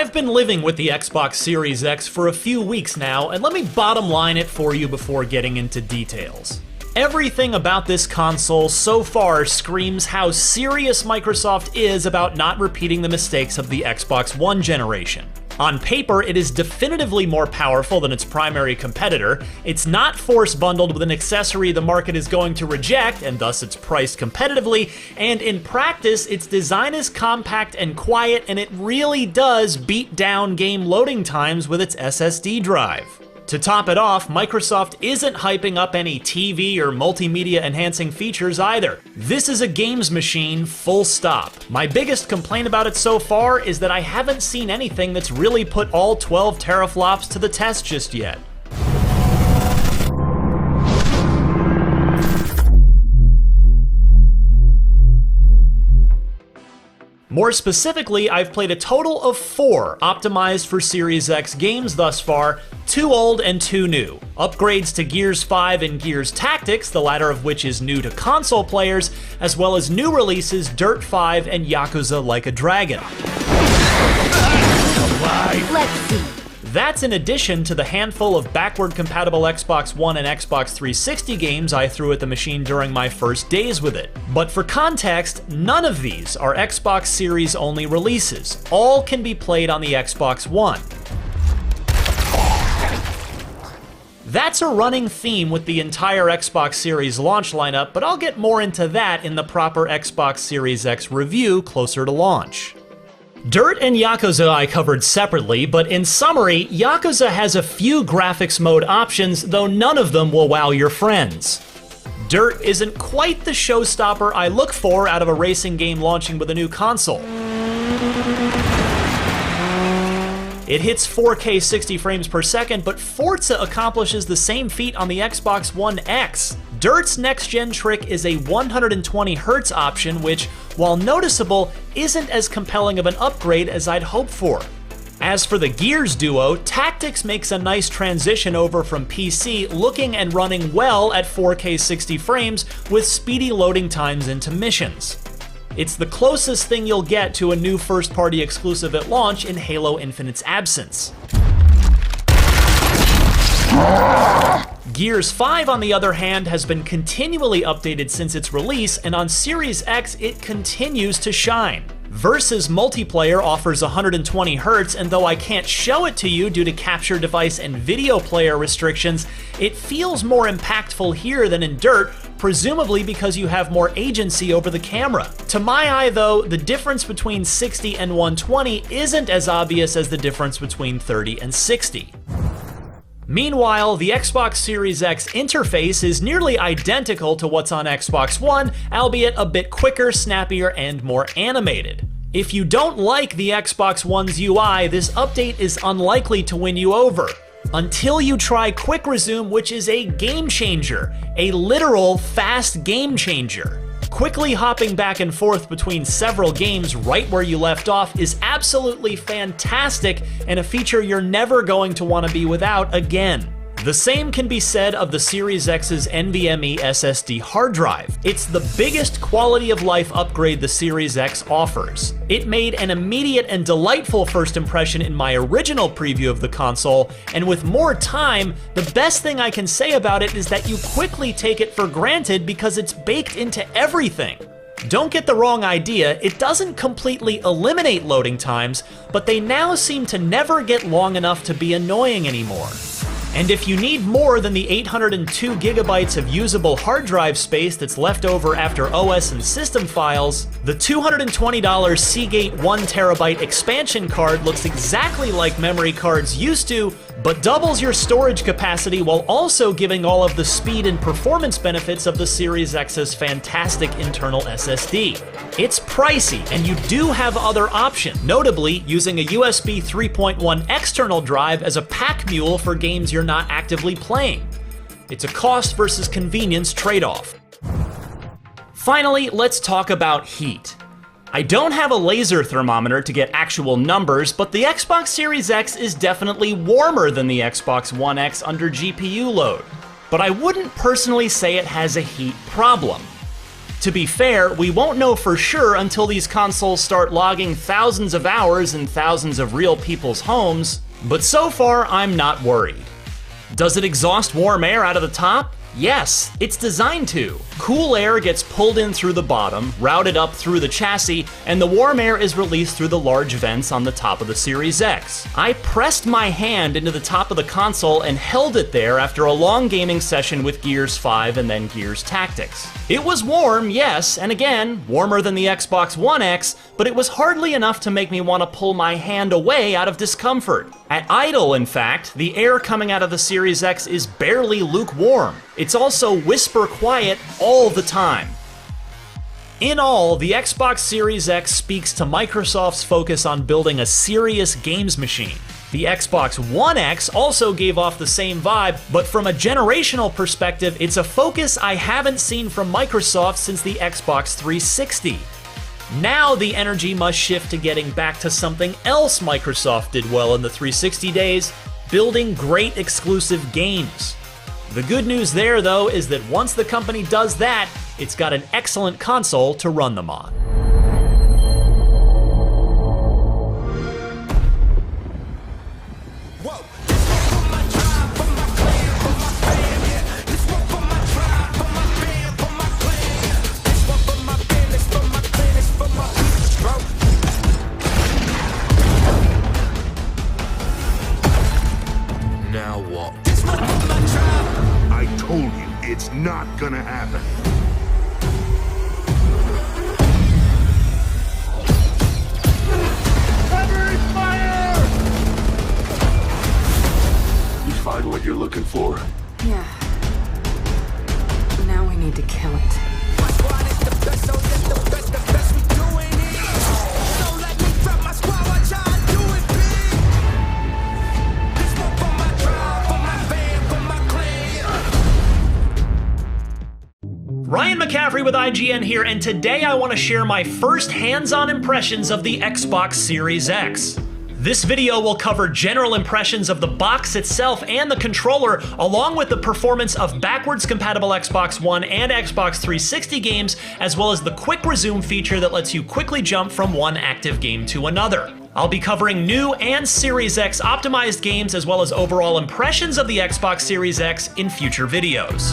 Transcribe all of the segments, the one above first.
I've been living with the Xbox Series X for a few weeks now, and let me bottom line it for you before getting into details. Everything about this console so far screams how serious Microsoft is about not repeating the mistakes of the Xbox One generation. On paper, it is definitively more powerful than its primary competitor, it's not force bundled with an accessory the market is going to reject, and thus it's priced competitively, and in practice, its design is compact and quiet, and it really does beat down game loading times with its SSD drive. To top it off, Microsoft isn't hyping up any TV or multimedia enhancing features either. This is a games machine, full stop. My biggest complaint about it so far is that I haven't seen anything that's really put all 12 teraflops to the test just yet. More specifically, I've played a total of 4 optimized for Series X games thus far, 2 old and 2 new. Upgrades to Gears 5 and Gears Tactics, the latter of which is new to console players, as well as new releases Dirt 5 and Yakuza Like a Dragon. Let's see. That's in addition to the handful of backward-compatible Xbox One and Xbox 360 games I threw at the machine during my first days with it. But for context, none of these are Xbox Series-only releases. All can be played on the Xbox One. That's a running theme with the entire Xbox Series launch lineup, but I'll get more into that in the proper Xbox Series X review closer to launch. Dirt and Yakuza I covered separately, but in summary, Yakuza has a few graphics mode options, though none of them will wow your friends. Dirt isn't quite the showstopper I look for out of a racing game launching with a new console. It hits 4K 60 frames per second, but Forza accomplishes the same feat on the Xbox One X. Dirt's next-gen trick is a 120Hz option, which, while noticeable, isn't as compelling of an upgrade as I'd hoped for. As for the Gears duo, Tactics makes a nice transition over from PC, looking and running well at 4K 60 frames with speedy loading times into missions. It's the closest thing you'll get to a new first-party exclusive at launch in Halo Infinite's absence. Gears 5, on the other hand, has been continually updated since its release, and on Series X, it continues to shine. Versus multiplayer offers 120Hz, and though I can't show it to you due to capture device and video player restrictions, it feels more impactful here than in Dirt, presumably because you have more agency over the camera. To my eye, though, the difference between 60 and 120 isn't as obvious as the difference between 30 and 60. Meanwhile, the Xbox Series X interface is nearly identical to what's on Xbox One, albeit a bit quicker, snappier, and more animated. If you don't like the Xbox One's UI, this update is unlikely to win you over. Until you try Quick Resume, which is a game changer, a literal fast game changer. Quickly hopping back and forth between several games right where you left off is absolutely fantastic and a feature you're never going to want to be without again. The same can be said of the Series X's NVMe SSD hard drive. It's the biggest quality of life upgrade the Series X offers. It made an immediate and delightful first impression in my original preview of the console, and with more time, the best thing I can say about it is that you quickly take it for granted because it's baked into everything. Don't get the wrong idea, it doesn't completely eliminate loading times, but they now seem to never get long enough to be annoying anymore. And if you need more than the 802 gigabytes of usable hard drive space that's left over after OS and system files, the $220 Seagate 1TB expansion card looks exactly like memory cards used to, but doubles your storage capacity while also giving all of the speed and performance benefits of the Series X's fantastic internal SSD. It's pricey, and you do have other options, notably using a USB 3.1 external drive as a pack mule for games you're not actively playing. It's a cost versus convenience trade-off. Finally, let's talk about heat. I don't have a laser thermometer to get actual numbers, but the Xbox Series X is definitely warmer than the Xbox One X under GPU load. But I wouldn't personally say it has a heat problem. To be fair, we won't know for sure until these consoles start logging thousands of hours in thousands of real people's homes, but so far I'm not worried. Does it exhaust warm air out of the top? Yes, it's designed to. Cool air gets pulled in through the bottom, routed up through the chassis, and the warm air is released through the large vents on the top of the Series X. I pressed my hand into the top of the console and held it there after a long gaming session with Gears 5 and then Gears Tactics. It was warm, yes, and again, warmer than the Xbox One X, but it was hardly enough to make me want to pull my hand away out of discomfort. At idle, in fact, the air coming out of the Series X is barely lukewarm. It's also whisper quiet all the time. In all, the Xbox Series X speaks to Microsoft's focus on building a serious games machine. The Xbox One X also gave off the same vibe, but from a generational perspective, it's a focus I haven't seen from Microsoft since the Xbox 360. Now the energy must shift to getting back to something else Microsoft did well in the 360 days, building great exclusive games. The good news there, though, is that once the company does that, it's got an excellent console to run them on. Now what? I told you, it's not gonna happen. Cover fire! You find what you're looking for? Yeah. Now we need to kill it. Ryan McCaffrey with IGN here, and today I want to share my first hands-on impressions of the Xbox Series X. This video will cover general impressions of the box itself and the controller, along with the performance of backwards compatible Xbox One and Xbox 360 games, as well as the quick resume feature that lets you quickly jump from one active game to another. I'll be covering new and Series X optimized games, as well as overall impressions of the Xbox Series X in future videos.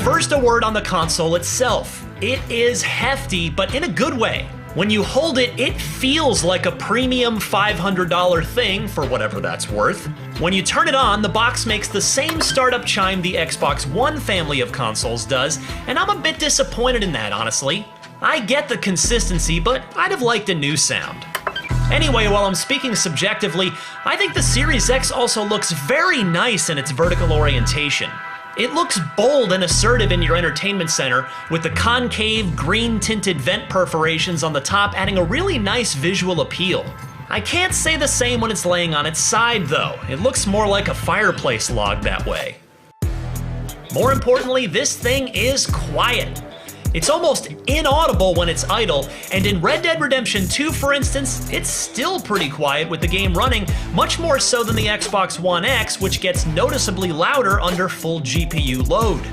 First, a word on the console itself. It is hefty, but in a good way. When you hold it, it feels like a premium $500 thing, for whatever that's worth. When you turn it on, the box makes the same startup chime the Xbox One family of consoles does, and I'm a bit disappointed in that, honestly. I get the consistency, but I'd have liked a new sound. Anyway, while I'm speaking subjectively, I think the Series X also looks very nice in its vertical orientation. It looks bold and assertive in your entertainment center, with the concave, green-tinted vent perforations on the top adding a really nice visual appeal. I can't say the same when it's laying on its side, though. It looks more like a fireplace log that way. More importantly, this thing is quiet. It's almost inaudible when it's idle, and in Red Dead Redemption 2, for instance, it's still pretty quiet with the game running, much more so than the Xbox One X, which gets noticeably louder under full GPU load.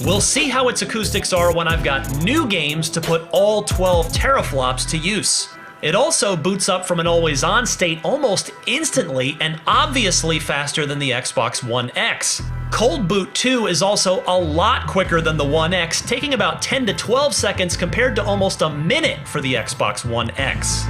We'll see how its acoustics are when I've got new games to put all 12 teraflops to use. It also boots up from an always-on state almost instantly and obviously faster than the Xbox One X. Cold Boot 2 is also a lot quicker than the One X, taking about 10 to 12 seconds compared to almost a minute for the Xbox One X.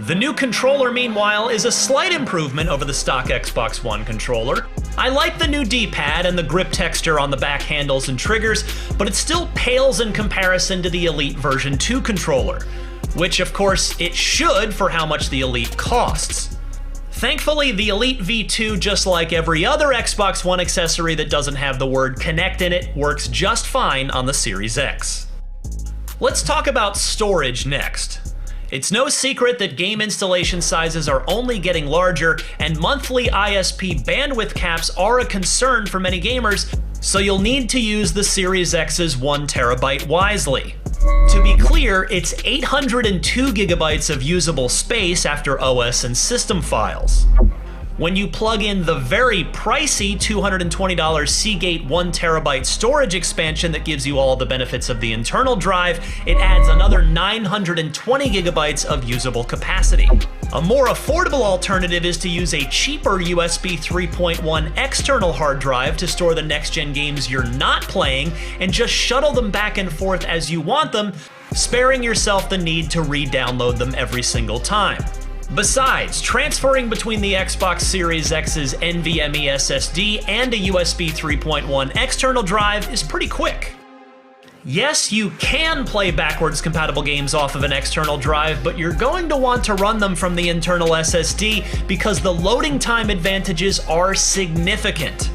The new controller, meanwhile, is a slight improvement over the stock Xbox One controller. I like the new D-pad and the grip texture on the back handles and triggers, but it still pales in comparison to the Elite version 2 controller, which of course it should for how much the Elite costs. Thankfully, the Elite V2, just like every other Xbox One accessory that doesn't have the word Kinect in it, works just fine on the Series X. Let's talk about storage next. It's no secret that game installation sizes are only getting larger, and monthly ISP bandwidth caps are a concern for many gamers, So you'll need to use the Series X's 1TB wisely. To be clear, it's 802 gigabytes of usable space after OS and system files. When you plug in the very pricey $220 Seagate 1TB storage expansion that gives you all the benefits of the internal drive, it adds another 920 gigabytes of usable capacity. A more affordable alternative is to use a cheaper USB 3.1 external hard drive to store the next-gen games you're not playing and just shuttle them back and forth as you want them, sparing yourself the need to re-download them every single time. Besides, transferring between the Xbox Series X's NVMe SSD and a USB 3.1 external drive is pretty quick. Yes, you can play backwards compatible games off of an external drive, but you're going to want to run them from the internal SSD because the loading time advantages are significant.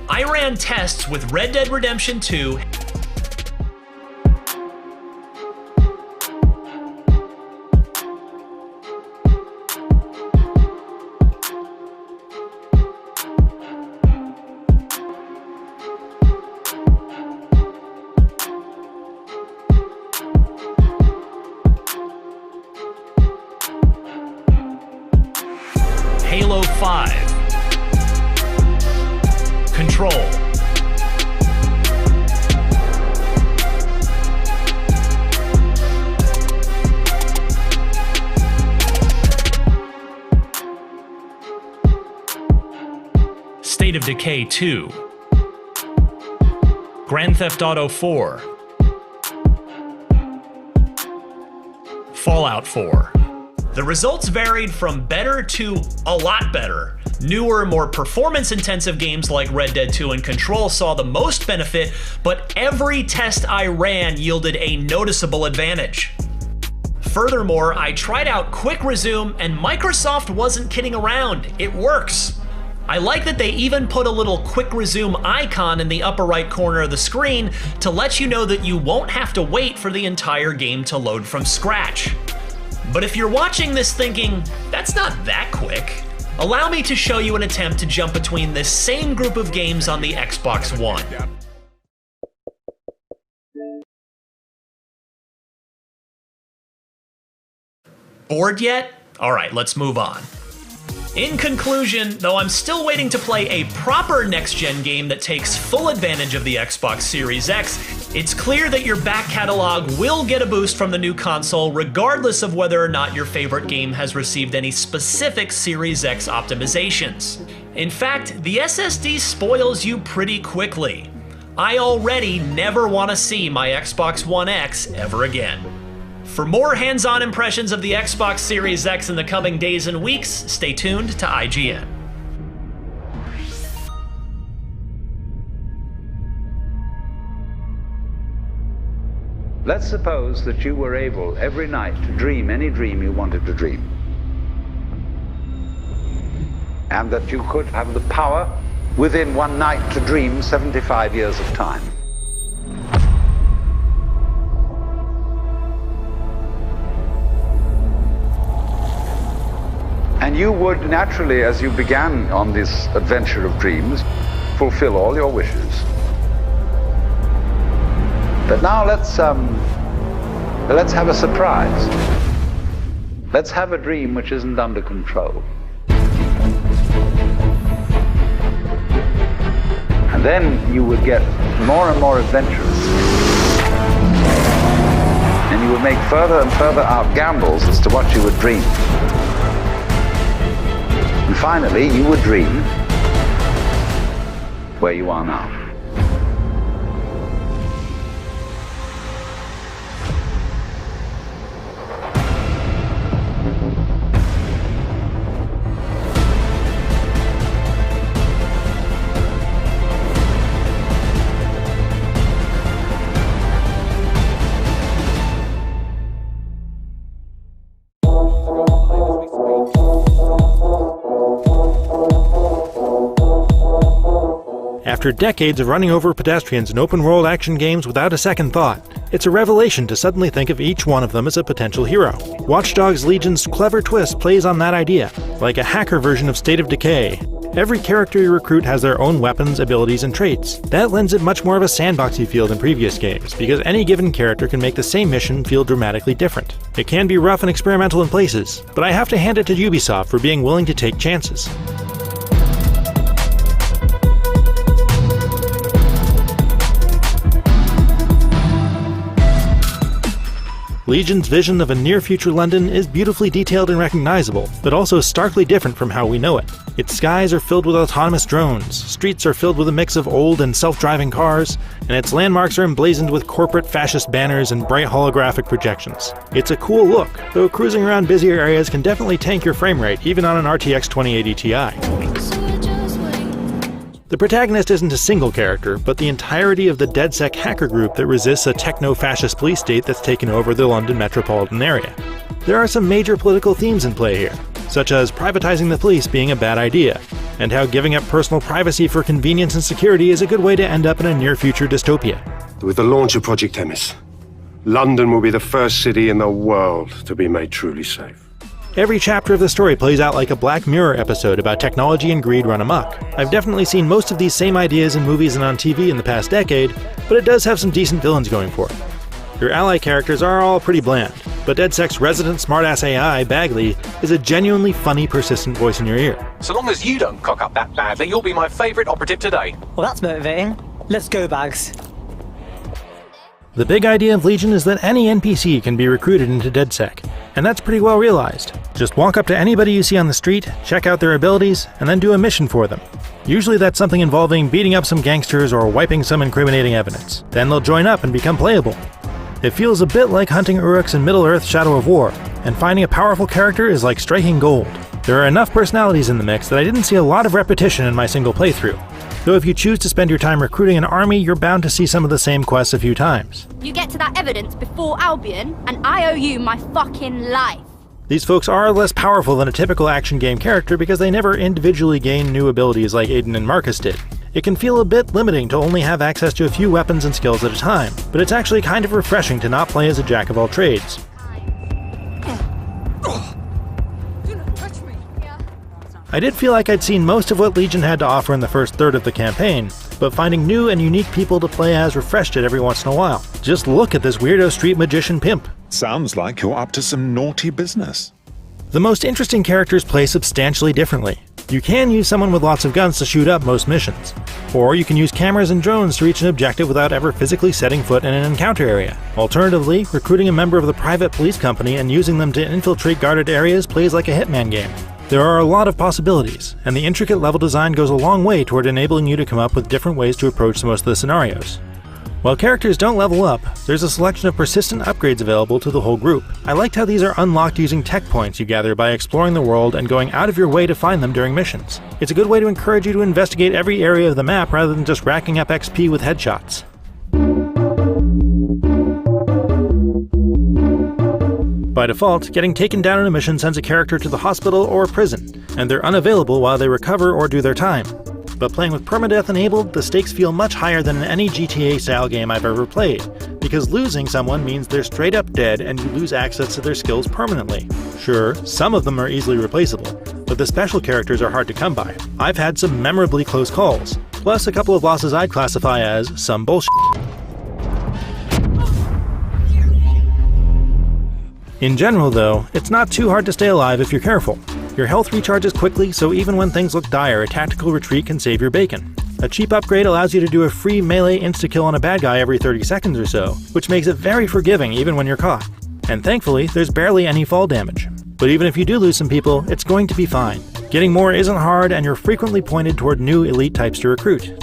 I ran tests with Red Dead Redemption 2, Halo 5, Control, State of Decay 2, Grand Theft Auto 4, Fallout 4. The results varied from better to a lot better. Newer, more performance-intensive games like Red Dead 2 and Control saw the most benefit, but every test I ran yielded a noticeable advantage. Furthermore, I tried out Quick Resume, and Microsoft wasn't kidding around. It works. I like that they even put a little Quick Resume icon in the upper right corner of the screen to let you know that you won't have to wait for the entire game to load from scratch. But if you're watching this thinking, that's not that quick, allow me to show you an attempt to jump between this same group of games on the Xbox One. Bored yet? Alright, let's move on. In conclusion, though I'm still waiting to play a proper next-gen game that takes full advantage of the Xbox Series X, it's clear that your back catalog will get a boost from the new console regardless of whether or not your favorite game has received any specific Series X optimizations. In fact, the SSD spoils you pretty quickly. I already never want to see my Xbox One X ever again. For more hands-on impressions of the Xbox Series X in the coming days and weeks, stay tuned to IGN. Let's suppose that you were able every night to dream any dream you wanted to dream. And that you could have the power within one night to dream 75 years of time. And you would naturally, as you began on this adventure of dreams, fulfill all your wishes. But now let's have a surprise. Let's have a dream which isn't under control. And then you would get more and more adventurous. And you would make further and further out gambles as to what you would dream. And finally, you would dream where you are now. After decades of running over pedestrians in open-world action games without a second thought, it's a revelation to suddenly think of each one of them as a potential hero. Watch Dogs Legion's clever twist plays on that idea, like a hacker version of State of Decay, Every character you recruit has their own weapons, abilities, and traits. That lends it much more of a sandboxy feel than previous games, because any given character can make the same mission feel dramatically different. It can be rough and experimental in places, but I have to hand it to Ubisoft for being willing to take chances. Legion's vision of a near-future London is beautifully detailed and recognizable, but also starkly different from how we know it. Its skies are filled with autonomous drones, streets are filled with a mix of old and self-driving cars, and its landmarks are emblazoned with corporate fascist banners and bright holographic projections. It's a cool look, though cruising around busier areas can definitely tank your frame rate, even on an RTX 2080 Ti. The protagonist isn't a single character, but the entirety of the DedSec hacker group that resists a techno-fascist police state that's taken over the London metropolitan area. There are some major political themes in play here, such as privatizing the police being a bad idea, and how giving up personal privacy for convenience and security is a good way to end up in a near-future dystopia. With the launch of Project Themis, London will be the first city in the world to be made truly safe. Every chapter of the story plays out like a Black Mirror episode about technology and greed run amok. I've definitely seen most of these same ideas in movies and on TV in the past decade, but it does have some decent villains going for it. Your ally characters are all pretty bland, but DedSec's resident smartass AI, Bagley, is a genuinely funny, persistent voice in your ear. So long as you don't cock up that badly, you'll be my favourite operative today. Well, that's motivating. Let's go, Bags. The big idea of Legion is that any NPC can be recruited into DedSec, and that's pretty well realized. Just walk up to anybody you see on the street, check out their abilities, and then do a mission for them. Usually that's something involving beating up some gangsters or wiping some incriminating evidence. Then they'll join up and become playable. It feels a bit like hunting Uruks in Middle-earth Shadow of War, and finding a powerful character is like striking gold. There are enough personalities in the mix that I didn't see a lot of repetition in my single playthrough. Though if you choose to spend your time recruiting an army, you're bound to see some of the same quests a few times. You get to that evidence before Albion, and I owe you my fucking life. These folks are less powerful than a typical action game character because they never individually gain new abilities like Aiden and Marcus did. It can feel a bit limiting to only have access to a few weapons and skills at a time, but it's actually kind of refreshing to not play as a jack of all trades. I did feel like I'd seen most of what Legion had to offer in the first third of the campaign, but finding new and unique people to play as refreshed it every once in a while. Just look at this weirdo street magician pimp. Sounds like you're up to some naughty business. The most interesting characters play substantially differently. You can use someone with lots of guns to shoot up most missions, or you can use cameras and drones to reach an objective without ever physically setting foot in an encounter area. Alternatively, recruiting a member of the private police company and using them to infiltrate guarded areas plays like a Hitman game. There are a lot of possibilities, and the intricate level design goes a long way toward enabling you to come up with different ways to approach most of the scenarios. While characters don't level up, there's a selection of persistent upgrades available to the whole group. I liked how these are unlocked using tech points you gather by exploring the world and going out of your way to find them during missions. It's a good way to encourage you to investigate every area of the map rather than just racking up XP with headshots. By default, getting taken down in a mission sends a character to the hospital or prison, and they're unavailable while they recover or do their time. But playing with permadeath enabled, the stakes feel much higher than in any GTA-style game I've ever played, because losing someone means they're straight up dead and you lose access to their skills permanently. Sure, some of them are easily replaceable, but the special characters are hard to come by. I've had some memorably close calls, plus a couple of losses I'd classify as some bullshit. In general though, it's not too hard to stay alive if you're careful. Your health recharges quickly, so even when things look dire, a tactical retreat can save your bacon. A cheap upgrade allows you to do a free melee insta-kill on a bad guy every 30 seconds or so, which makes it very forgiving even when you're caught. And thankfully, there's barely any fall damage. But even if you do lose some people, it's going to be fine. Getting more isn't hard, and you're frequently pointed toward new elite types to recruit.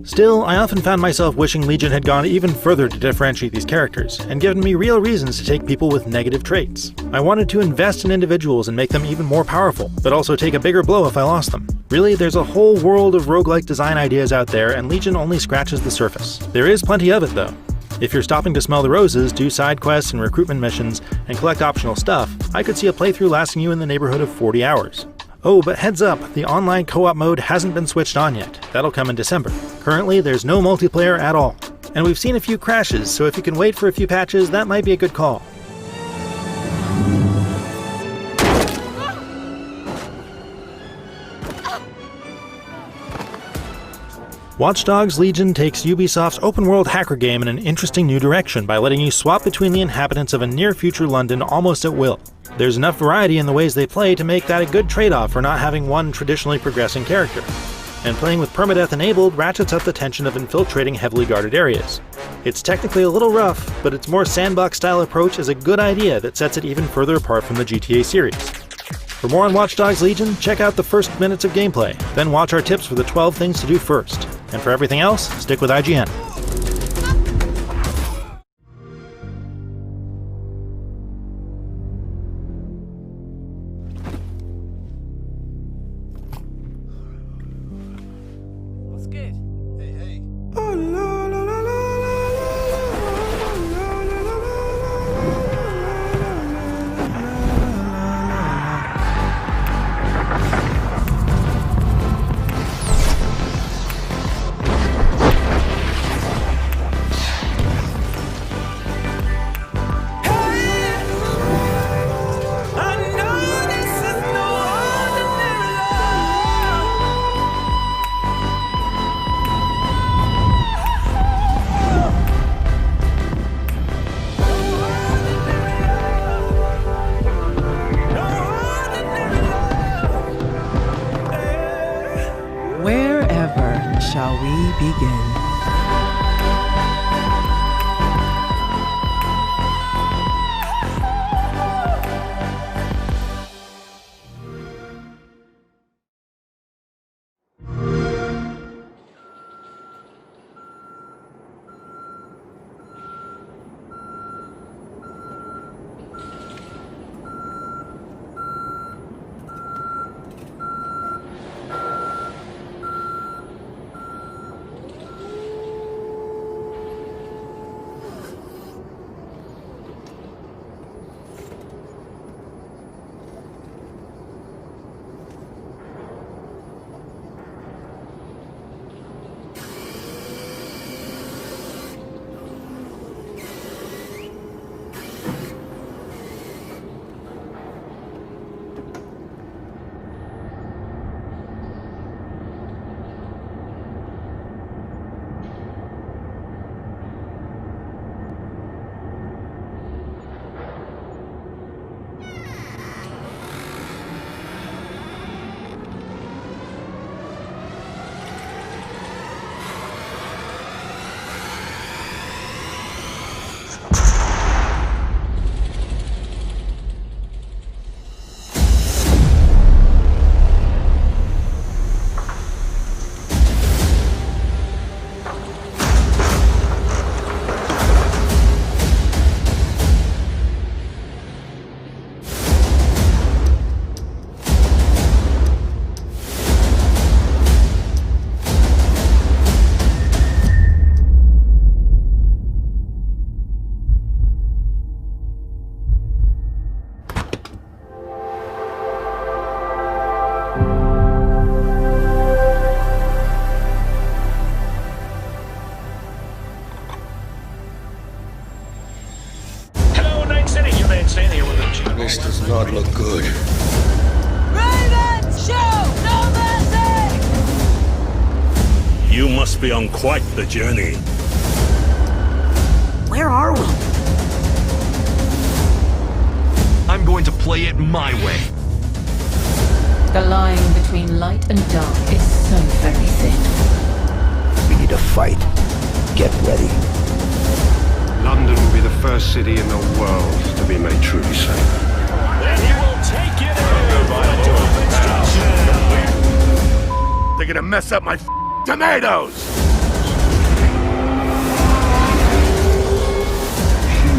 Still, I often found myself wishing Legion had gone even further to differentiate these characters, and given me real reasons to take people with negative traits. I wanted to invest in individuals and make them even more powerful, but also take a bigger blow if I lost them. Really, there's a whole world of roguelike design ideas out there, and Legion only scratches the surface. There is plenty of it though. If you're stopping to smell the roses, do side quests and recruitment missions, and collect optional stuff, I could see a playthrough lasting you in the neighborhood of 40 hours. Oh, but heads up, the online co-op mode hasn't been switched on yet. That'll come in December. Currently, there's no multiplayer at all. And we've seen a few crashes, so if you can wait for a few patches, that might be a good call. Watch Dogs Legion takes Ubisoft's open-world hacker game in an interesting new direction by letting you swap between the inhabitants of a near-future London almost at will. There's enough variety in the ways they play to make that a good trade-off for not having one traditionally progressing character. And playing with permadeath enabled ratchets up the tension of infiltrating heavily guarded areas. It's technically a little rough, but its more sandbox-style approach is a good idea that sets it even further apart from the GTA series. For more on Watch Dogs Legion, check out the first minutes of gameplay, then watch our tips for the 12 things to do first. And for everything else, stick with IGN. What's good? Hey, hey. Wherever shall we begin? This does not look good. Raven, shoot! No mercy! You must be on quite the journey. Where are we? I'm going to play it my way. The line between light and dark is so very thin. We need a fight. Get ready. London will be the first city in the world to be made truly safe. And he will take it in. They're gonna mess up my tomatoes! You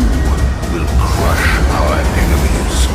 will crush our enemies.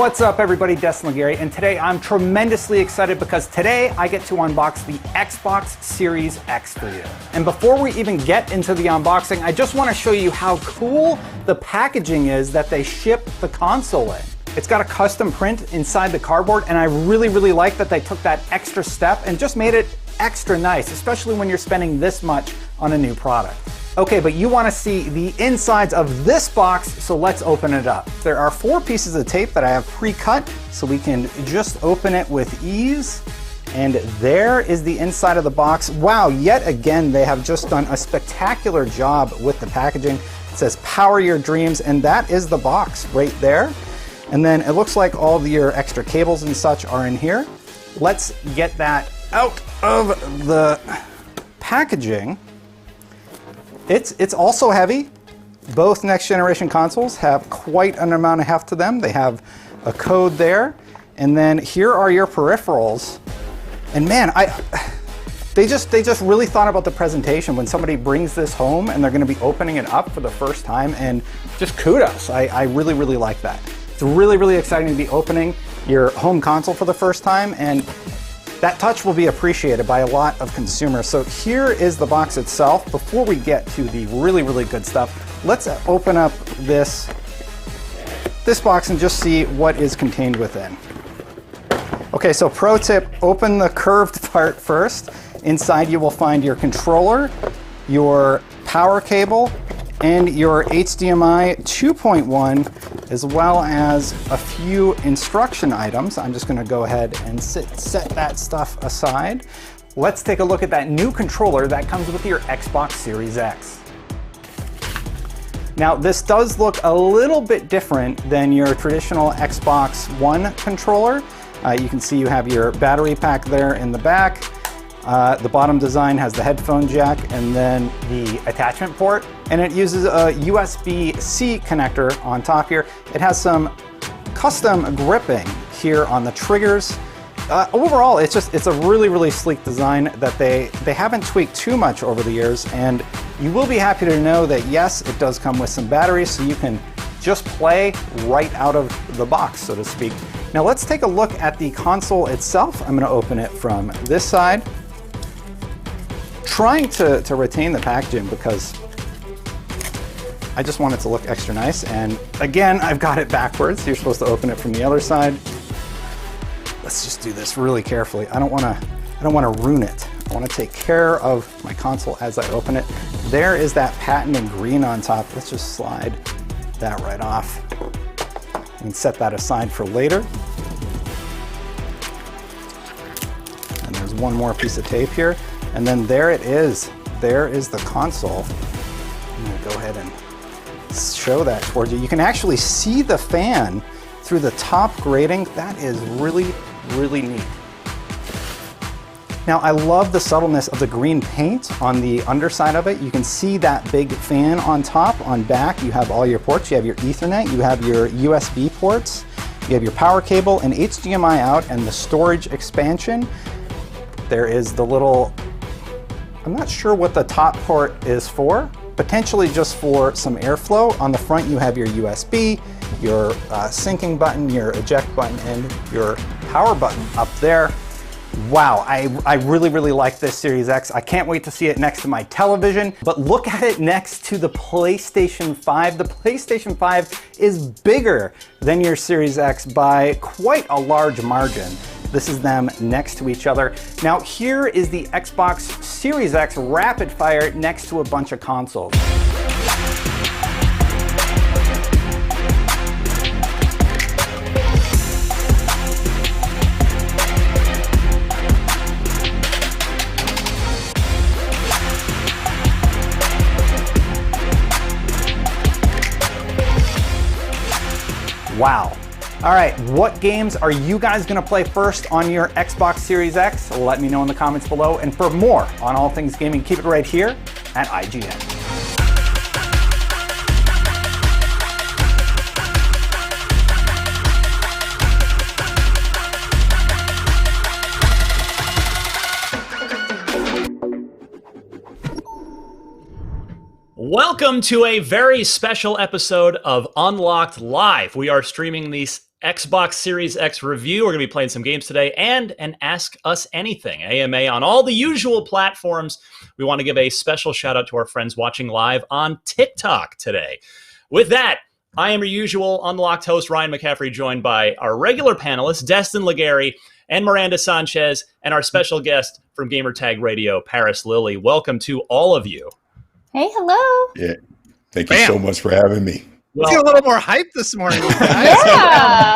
What's up everybody, Destin Legary, and today I'm tremendously excited because today I get to unbox the Xbox Series X for you. And before we even get into the unboxing, I just want to show you how cool the packaging is that they ship the console in. It's got a custom print inside the cardboard, and I really like that they took that extra step and just made it extra nice, especially when you're spending this much on a new product. Okay, but you want to see the insides of this box, so let's open it up. There are 4 pieces of tape that I have pre-cut, so we can just open it with ease. And there is the inside of the box. Wow, yet again, they have just done a spectacular job with the packaging. It says power your dreams, and that is the box right there. And then it looks like all of your extra cables and such are in here. Let's get that out of the packaging. It's also heavy. Both next generation consoles have quite an amount of heft to them. They have a code there. And then here are your peripherals. And man, they just really thought about the presentation when somebody brings this home and they're gonna be opening it up for the first time, and just kudos. I really like that. It's really exciting to be opening your home console for the first time, and that touch will be appreciated by a lot of consumers. So here is the box itself. Before we get to the really good stuff, let's open up this box and just see what is contained within. Okay, so pro tip, open the curved part first. Inside you will find your controller, your power cable, and your HDMI 2.1, as well as a few instruction items. I'm just gonna go ahead and set that stuff aside. Let's take a look at that new controller that comes with your Xbox Series X. Now, this does look a little bit different than your traditional Xbox One controller. You can see you have your battery pack there in the back. The bottom design has the headphone jack and then the attachment port, and it uses a USB-C connector on top here. It has some custom gripping here on the triggers. Overall, it's a really sleek design that they haven't tweaked too much over the years, and you will be happy to know that yes, it does come with some batteries, so you can just play right out of the box, so to speak. Now let's take a look at the console itself. I'm gonna open it from this side. Trying to retain the packaging because I just want it to look extra nice. And again, I've got it backwards. You're supposed to open it from the other side. Let's just do this really carefully. I don't wanna ruin it. I wanna take care of my console as I open it. There is that patent in green on top. Let's just slide that right off and set that aside for later. And there's one more piece of tape here. And then there it is. There is the console. I'm gonna go ahead and show that towards you. You can actually see the fan through the top grating. That is really neat. Now, I love the subtleness of the green paint on the underside of it. You can see that big fan on top. On back, you have all your ports. You have your Ethernet, you have your USB ports, you have your power cable, and HDMI out, and the storage expansion. There is the little, I'm not sure what the top port is for, potentially just for some airflow. On the front, you have your USB, your syncing button, your eject button, and your power button up there. Wow, I really like this Series X. I can't wait to see it next to my television, but look at it next to the PlayStation 5. The PlayStation 5 is bigger than your Series X by quite a large margin. This is them next to each other. Now here is the Xbox Series X rapid fire next to a bunch of consoles. Wow. All right, what games are you guys gonna play first on your Xbox Series X? Let me know in the comments below. And for more on all things gaming, keep it right here at IGN. Welcome to a very special episode of Unlocked Live. We are streaming these Xbox Series X review. We're going to be playing some games today and an Ask Us Anything, AMA, on all the usual platforms. We want to give a special shout out to our friends watching live on TikTok today. With that, I am your usual unlocked host, Ryan McCaffrey, joined by our regular panelists, Destin Legary and Miranda Sanchez, and our special guest from Gamertag Radio, Paris Lilly. Welcome to all of you. Hey, hello. Yeah. Thank you so much for having me. Let's get a little more hype this morning, you guys.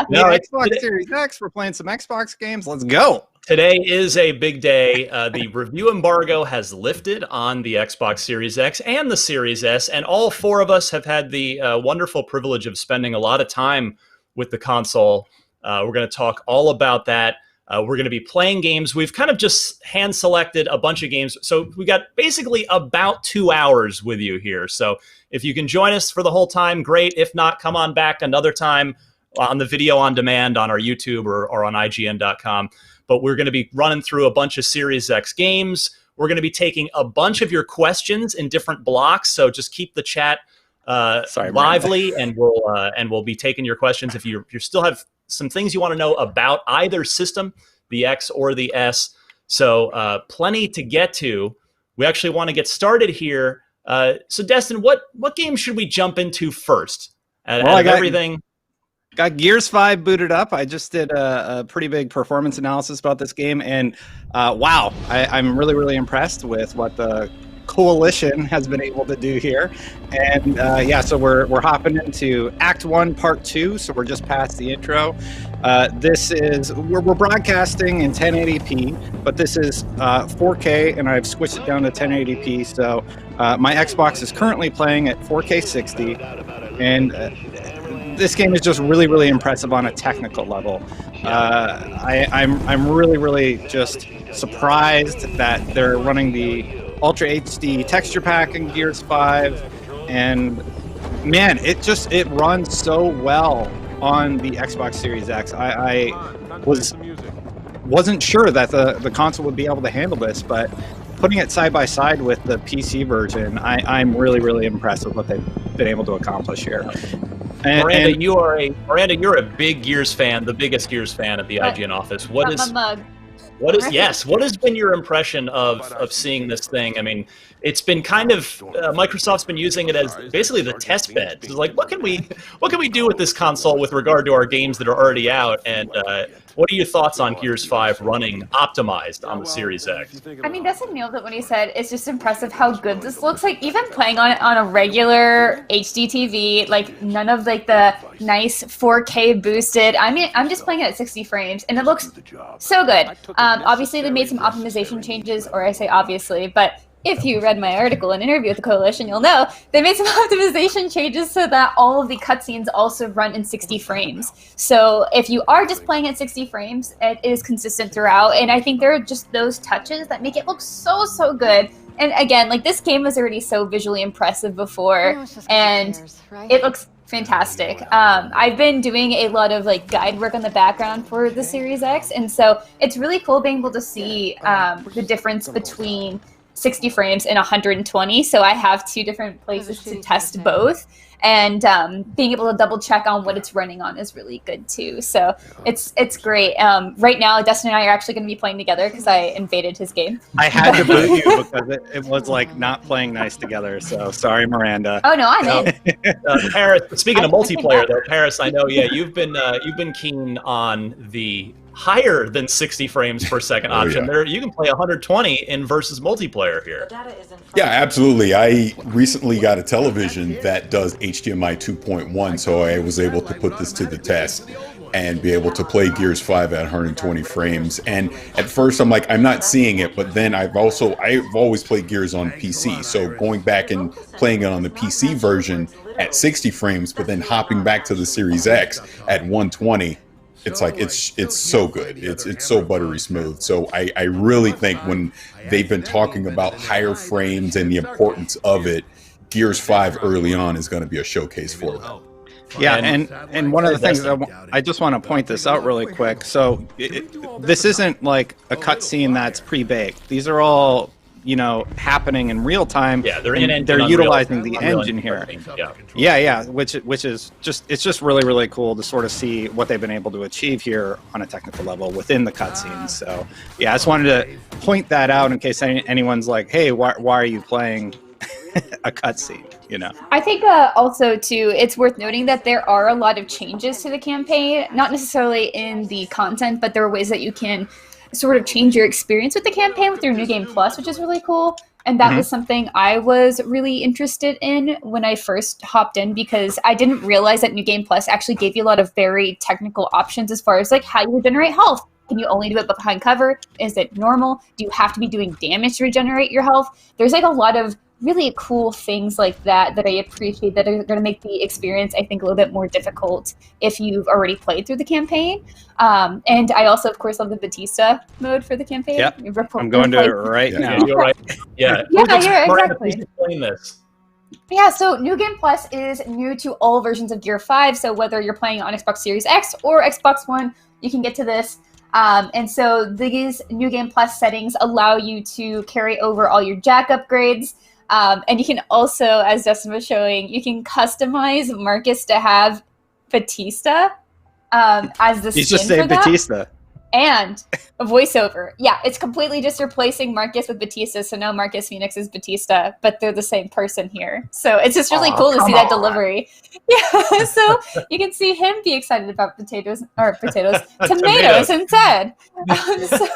Yeah. Xbox Series X. We're playing some Xbox games. Let's go. Today is a big day. The review embargo has lifted on the Xbox Series X and the Series S, and all four of us have had the wonderful privilege of spending a lot of time with the console. We're going to talk all about that. We're going to be playing games. We've kind of just hand-selected a bunch of games. So we got basically about 2 hours with you here. So if you can join us for the whole time, great. If not, come on back another time on the video on demand on our YouTube or on IGN.com. But we're going to be running through a bunch of Series X games. We're going to be taking a bunch of your questions in different blocks. So just keep the chat lively, and we'll be taking your questions. If you still have some things you want to know about either system, the X or the S. So plenty to get to. We actually want to get started here. So Destin, what game should we jump into first? Everything. Got Gears 5 booted up. I just did a pretty big performance analysis about this game, and wow, I'm really, really impressed with what the Coalition has been able to do here. And yeah, so we're hopping into Act 1, Part 2, so we're just past the intro. This is, we're broadcasting in 1080p, but this is 4K, and I've switched it down to 1080p, so my Xbox is currently playing at 4K 60, and this game is just really, really impressive on a technical level. I'm really, really just surprised that they're running the Ultra HD texture pack in Gears 5, and man, it runs so well on the Xbox Series X. I wasn't sure that the console would be able to handle this, but putting it side by side with the PC version, I'm really, really impressed with what they've been able to accomplish here. Miranda, you're a big Gears fan, the biggest Gears fan at the IGN office. What has been your impression of seeing this thing? I mean, it's been kind of Microsoft's been using it as basically the test bed. It's like, what can we do with this console with regard to our games that are already out? And what are your thoughts on Gears 5 running optimized on the Series X? I mean, Destin nailed it when he said it's just impressive how good this looks. Like, even playing on it on a regular HD TV, like none of like the nice 4K boosted. I mean, I'm just playing it at 60 frames, and it looks so good. Obviously, they made some optimization changes, or I say obviously, but if you read my article and interview with the Coalition, you'll know they made some optimization changes so that all of the cutscenes also run in 60 frames. So if you are just playing at 60 frames, it is consistent throughout. And I think there are just those touches that make it look so, so good. And again, like, this game was already so visually impressive before, and it looks fantastic. I've been doing a lot of like guide work on the background for the Series X, and so it's really cool being able to see the difference between 60 frames and 120. So I have two different places to test both, and being able to double check on what it's running on is really good too. So it's great. Right now, Dustin and I are actually going to be playing together because I invaded his game. I had to boot you because it was like not playing nice together. So sorry, Miranda. Oh no, I'm in. Paris, speaking of multiplayer though, Paris, I know, yeah, you've been keen on the higher than 60 frames per second option. Yeah. There, you can play 120 in versus multiplayer here. Yeah, absolutely. I recently got a television that does HDMI 2.1, so I was able to put this to the test and be able to play Gears 5 at 120 frames. And at first I'm like, I'm not seeing it, but then I've always played Gears on PC, so going back and playing it on the PC version at 60 frames, but then hopping back to the Series X at 120, it's like it's so good. It's so buttery smooth. So I really think when they've been talking about higher frames and the importance of it, Gears 5 early on is going to be a showcase for them. Yeah, and one of the things I just want to point this out really quick. So this isn't like a cutscene that's pre-baked. These are all happening in real time. Yeah, they're utilizing the Unreal engine here. Yeah. Which is just really, really cool to sort of see what they've been able to achieve here on a technical level within the cutscenes. So yeah, I just wanted to point that out in case anyone's like, hey, why are you playing a cutscene? I think also too, it's worth noting that there are a lot of changes to the campaign, not necessarily in the content, but there are ways that you can sort of change your experience with the campaign with your New Game Plus, which is really cool. And that was something I was really interested in when I first hopped in, because I didn't realize that New Game Plus actually gave you a lot of very technical options as far as like how you regenerate health. Can you only do it behind cover? Is it normal? Do you have to be doing damage to regenerate your health? There's like a lot of really cool things like that I appreciate that are going to make the experience, I think, a little bit more difficult if you've already played through the campaign. And I also, of course, love the Batista mode for the campaign. Yep. I'm going to it right now. You're right. Yeah. Exactly. Explain this. Yeah, so New Game Plus is new to all versions of Gear 5. So whether you're playing on Xbox Series X or Xbox One, you can get to this. And so these New Game Plus settings allow you to carry over all your jack upgrades. And you can also, as Dustin was showing, you can customize Marcus to have Batista as the skin He's just for saying that. Batista. And a voiceover. Yeah, it's completely just replacing Marcus with Batista. So now Marcus Phoenix is Batista, but they're the same person here. So it's just really cool to see that delivery. Yeah, so you can see him be excited about tomatoes instead. So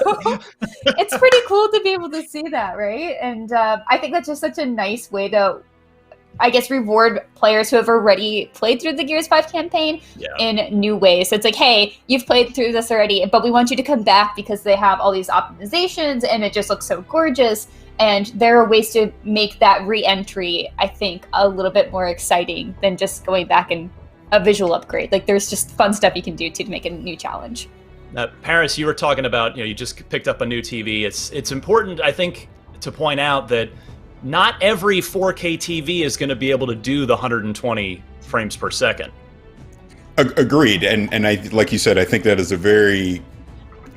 it's pretty cool to be able to see that, right? And I think that's just such a nice way to, I guess, reward players who have already played through the Gears 5 campaign in new ways. So it's like, hey, you've played through this already, but we want you to come back because they have all these optimizations and it just looks so gorgeous. And there are ways to make that re-entry, I think, a little bit more exciting than just going back and a visual upgrade. Like, there's just fun stuff you can do to make a new challenge. Now, Paris, you were talking about, you just picked up a new TV. It's important, I think, to point out that not every 4K TV is going to be able to do the 120 frames per second. Agreed. And I, like you said, I think that is a very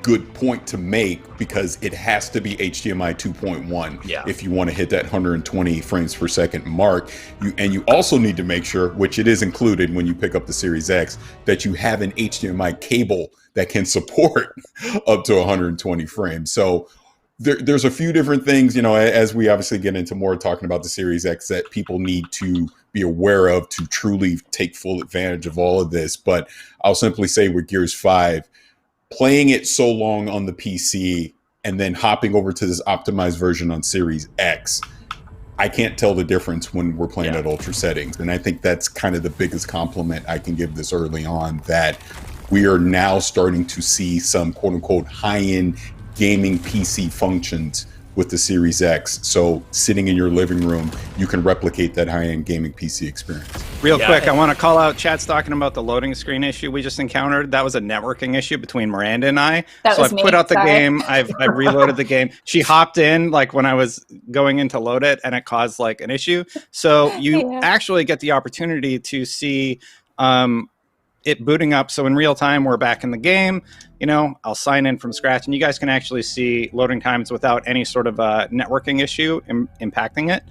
good point to make, because it has to be HDMI 2.1 if you want to hit that 120 frames per second mark. You also need to make sure, which it is included when you pick up the Series X, that you have an HDMI cable that can support up to 120 frames. So there's a few different things, as we obviously get into more talking about the Series X, that people need to be aware of to truly take full advantage of all of this. But I'll simply say with Gears 5, playing it so long on the PC and then hopping over to this optimized version on Series X, I can't tell the difference when we're playing at ultra settings. And I think that's kind of the biggest compliment I can give this early on, that we are now starting to see some quote unquote high-end gaming PC functions with the Series X. So sitting in your living room, you can replicate that high-end gaming PC experience. Real quick, I want to call out, Chat's talking about the loading screen issue we just encountered. That was a networking issue between Miranda and I. So I've put out the game. I've reloaded the game. She hopped in like when I was going in to load it, and it caused like an issue. So you actually get the opportunity to see it booting up. So in real time, we're back in the game. I'll sign in from scratch, and you guys can actually see loading times without any sort of networking issue impacting it.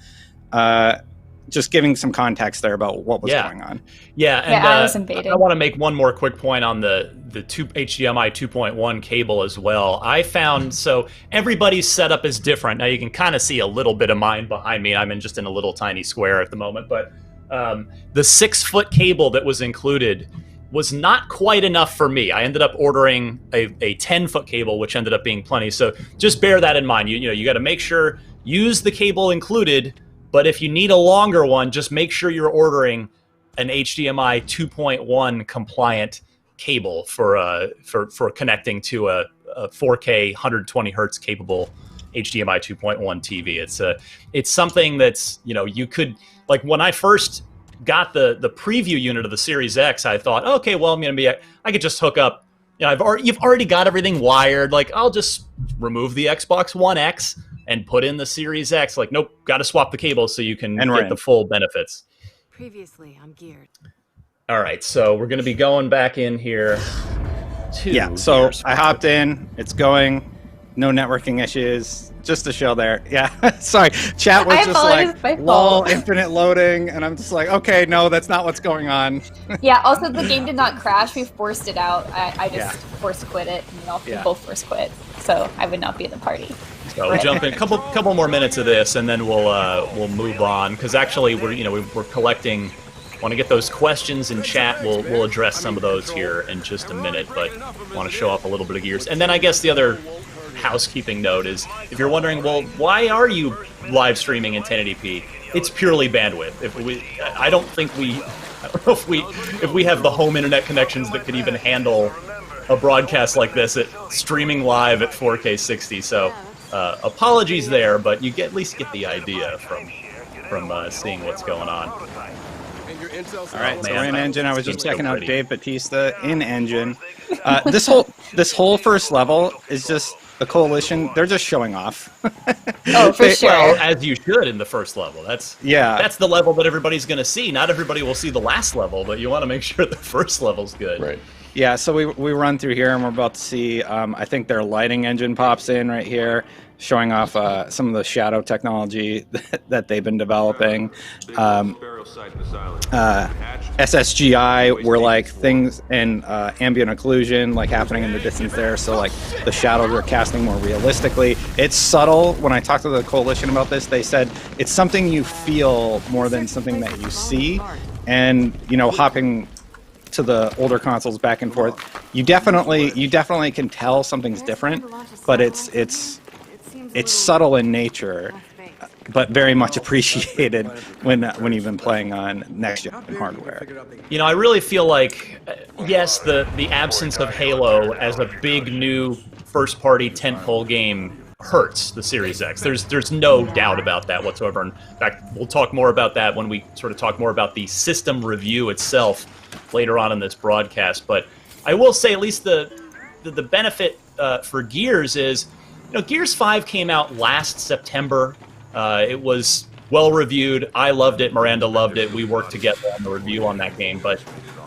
Just giving some context there about what was going on. Yeah, and I was invaded. I want to make one more quick point on the HDMI 2.1 cable as well. I found, so everybody's setup is different. Now you can kind of see a little bit of mine behind me. I'm just in a little tiny square at the moment, but the 6-foot cable that was included was not quite enough for me. I ended up ordering a 10-foot cable, which ended up being plenty. So just bear that in mind. You got to make sure, use the cable included, but if you need a longer one, just make sure you're ordering an HDMI 2.1 compliant cable for connecting to a 4K 120 hertz capable HDMI 2.1 TV. It's something that's, you could, like when I first got the preview unit of the Series X, I thought, okay, well, I could just hook up, you've already got everything wired. Like, I'll just remove the Xbox One X and put in the Series X. Like, nope, got to swap the cable so you can get the full benefits. Previously, I'm geared. All right, so we're going to be going back in here. So I hopped in. It's going. No networking issues. Just a show there. Yeah. Sorry. Chat was I just apologize, like, my lol, fault. infinite loading. And I'm just like, okay, no, that's not what's going on. Yeah, also the game did not crash. We forced it out. I just Yeah. forced quit it, and all Yeah. people forced quit. So I would not be in the party. So we'll jump in couple more minutes of this, and then we'll move on, because actually we're collecting. Want to get those questions in chat? We'll address some of those here in just a minute, but want to show off a little bit of Gears. And then I guess the other housekeeping note is, if you're wondering, well, why are you live streaming in 1080p? It's purely bandwidth. I don't know if we have the home internet connections that could even handle a broadcast like this at streaming live at 4K 60. So apologies there, but you at least get the idea from seeing what's going on. All right, so we're in engine. I was just Seems so checking out pretty. Dave Bautista in engine. This whole first level is just the coalition. They're just showing off. Oh, for sure. Well, as you should in the first level. That's the level that everybody's going to see. Not everybody will see the last level, but you want to make sure the first level's good. Right. Yeah, so we run through here, and we're about to see, I think their lighting engine pops in right here, showing off some of the shadow technology that they've been developing. SSGI were like things in ambient occlusion, like happening in the distance there, so like the shadows are casting more realistically. It's subtle. When I talked to the coalition about this, they said it's something you feel more than something that you see. And, hopping to the older consoles back and forth, you definitely can tell something's different, but it's subtle in nature, but very much appreciated when you've been playing on next-gen hardware. I really feel like, yes, the absence of Halo as a big new first-party tentpole game hurts the Series X. There's no doubt about that whatsoever. In fact, we'll talk more about that when we sort of talk more about the system review itself later on in this broadcast. But I will say, at least the benefit for Gears is, Gears 5 came out last September. It was well reviewed. I loved it. Miranda loved it. We worked together on the review on that game. But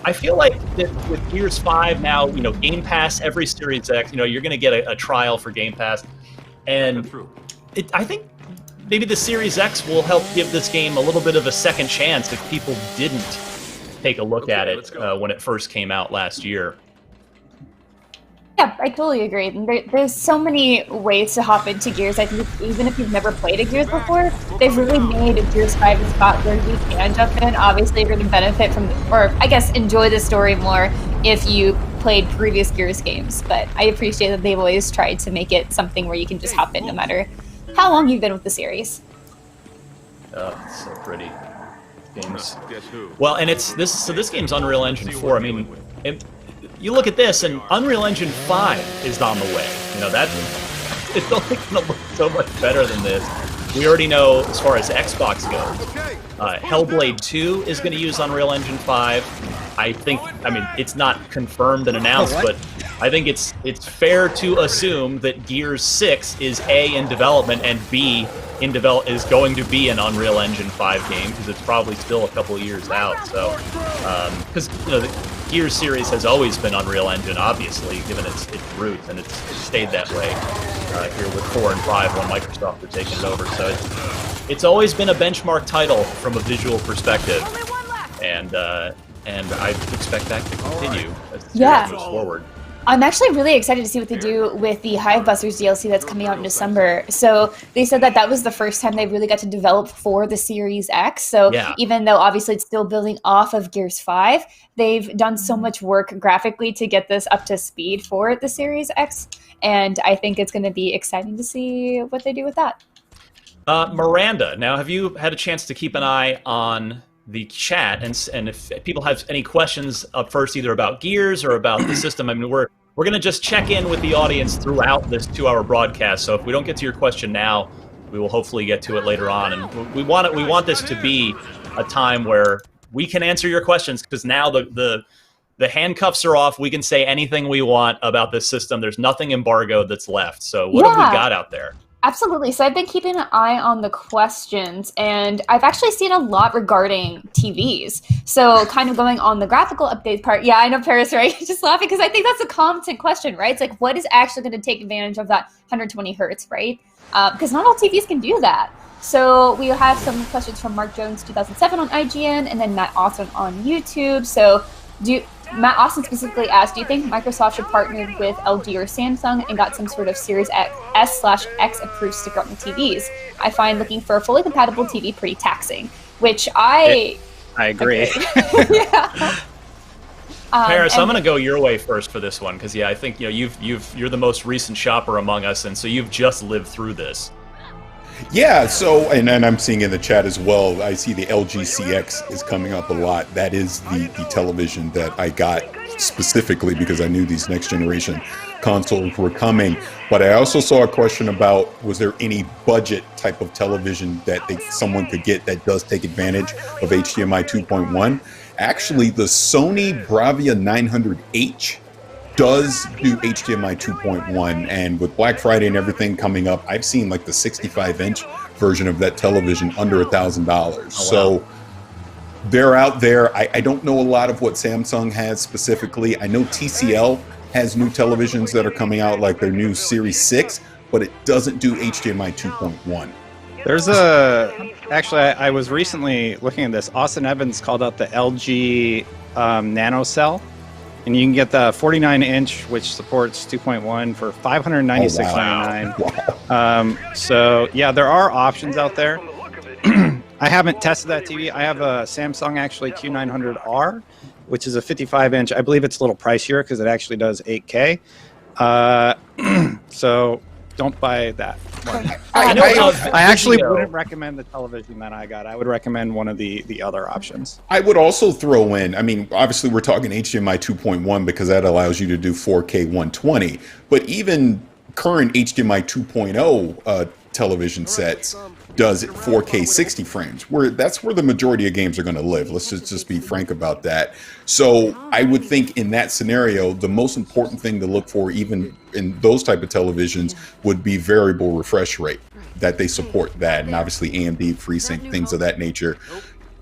I feel like that with Gears 5 now, Game Pass, every Series X, you're going to get a trial for Game Pass. And I think maybe the Series X will help give this game a little bit of a second chance if people didn't take a look at it when it first came out last year. Yeah, I totally agree. There's so many ways to hop into Gears. I think even if you've never played a Gears before, they've really made Gears 5 a spot where you can jump in. Obviously, you're going to benefit from, or I guess enjoy the story more if you played previous Gears games. But I appreciate that they've always tried to make it something where you can just hop in no matter how long you've been with the series. Oh, it's so pretty. Games. Well, and this game's Unreal Engine 4. I mean, you look at this, and Unreal Engine 5 is on the way. It's only going to look so much better than this. We already know, as far as Xbox goes, Hellblade 2 is going to use Unreal Engine 5. I mean, it's not confirmed and announced, but I think it's fair to assume that Gears 6 is A, in development, and B, is going to be an Unreal Engine 5 game, because it's probably still a couple of years out. So, because the Gears series has always been Unreal Engine, obviously, given its roots, and it's stayed that way here with 4 and 5 when Microsoft are taking it over. So it's always been a benchmark title from a visual perspective, and I expect that to continue as the series moves forward. I'm actually really excited to see what they do with the Hivebusters DLC that's coming out in December. So they said that was the first time they really got to develop for the Series X. So even though obviously it's still building off of Gears 5, they've done so much work graphically to get this up to speed for the Series X. And I think it's going to be exciting to see what they do with that. Miranda, now have you had a chance to keep an eye on the chat, and if people have any questions up first, either about Gears or about the system? I mean, we're going to just check in with the audience throughout this 2-hour broadcast. So if we don't get to your question now, we will hopefully get to it later on. And we want this to be a time where we can answer your questions, because now the handcuffs are off. We can say anything we want about this system. There's nothing embargoed that's left. So what have we got out there? Absolutely. So I've been keeping an eye on the questions, and I've actually seen a lot regarding TVs. So kind of going on the graphical update part. Yeah, I know, Paris, right? Just laughing because I think that's a constant question, right? It's like, what is actually going to take advantage of that 120 hertz, right? Because not all TVs can do that. So we have some questions from Mark Jones 2007 on IGN, and then Matt Austin on YouTube. So Matt Austin specifically asked, do you think Microsoft should partner with LG or Samsung and got some sort of Series S/X approved sticker on the TVs? I find looking for a fully compatible TV pretty taxing, which I agree. Yeah. Paris, I'm going to go your way first for this one because I think you're the most recent shopper among us, and so you've just lived through this. Yeah, so, and I'm seeing in the chat as well, I see the LG CX is coming up a lot. That is the television that I got specifically because I knew these next generation consoles were coming. But I also saw a question about, was there any budget type of television that someone could get that does take advantage of HDMI 2.1? Actually, the Sony Bravia 900H does do HDMI 2.1, and with Black Friday and everything coming up, I've seen like the 65-inch version of that television under $1,000. Oh, wow. So they're out there. I don't know a lot of what Samsung has specifically. I know TCL has new televisions that are coming out, like their new Series 6, but it doesn't do HDMI 2.1. There's actually, I was recently looking at this. Austin Evans called out the LG NanoCell. And you can get the 49-inch, which supports 2.1 for $596.99. Oh, wow. So yeah, there are options out there. I haven't tested that TV. I have a Samsung actually Q900R, which is a 55-inch. I believe it's a little pricier because it actually does 8K. So don't buy that one. I actually wouldn't recommend the television that I got. I would recommend one of the other options. I would also throw in, I mean, obviously we're talking HDMI 2.1 because that allows you to do 4K 120, but even current HDMI 2.0 television sets does it 4K 60 frames, that's where the majority of games are going to live. Let's just be frank about that. So I would think in that scenario, the most important thing to look for, even in those type of televisions, would be variable refresh rate, that they support that, and obviously AMD, FreeSync, things of that nature,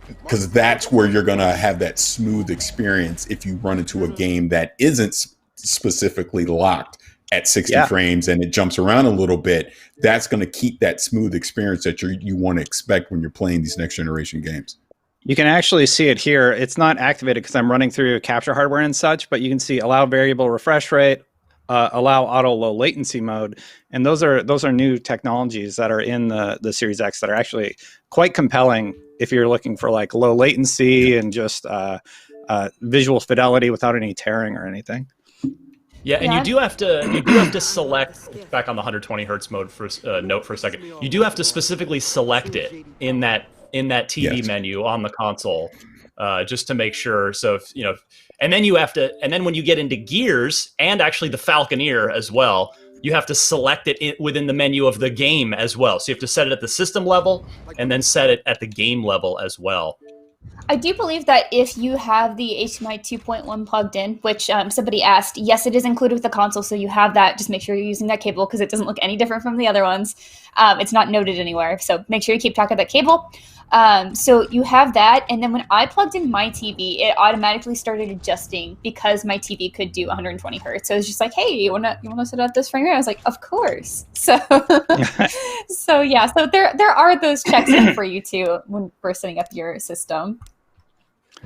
because that's where you're going to have that smooth experience if you run into a game that isn't specifically locked at 60 frames and it jumps around a little bit. That's going to keep that smooth experience that you want to expect when you're playing these next generation games. You can actually see it here. It's not activated because I'm running through capture hardware and such, but you can see allow variable refresh rate, allow auto low latency mode, and those are new technologies that are in the Series X that are actually quite compelling if you're looking for like low latency and just visual fidelity without any tearing or anything. Yeah, and you do have to select, back on the 120 hertz mode for note for a second. You do have to specifically select it in that TV menu on the console, just to make sure. So if, and then you have to, and then when you get into Gears and actually the Falconeer as well, you have to select it within the menu of the game as well. So you have to set it at the system level and then set it at the game level as well. I do believe that if you have the HDMI 2.1 plugged in, which somebody asked, yes, it is included with the console, so you have that. Just make sure you're using that cable because it doesn't look any different from the other ones. It's not noted anywhere, so make sure you keep track of that cable. So you have that, and then when I plugged in my TV, it automatically started adjusting because my TV could do 120 hertz. So it's just like, hey, you wanna set up this frame rate? I was like, of course. So, so there are those checks in for you too when we're setting up your system.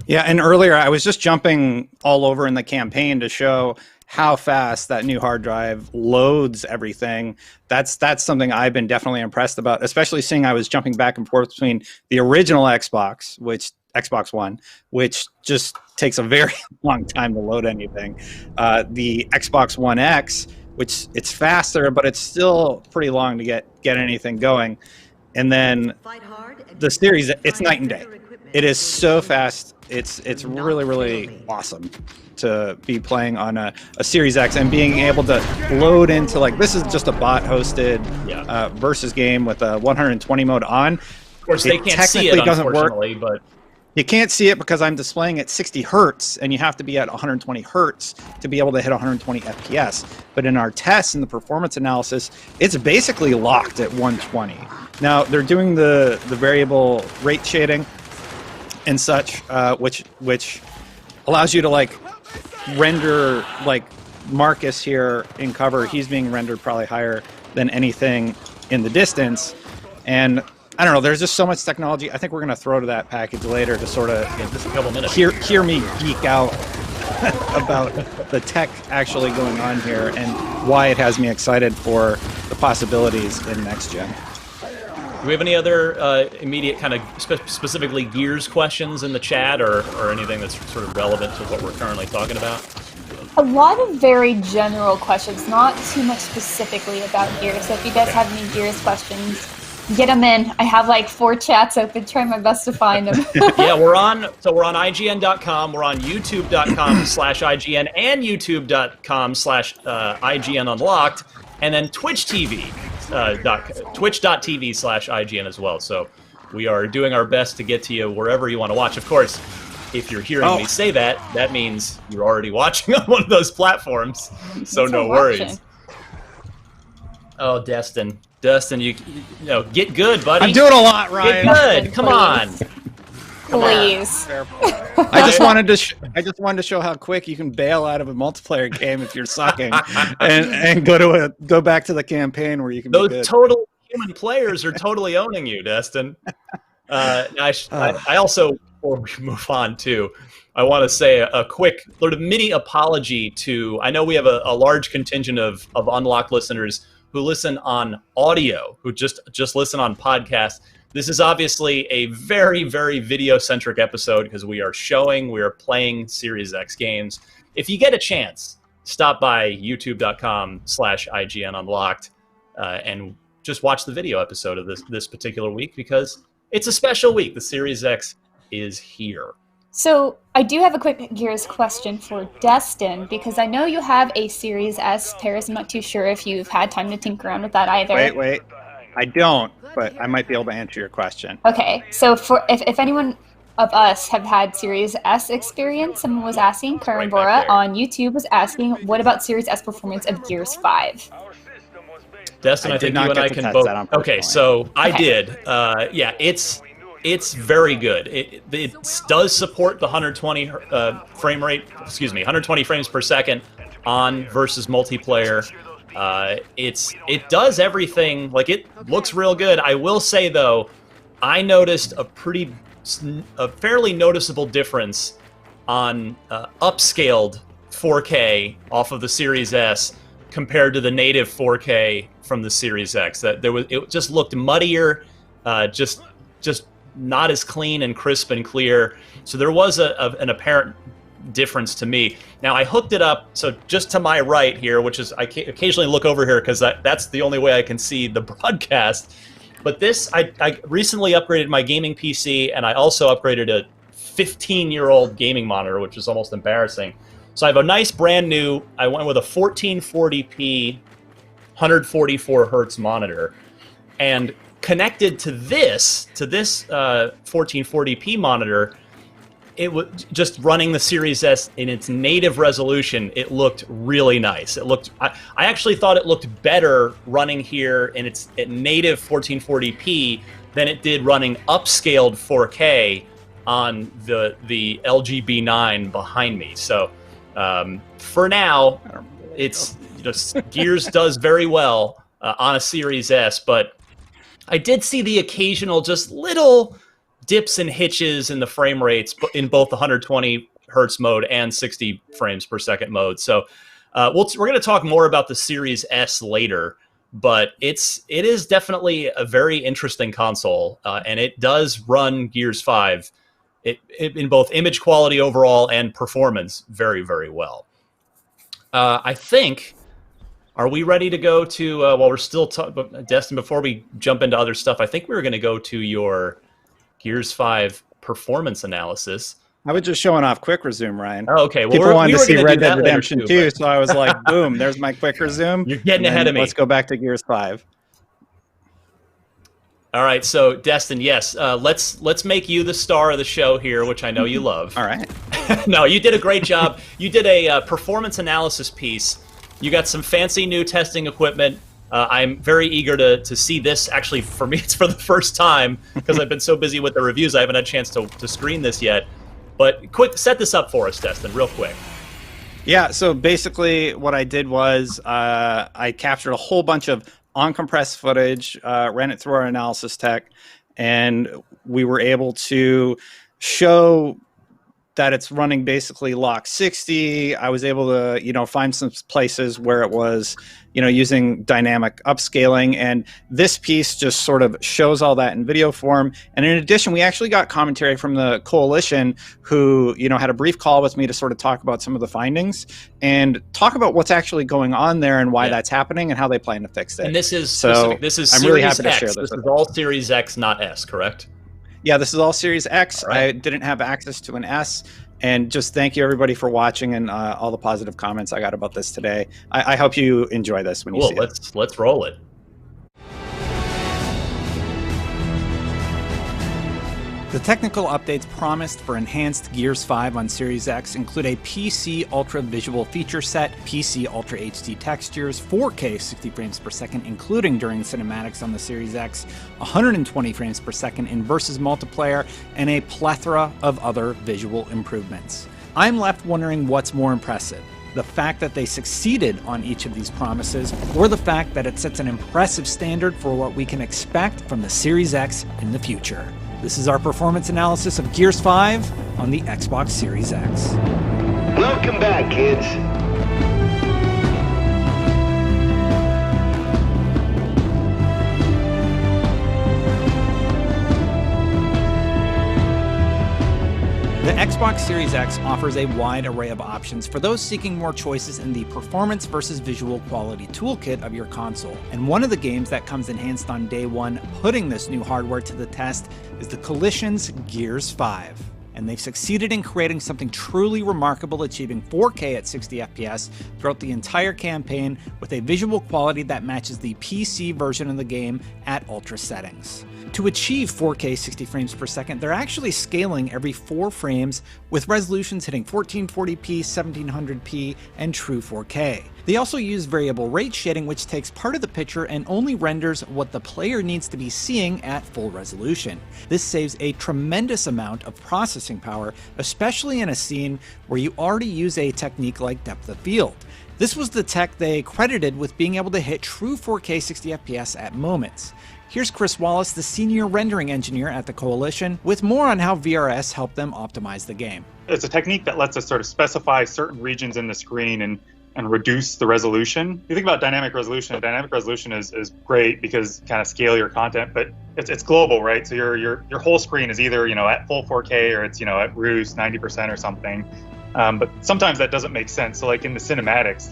Yeah, and earlier I was just jumping all over in the campaign to show how fast that new hard drive loads everything. That's something I've been definitely impressed about, especially seeing I was jumping back and forth between the original Xbox One, which just takes a very long time to load anything. The Xbox One X, which it's faster, but it's still pretty long to get anything going. And then the Series, it's night and day. It is so fast. It's really, really awesome to be playing on a Series X and being able to load into, like, this is just a bot hosted versus game with a 120 mode on. Of course, they can't see it, unfortunately, but You can't see it because I'm displaying at 60 hertz, and you have to be at 120 hertz to be able to hit 120 FPS. But in our tests and the performance analysis, it's basically locked at 120. Now, they're doing the variable rate shading and such, which allows you to like render like Marcus here in cover. He's being rendered probably higher than anything in the distance. And I don't know, there's just so much technology. I think we're going to throw to that package later to sort of just a couple minutes. hear me geek out about the tech actually going on here and why it has me excited for the possibilities in next gen. Do we have any other immediate kind of specifically Gears questions in the chat or anything that's sort of relevant to what we're currently talking about? A lot of very general questions, not too much specifically about Gears. So if you guys have any Gears questions, get them in. I have like 4 chats open, try my best to find them. Yeah, we're on IGN.com, we're on YouTube.com/IGN and YouTube.com/IGN Unlocked, and then Twitch TV. Twitch.tv/IGN as well. So we are doing our best to get to you wherever you want to watch. Of course, if you're hearing me say that, that means you're already watching on one of those platforms. So no worries. Oh, Destin, you know, get good, buddy. I'm doing a lot, Ryan. Get good. Come on. Please. I just wanted to show how quick you can bail out of a multiplayer game if you're sucking, and go back to the campaign where you can. Those be good. total human players are totally owning you, Destin. I also, before we move on too, I want to say a quick sort of mini apology to. I know we have a large contingent of Unlocked listeners who listen on audio, who just listen on podcasts. This is obviously a very, very video-centric episode because we are playing Series X games. If you get a chance, stop by youtube.com/IGN Unlocked and just watch the video episode of this particular week because it's a special week. The Series X is here. So I do have a quick Gears question for Destin because I know you have a Series S. Paris, I'm not too sure if you've had time to tinker around with that either. Wait. I don't, but I might be able to answer your question. Okay, so for if anyone of us have had Series S experience, someone was asking, Karan Bora on YouTube was asking, what about Series S performance of Gears 5? Destin, I think you and I can both. Okay, so I did. Yeah, it's very good. It does support the 120 frame rate. 120 frames per second on versus multiplayer. It does everything. Like, it looks real good. I will say though, I noticed a fairly noticeable difference on upscaled 4K off of the Series S compared to the native 4K from the Series X. It just looked muddier, just not as clean and crisp and clear. So there was an apparent difference to me. Now I hooked it up, so just to my right here, which is I occasionally look over here because that's the only way I can see the broadcast. But this, I recently upgraded my gaming PC, and I also upgraded a 15-year-old gaming monitor, which is almost embarrassing. So I have a nice brand new, I went with a 1440p 144 hertz monitor, and connected to this 1440p monitor, it was just running the Series S in its native resolution. It looked really nice. I actually thought it looked better running here in its native 1440p than it did running upscaled 4K on the LG B9 behind me. So for now, it's Gears does very well on a Series S, but I did see the occasional just little dips and hitches in the frame rates in both the 120 hertz mode and 60 frames per second mode. So we're going to talk more about the Series S later, but it is definitely a very interesting console, and it does run Gears 5 in both image quality overall and performance very, very well. I think, are we ready to go to, while we're still Destin, before we jump into other stuff, I think we were going to go to your Gears 5 performance analysis. I was just showing off quick resume, Ryan. Oh, okay. Well, people wanted to see Red Dead Redemption 2, so I was like, boom, there's my quick resume. You're getting ahead of me. Let's go back to Gears 5. All right, so Destin, yes, let's make you the star of the show here, which I know you love. All right. No, you did a great job. You did a performance analysis piece. You got some fancy new testing equipment. I'm very eager to see this. Actually, for me, it's for the first time because I've been so busy with the reviews, I haven't had a chance to screen this yet. But quick, set this up for us, Destin, real quick. Yeah, so basically what I did was I captured a whole bunch of uncompressed footage, ran it through our analysis tech, and we were able to show that it's running basically lock 60. I was able to, find some places where it was, using dynamic upscaling. And this piece just sort of shows all that in video form. And in addition, we actually got commentary from the coalition who, had a brief call with me to sort of talk about some of the findings and talk about what's actually going on there and why that's happening and how they plan to fix it. And this is so specific. This is I'm Series really happy to X. share this. This is all Series X, not S, correct? Yeah, this is all Series X. All right. I didn't have access to an S. And just thank you, everybody, for watching and all the positive comments I got about this today. I hope you enjoy this when you see it. Let's roll it. The technical updates promised for enhanced Gears 5 on Series X include a PC Ultra visual feature set, PC Ultra HD textures, 4K 60 frames per second, including during cinematics on the Series X, 120 frames per second in versus multiplayer, and a plethora of other visual improvements. I'm left wondering what's more impressive. The fact that they succeeded on each of these promises, or the fact that it sets an impressive standard for what we can expect from the Series X in the future. This is our performance analysis of Gears 5 on the Xbox Series X. Welcome back, kids. The Xbox Series X offers a wide array of options for those seeking more choices in the performance versus visual quality toolkit of your console. And one of the games that comes enhanced on day one, putting this new hardware to the test, is the Coalition's Gears 5. And they've succeeded in creating something truly remarkable, achieving 4K at 60 FPS throughout the entire campaign with a visual quality that matches the PC version of the game at ultra settings. To achieve 4K 60 frames per second, they're actually scaling every 4 frames with resolutions hitting 1440p, 1700p, and true 4K. They also use variable rate shading, which takes part of the picture and only renders what the player needs to be seeing at full resolution. This saves a tremendous amount of processing power, especially in a scene where you already use a technique like depth of field. This was the tech they credited with being able to hit true 4K 60 FPS at moments. Here's Chris Wallace, the senior rendering engineer at the Coalition, with more on how VRS helped them optimize the game. It's a technique that lets us sort of specify certain regions in the screen and reduce the resolution. You think about dynamic resolution is great because kind of scale your content, but it's global, right? So your whole screen is either, at full 4K or it's, at Roost 90% or something. But sometimes that doesn't make sense. So like in the cinematics,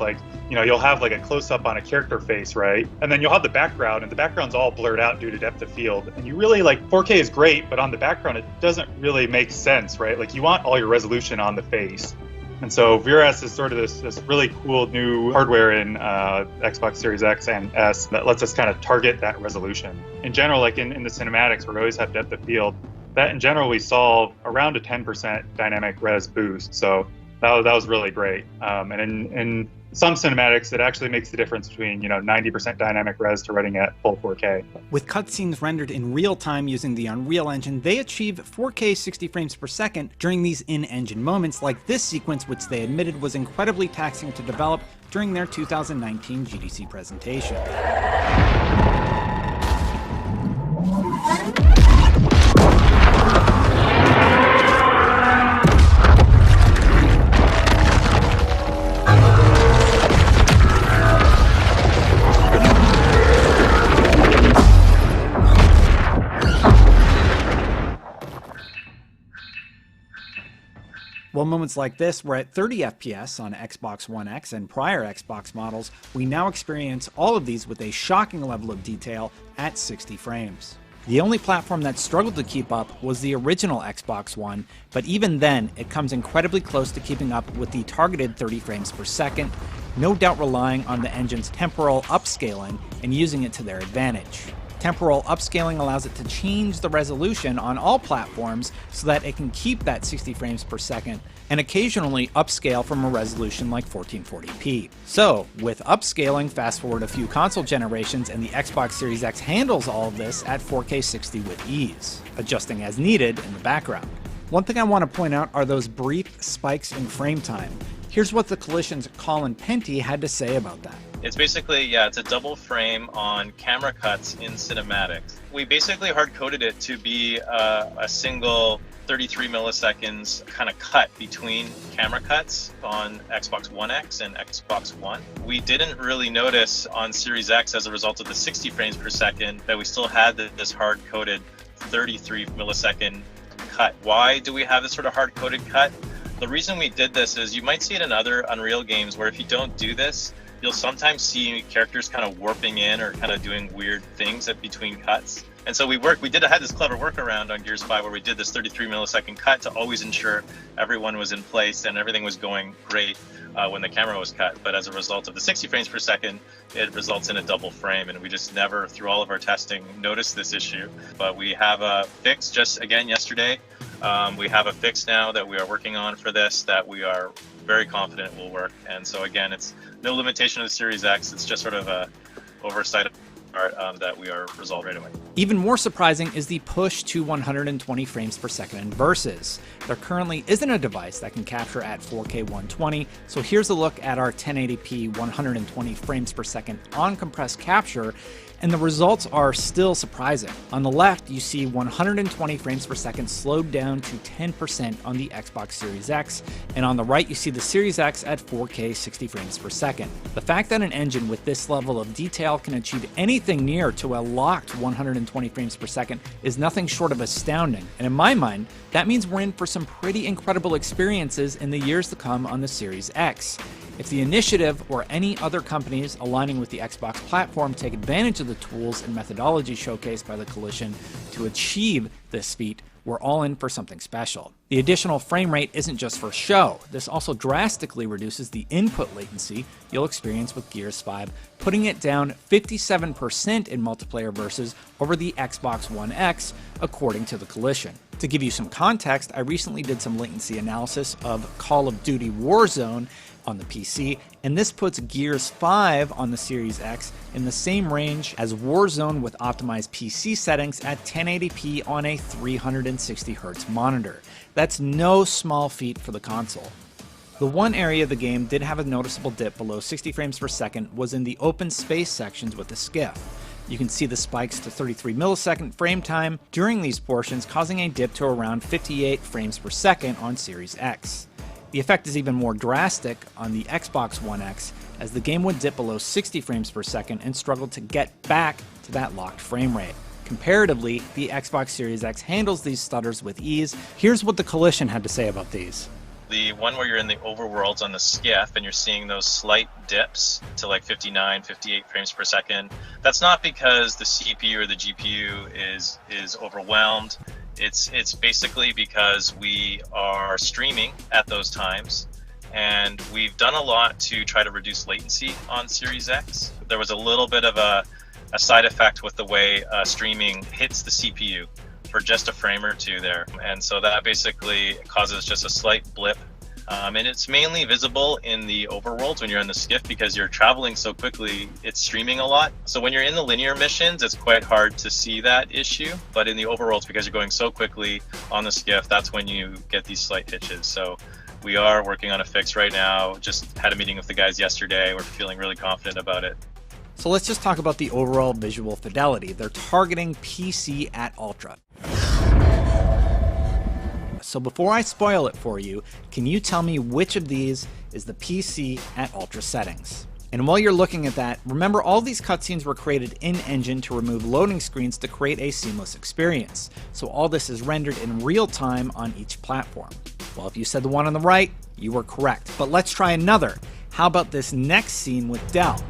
you'll have like a close-up on a character face, right? And then you'll have the background, and the background's all blurred out due to depth of field. And you really 4K is great, but on the background, it doesn't really make sense, right? Like you want all your resolution on the face. And so VRS is sort of this really cool new hardware in Xbox Series X and S that lets us kind of target that resolution. In general, like in the cinematics, where we always have depth of field, that in general we saw around a 10% dynamic res boost. So that was really great. And in some cinematics, it actually makes the difference between 90% dynamic res to running at full 4K. With cutscenes rendered in real time using the Unreal Engine, they achieve 4K 60 frames per second during these in-engine moments, like this sequence, which they admitted was incredibly taxing to develop during their 2019 GDC presentation. While moments like this were at 30 FPS on Xbox One X and prior Xbox models, we now experience all of these with a shocking level of detail at 60 frames. The only platform that struggled to keep up was the original Xbox One, but even then, it comes incredibly close to keeping up with the targeted 30 frames per second, no doubt relying on the engine's temporal upscaling and using it to their advantage. Temporal upscaling allows it to change the resolution on all platforms so that it can keep that 60 frames per second and occasionally upscale from a resolution like 1440p. So, with upscaling, fast forward a few console generations and the Xbox Series X handles all of this at 4K 60 with ease, adjusting as needed in the background. One thing I want to point out are those brief spikes in frame time. Here's what the Collision's Colin Penty had to say about that. It's basically, yeah, it's a double frame on camera cuts in cinematics. We basically hard-coded it to be a single 33 milliseconds kind of cut between camera cuts on Xbox One X and Xbox One. We didn't really notice on Series X as a result of the 60 frames per second that we still had this hard-coded 33 millisecond cut. Why do we have this sort of hard-coded cut? The reason we did this is you might see it in other Unreal games where if you don't do this, you'll sometimes see characters kind of warping in or kind of doing weird things between cuts. And so we had this clever workaround on Gears 5 where we did this 33 millisecond cut to always ensure everyone was in place and everything was going great when the camera was cut. But as a result of the 60 frames per second, it results in a double frame. And we just never, through all of our testing, noticed this issue. But we have a fix just again yesterday. We have a fix now that we are working on for this that we are very confident will work. And so again, it's no limitation of the Series X. It's just sort of a oversight that we are resolved right away. Even more surprising is the push to 120 frames per second in Versus. There currently isn't a device that can capture at 4K 120, so here's a look at our 1080p 120 frames per second on compressed capture, and the results are still surprising. On the left, you see 120 frames per second slowed down to 10% on the Xbox Series X, and on the right, you see the Series X at 4K 60 frames per second. The fact that an engine with this level of detail can achieve anything near to a locked 120 frames per second is nothing short of astounding, and in my mind, that means we're in for some pretty incredible experiences in the years to come on the Series X. If the Initiative or any other companies aligning with the Xbox platform take advantage of the tools and methodology showcased by the Collision to achieve this feat, we're all in for something special. The additional frame rate isn't just for show. This also drastically reduces the input latency you'll experience with Gears 5, putting it down 57% in multiplayer versus over the Xbox One X, according to the Collision. To give you some context, I recently did some latency analysis of Call of Duty Warzone on the PC, and this puts Gears 5 on the Series X in the same range as Warzone with optimized PC settings at 1080p on a 360Hz monitor. That's no small feat for the console. The one area the game did have a noticeable dip below 60 frames per second was in the open space sections with the skiff. You can see the spikes to 33 millisecond frame time during these portions, causing a dip to around 58 frames per second on Series X. The effect is even more drastic on the Xbox One X, as the game would dip below 60 frames per second and struggle to get back to that locked frame rate. Comparatively, the Xbox Series X handles these stutters with ease. Here's what the Collision had to say about these. The one where you're in the overworlds on the skiff and you're seeing those slight dips to like 59, 58 frames per second, that's not because the CPU or the GPU is overwhelmed. It's basically because we are streaming at those times, and we've done a lot to try to reduce latency on Series X. There was a little bit of a side effect with the way streaming hits the CPU for just a frame or two there, and so that basically causes just a slight blip. And it's mainly visible in the overworlds when you're in the skiff because you're traveling so quickly, it's streaming a lot. So when you're in the linear missions, it's quite hard to see that issue. But in the overworlds, because you're going so quickly on the skiff, that's when you get these slight hitches. So we are working on a fix right now. Just had a meeting with the guys yesterday. We're feeling really confident about it. So let's just talk about the overall visual fidelity. They're targeting PC at Ultra. So before I spoil it for you, can you tell me which of these is the PC at Ultra settings? And while you're looking at that, remember all these cutscenes were created in-engine to remove loading screens to create a seamless experience. So all this is rendered in real time on each platform. Well, if you said the one on the right, you were correct. But let's try another. How about this next scene with Dell?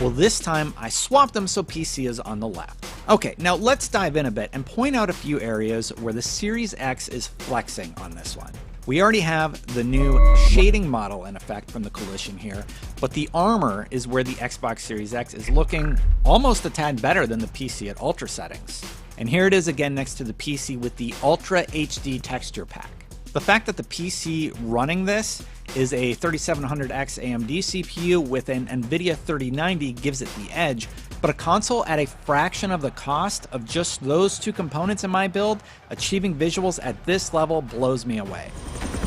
Well, this time I swapped them so PC is on the left. Okay, now let's dive in a bit and point out a few areas where the Series X is flexing on this one. We already have the new shading model in effect from the Coalition here, but the armor is where the Xbox Series X is looking almost a tad better than the PC at Ultra settings. And here it is again next to the PC with the Ultra HD texture pack. The fact that the PC running this is a 3700X AMD CPU with an NVIDIA 3090 gives it the edge, but a console at a fraction of the cost of just those two components in my build, achieving visuals at this level blows me away.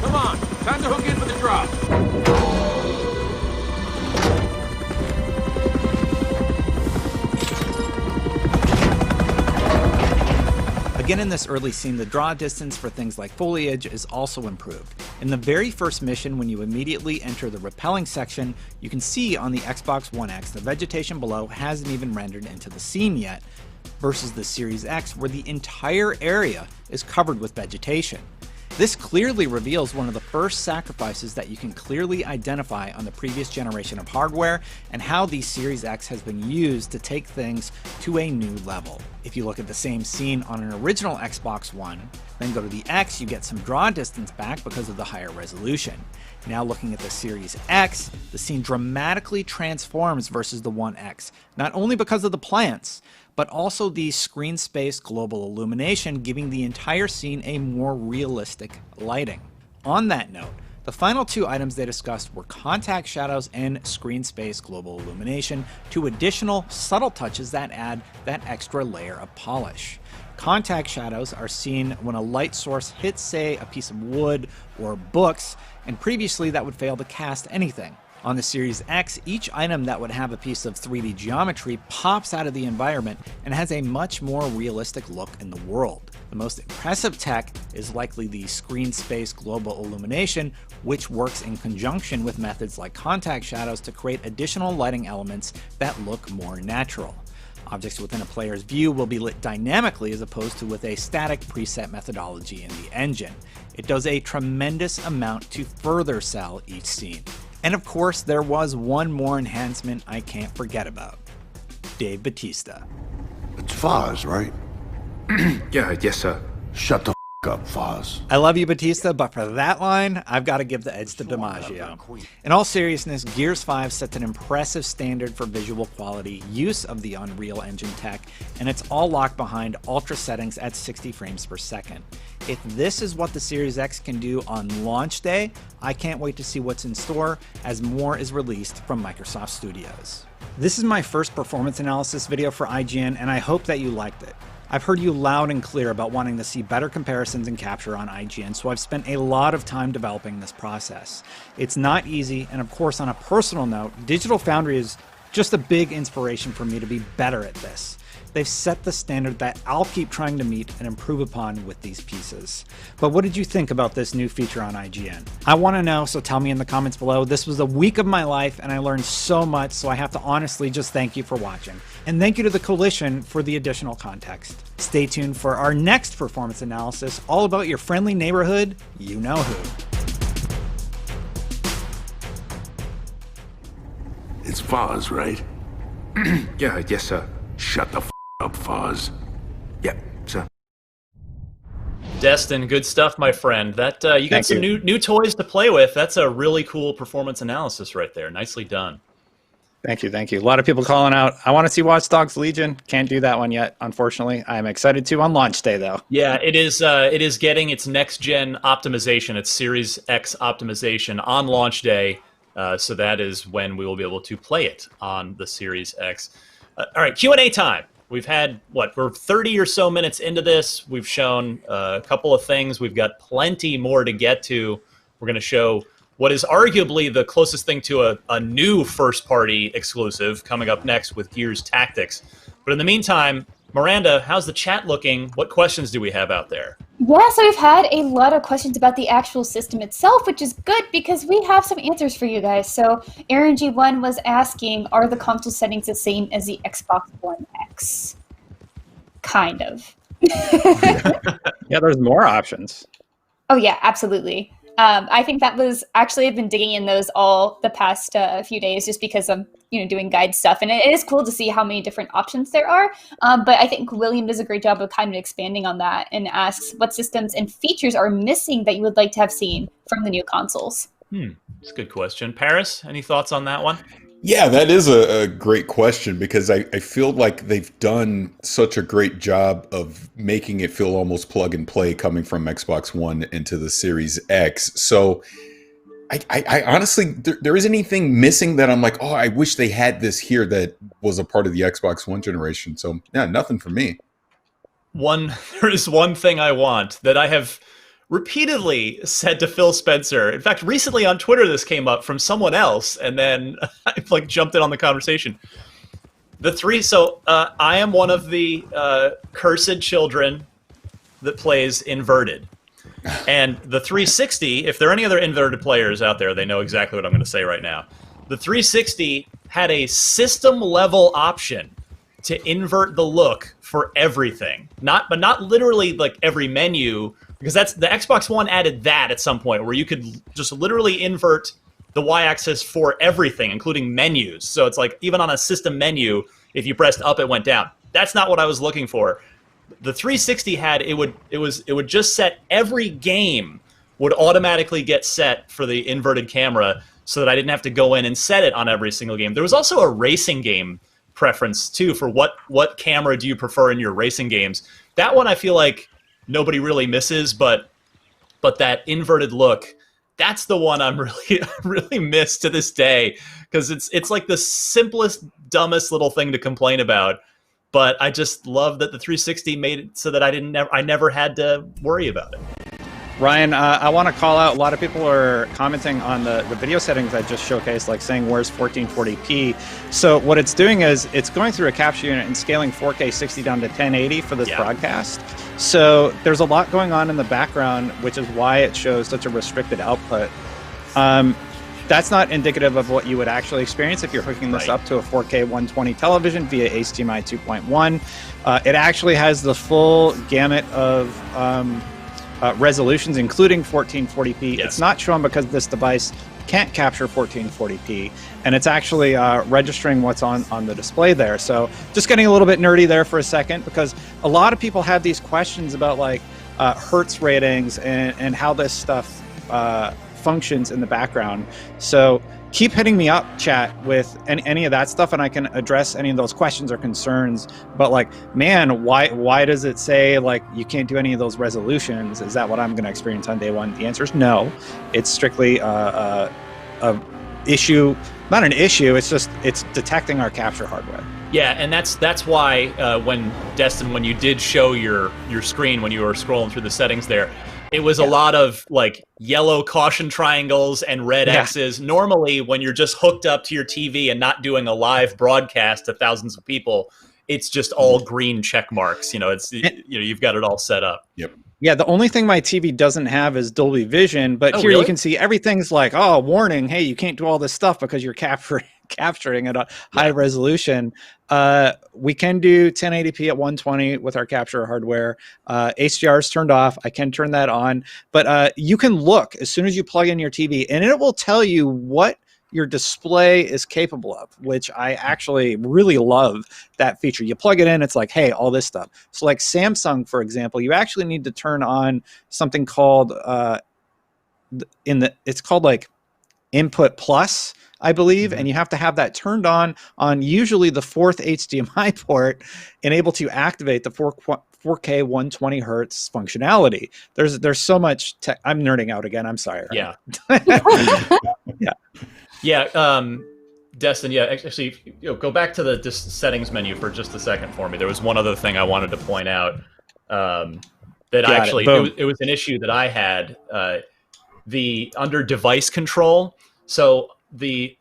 Come on, time to hook in for the drop. Again, in this early scene, the draw distance for things like foliage is also improved. In the very first mission, when you immediately enter the rappelling section, you can see on the Xbox One X the vegetation below hasn't even rendered into the scene yet, versus the Series X where the entire area is covered with vegetation. This clearly reveals one of the first sacrifices that you can clearly identify on the previous generation of hardware and how the Series X has been used to take things to a new level. If you look at the same scene on an original Xbox One, then go to the X, you get some draw distance back because of the higher resolution. Now looking at the Series X, the scene dramatically transforms versus the One X, not only because of the plants, but also the screen space global illumination, giving the entire scene a more realistic lighting. On that note, the final two items they discussed were contact shadows and screen space global illumination, two additional subtle touches that add that extra layer of polish. Contact shadows are seen when a light source hits, say, a piece of wood or books, and previously that would fail to cast anything. On the Series X, each item that would have a piece of 3D geometry pops out of the environment and has a much more realistic look in the world. The most impressive tech is likely the screen space global illumination, which works in conjunction with methods like contact shadows to create additional lighting elements that look more natural. Objects within a player's view will be lit dynamically as opposed to with a static preset methodology in the engine. It does a tremendous amount to further sell each scene. And of course, there was one more enhancement I can't forget about. Dave Bautista. It's Foz, right? Yeah, yes, sir. Shut the up, Foz. I love you, Bautista, but for that line, I've got to give the edge to DiMaggio. In all seriousness, Gears 5 sets an impressive standard for visual quality, use of the Unreal Engine tech, and it's all locked behind ultra settings at 60 frames per second. If this is what the Series X can do on launch day, I can't wait to see what's in store as more is released from Microsoft Studios. This is my first performance analysis video for IGN, and I hope that you liked it. I've heard you loud and clear about wanting to see better comparisons and capture on IGN, so I've spent a lot of time developing this process. It's not easy, and of course, on a personal note, Digital Foundry is just a big inspiration for me to be better at this. They've set the standard that I'll keep trying to meet and improve upon with these pieces. But what did you think about this new feature on IGN? I want to know, so tell me in the comments below. This was a week of my life and I learned so much, so I have to honestly just thank you for watching. And thank you to the Coalition for the additional context. Stay tuned for our next performance analysis, all about your friendly neighborhood, you know who. It's Foz, right? Yeah, yes, sir. Shut the up, Foz. Yep, sir. Destin, good stuff, my friend. That you got some new toys to play with. That's a really cool performance analysis right there. Nicely done. Thank you, thank you. A lot of people calling out. I want to see Watch Dogs Legion. Can't do that one yet, unfortunately. I'm excited to on launch day, though. Yeah, it is getting its next gen optimization, its Series X optimization on launch day. So that is when we will be able to play it on the Series X. All right, Q&A time. We've had, we're 30 or so minutes into this. We've shown a couple of things. We've got plenty more to get to. We're going to show what is arguably the closest thing to a new first-party exclusive coming up next with Gears Tactics. But in the meantime, Miranda, how's the chat looking? What questions do we have out there? Yeah, so we've had a lot of questions about the actual system itself, which is good because we have some answers for you guys. So Aaron G1 was asking, are the console settings the same as the Xbox One X? Kind of. Yeah, there's more options. Oh yeah, absolutely. I think that was actually, I've been digging in those all the past few days just because I'm doing guide stuff, and it is cool to see how many different options there are. But I think William does a great job of kind of expanding on that and asks what systems and features are missing that you would like to have seen from the new consoles. It's a good question. Paris, any thoughts on that one? Yeah, that is a great question, because I feel like they've done such a great job of making it feel almost plug and play coming from Xbox One into the Series X. So I honestly, there isn't anything missing that I'm like, oh, I wish they had this here that was a part of the Xbox One generation. So yeah, nothing for me. There is one thing I want that I have repeatedly said to Phil Spencer. In fact, recently on Twitter, this came up from someone else, and then I've jumped in on the conversation. I am one of the cursed children that plays inverted. And the 360, if there are any other inverted players out there, they know exactly what I'm going to say right now. The 360 had a system-level option to invert the look for everything. But not literally every menu, because the Xbox One added that at some point where you could just literally invert the y-axis for everything, including menus. So it's even on a system menu, if you pressed up, it went down. That's not what I was looking for. The 360 had it would just set every game would automatically get set for the inverted camera, so that I didn't have to go in and set it on every single game. There was also a racing game preference too for what camera do you prefer in your racing games. That one I feel like nobody really misses, but that inverted look, that's the one I'm really miss to this day, because it's like the simplest, dumbest little thing to complain about. But I just love that the 360 made it so that I never had to worry about it. Ryan, I want to call out, a lot of people are commenting on the video settings I just showcased, saying, where's 1440p? So what it's doing is it's going through a capture unit and scaling 4K 60 down to 1080 for this broadcast. So there's a lot going on in the background, which is why it shows such a restricted output. That's not indicative of what you would actually experience if you're hooking this up to a 4K 120 television via HDMI 2.1. It actually has the full gamut of resolutions, including 1440p. It's not shown because this device can't capture 1440p, and it's actually registering what's on the display there. So just getting a little bit nerdy there for a second, because a lot of people have these questions about hertz ratings and how this stuff functions in the background. So keep hitting me up, chat, with any of that stuff, and I can address any of those questions or concerns. But man, why does it say you can't do any of those resolutions? Is that what I'm going to experience on day one? The answer is no. It's strictly a issue, not an issue. It's detecting our capture hardware. Yeah, and that's why when Destin, when you did show your screen when you were scrolling through the settings there, it was a lot of yellow caution triangles and red X's. Normally, when you're just hooked up to your TV and not doing a live broadcast to thousands of people, it's just all green check marks. You've got it all set up. Yep. Yeah, the only thing my TV doesn't have is Dolby Vision, but here you can see everything's warning, hey, you can't do all this stuff because you're capturing at a high resolution. We can do 1080p at 120 with our capture hardware. HDR is turned off. I can turn that on, but you can look as soon as you plug in your TV, and it will tell you what your display is capable of, which I actually really love that feature. You plug it in, it's hey, all this stuff. So Samsung, for example, you actually need to turn on something called it's called Input Plus, I believe, and you have to have that turned on usually the fourth HDMI port and able to activate the 4K 120 hertz functionality. There's so much I'm nerding out again. I'm sorry. Yeah. Yeah. Yeah, Destin, actually, go back to the settings menu for just a second for me. There was one other thing I wanted to point out that it was an issue that I had. Under device control, so the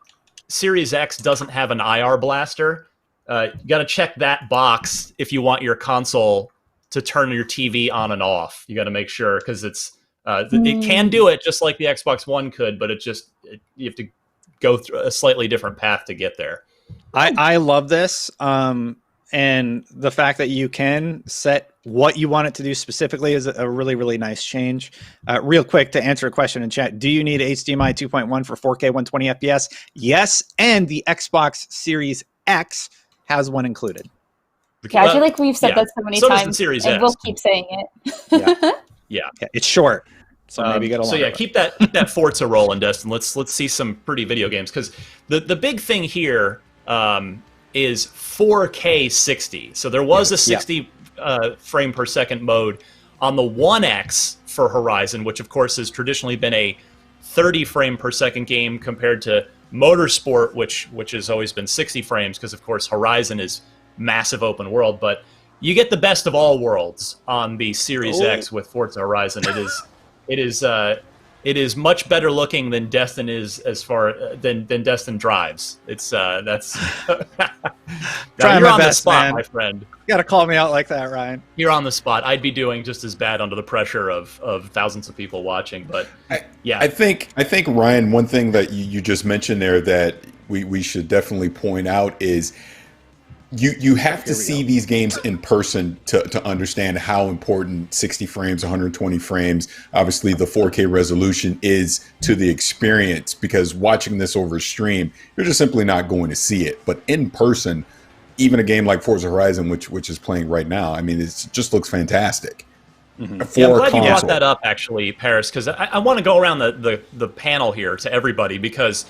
Series X doesn't have an IR blaster. You got to check that box if you want your console to turn your TV on and off. You got to make sure, because it can do it just like the Xbox One could, but you have to go through a slightly different path to get there. I love this. and the fact that you can set what you want it to do specifically is a really, really nice change. Real quick, to answer a question in chat, do you need HDMI 2.1 for 4K 120 FPS? Yes, and the Xbox Series X has one included. Yeah, I feel like we've said that so many does the times, Series and S. we'll keep saying it. Yeah. It's short, so maybe get a So longer yeah, keep that Forza rolling, Destin. Let's see some pretty video games, because the big thing here is 4K 60. So there was a 60 frame per second mode on the One X for Horizon, which of course has traditionally been a 30 frame per second game compared to Motorsport, which has always been 60 frames, because of course Horizon is massive open world. But you get the best of all worlds on the Series X with Forza Horizon. It is much better looking than Destin is, as far than Destin drives. It's that's trying you're my on best, the spot, man. my friend. You gotta call me out like that, Ryan. You're on the spot. I'd be doing just as bad under the pressure of thousands of people watching. But I think Ryan, one thing that you just mentioned there that we should definitely point out is you have to see these games in person to understand how important 60 frames, 120 frames, obviously the 4K resolution is to the experience, because watching this over stream, you're just simply not going to see it. But in person, even a game like Forza Horizon, which is playing right now, I mean, it just looks fantastic. Mm-hmm. Yeah, I'm glad you brought that up, actually, Paris, because I want to go around the panel here to everybody, because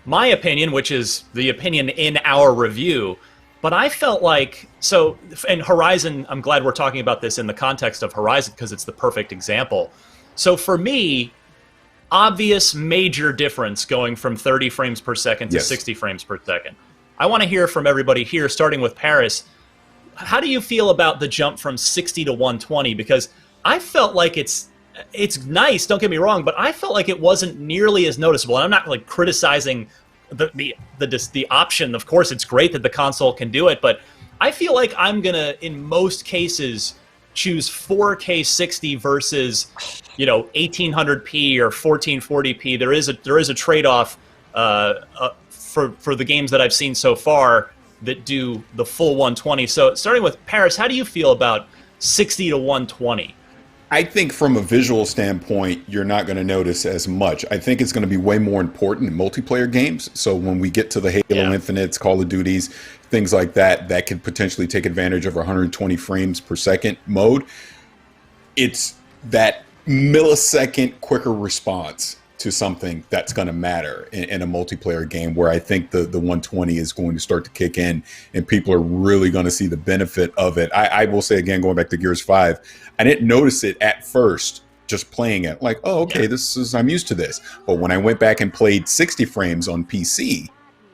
my opinion, which is the opinion in our review, but I felt like, so, and Horizon, I'm glad we're talking about this in the context of Horizon, because it's the perfect example. So for me, obvious major difference going from 30 frames per second to 60 frames per second. I want to hear from everybody here, starting with Paris. How do you feel about the jump from 60 to 120? Because I felt like it's nice, don't get me wrong, but I felt like it wasn't nearly as noticeable. And I'm not like criticizing the option. Of course, it's great that the console can do it, but I feel like I'm gonna, in most cases, choose 4K 60 versus, 1800p or 1440p. There is a trade-off for the games that I've seen so far that do the full 120. So starting with Paris, how do you feel about 60 to 120? I think from a visual standpoint, you're not going to notice as much. I think it's going to be way more important in multiplayer games. So when we get to the Halo Infinites, Call of Duties, things like that, that could potentially take advantage of 120 frames per second mode. It's that millisecond quicker response to something that's going to matter in a multiplayer game, where I think the 120 is going to start to kick in and people are really going to see the benefit of it. I will say again, going back to Gears 5, I didn't notice it at first just playing it. Like, oh, okay, I'm used to this. But when I went back and played 60 frames on PC,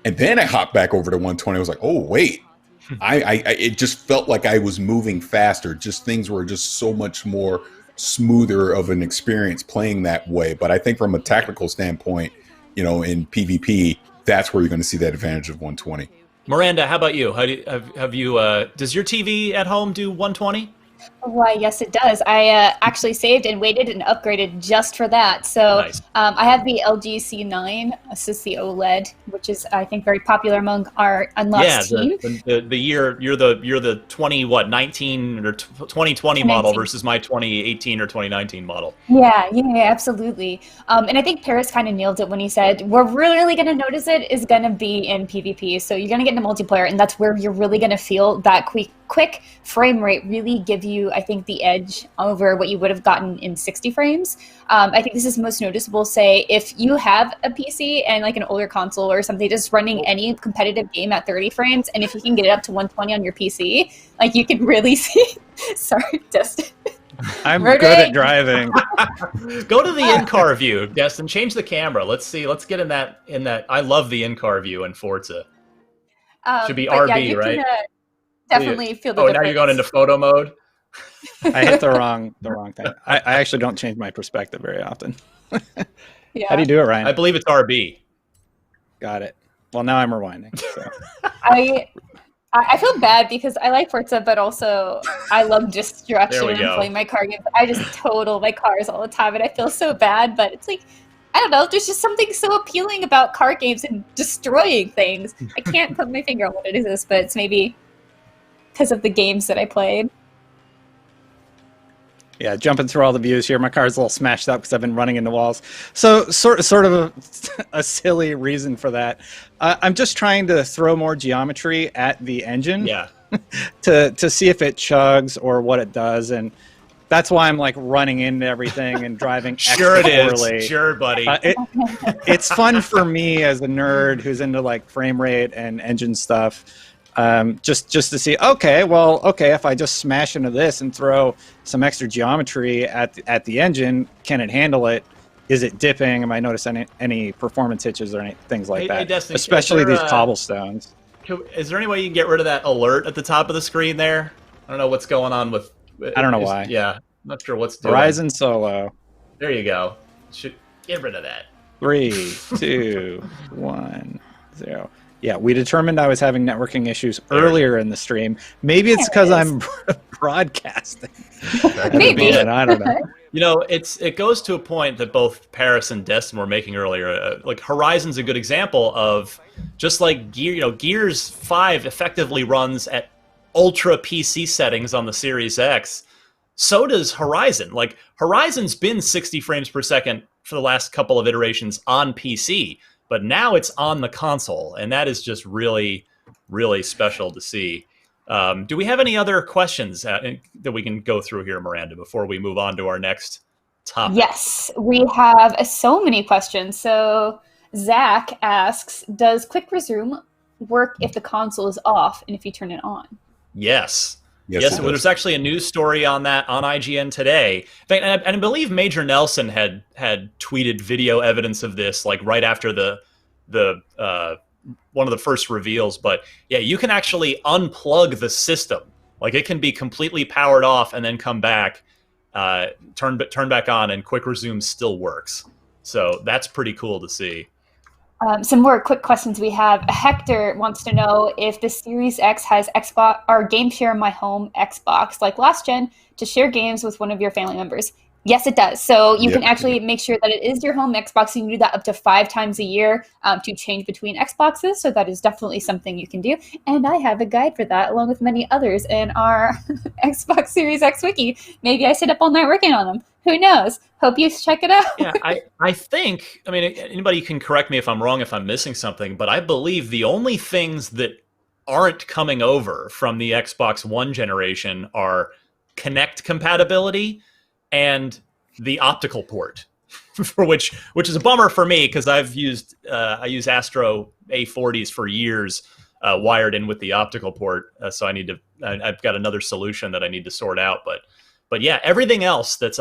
and then I hopped back over to 120, I was like, oh, wait. It just felt like I was moving faster. Just things were just so much more smoother of an experience playing that way. But I think from a tactical standpoint, in PvP, that's where you're going to see that advantage of 120. Miranda, how about you? Have you does your TV at home do 120? Why, yes, it does. I actually saved and waited and upgraded just for that. So nice. I have the LG C9, this is the OLED, which is, I think, very popular among our Unlocked team. The year you're the 19 or 2020 model versus my 2018 or 2019 model. Yeah, absolutely. And I think Paris kind of nailed it when he said we're really going to notice it is going to be in PvP. So you're going to get into multiplayer, and that's where you're really going to feel that quick frame rate really give you, I think, the edge over what you would have gotten in 60 frames. I think this is most noticeable, say, if you have a PC and like an older console or something just running any competitive game at 30 frames, and if you can get it up to 120 on your PC, like you can really see. Sorry, Destin. I'm good at driving. Go to the in-car view, Destin. Change the camera. Let's see. Let's get in that. I love the in-car view in Forza. Should be RB, yeah, right? Definitely feel the difference. difference. Now you're going into photo mode. I hit the wrong thing. I actually don't change my perspective very often. Yeah. How do you do it, Ryan? I believe it's RB. Got it. Well, now I'm rewinding. So. I feel bad because I like Forza, but also I love destruction and playing my car games. I just total my cars all the time, and I feel so bad. But it's like, I don't know. There's just something so appealing about car games and destroying things. I can't put my finger on what it is, but it's maybe because of the games that I played. Yeah, jumping through all the views here. My car's a little smashed up because I've been running into walls. So sort of a silly reason for that. I'm just trying to throw more geometry at the engine. Yeah. to see if it chugs or what it does, and that's why I'm like running into everything and driving Sure extra it poorly. is. Sure, buddy. It's fun for me as a nerd who's into like frame rate and engine stuff. Just to see, okay, if I just smash into this and throw some extra geometry at the engine, can it handle it? Is it dipping? Am I noticing any performance hitches or any things like that? Destiny, especially these cobblestones. Is there any way you can get rid of that alert at the top of the screen there? I don't know what's going on with... I don't know why. Yeah, I'm not sure what's doing. Horizon Solo. There you go. Should get rid of that. 3, 2, 1, 0. Yeah, we determined I was having networking issues earlier in the stream. Maybe it's because I'm broadcasting. Maybe. I don't know. You know, it goes to a point that both Paris and Destin were making earlier. Like Horizon's a good example of just like Gears 5 effectively runs at ultra PC settings on the Series X. So does Horizon. Like Horizon's been 60 frames per second for the last couple of iterations on PC, but now it's on the console, and that is just really, really special to see. Do we have any other questions that we can go through here, Miranda, before we move on to our next topic? Yes, we have so many questions. So Zach asks, does quick resume work if the console is off and if you turn it on? Yes. Yes, There's actually a news story on that on IGN today. And I believe Major Nelson had tweeted video evidence of this, like right after the one of the first reveals. But yeah, you can actually unplug the system. Like it can be completely powered off and then come back, turn back on, and quick resume still works. So that's pretty cool to see. Some more quick questions we have. Hector wants to know if the Series X has Xbox or Game Share My Home Xbox, like last gen, to share games with one of your family members. Yes, it does. So you can actually make sure that it is your home Xbox. You can do that up to 5 times a year to change between Xboxes. So that is definitely something you can do. And I have a guide for that, along with many others in our Xbox Series X wiki. Maybe I sit up all night working on them. Who knows? Hope you check it out. Yeah, I think, I mean, anybody can correct me if I'm wrong, if I'm missing something, but I believe the only things that aren't coming over from the Xbox One generation are Kinect compatibility and the optical port, for which is a bummer for me because I use Astro A40s for years, wired in with the optical port. So I've got another solution that I need to sort out. But yeah, everything else that's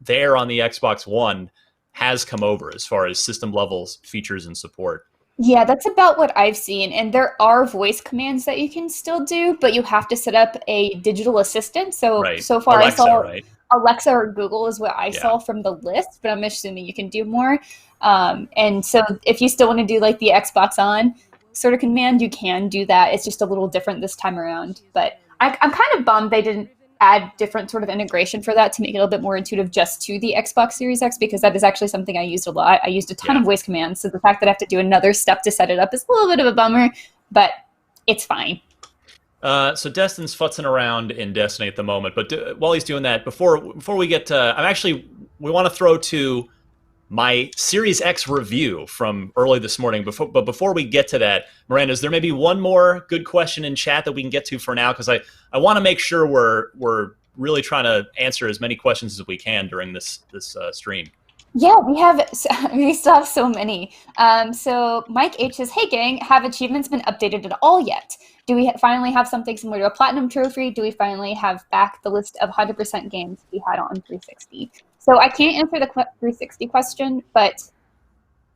there on the Xbox One has come over as far as system levels, features, and support. Yeah, that's about what I've seen. And there are voice commands that you can still do, but you have to set up a digital assistant. So far Alexa, I saw right? Alexa or Google is what I saw from the list, but I'm assuming you can do more. And so if you still want to do like the Xbox On sort of command, you can do that. It's just a little different this time around. But I'm kind of bummed they didn't add different sort of integration for that to make it a little bit more intuitive just to the Xbox Series X, because that is actually something I used a lot. I used a ton of voice commands, so the fact that I have to do another step to set it up is a little bit of a bummer, but it's fine. So Destin's futzing around in Destiny at the moment, but while he's doing that, before we get to, we want to throw to my Series X review from early this morning. But before we get to that, Miranda, is there maybe one more good question in chat that we can get to for now? Because I want to make sure we're really trying to answer as many questions as we can during this stream. Yeah, we still have so many. So Mike H says, "Hey gang, have achievements been updated at all yet? Do we finally have something similar to a platinum trophy? Do we finally have back the list of 100% games we had on 360? So I can't answer the 360 question, but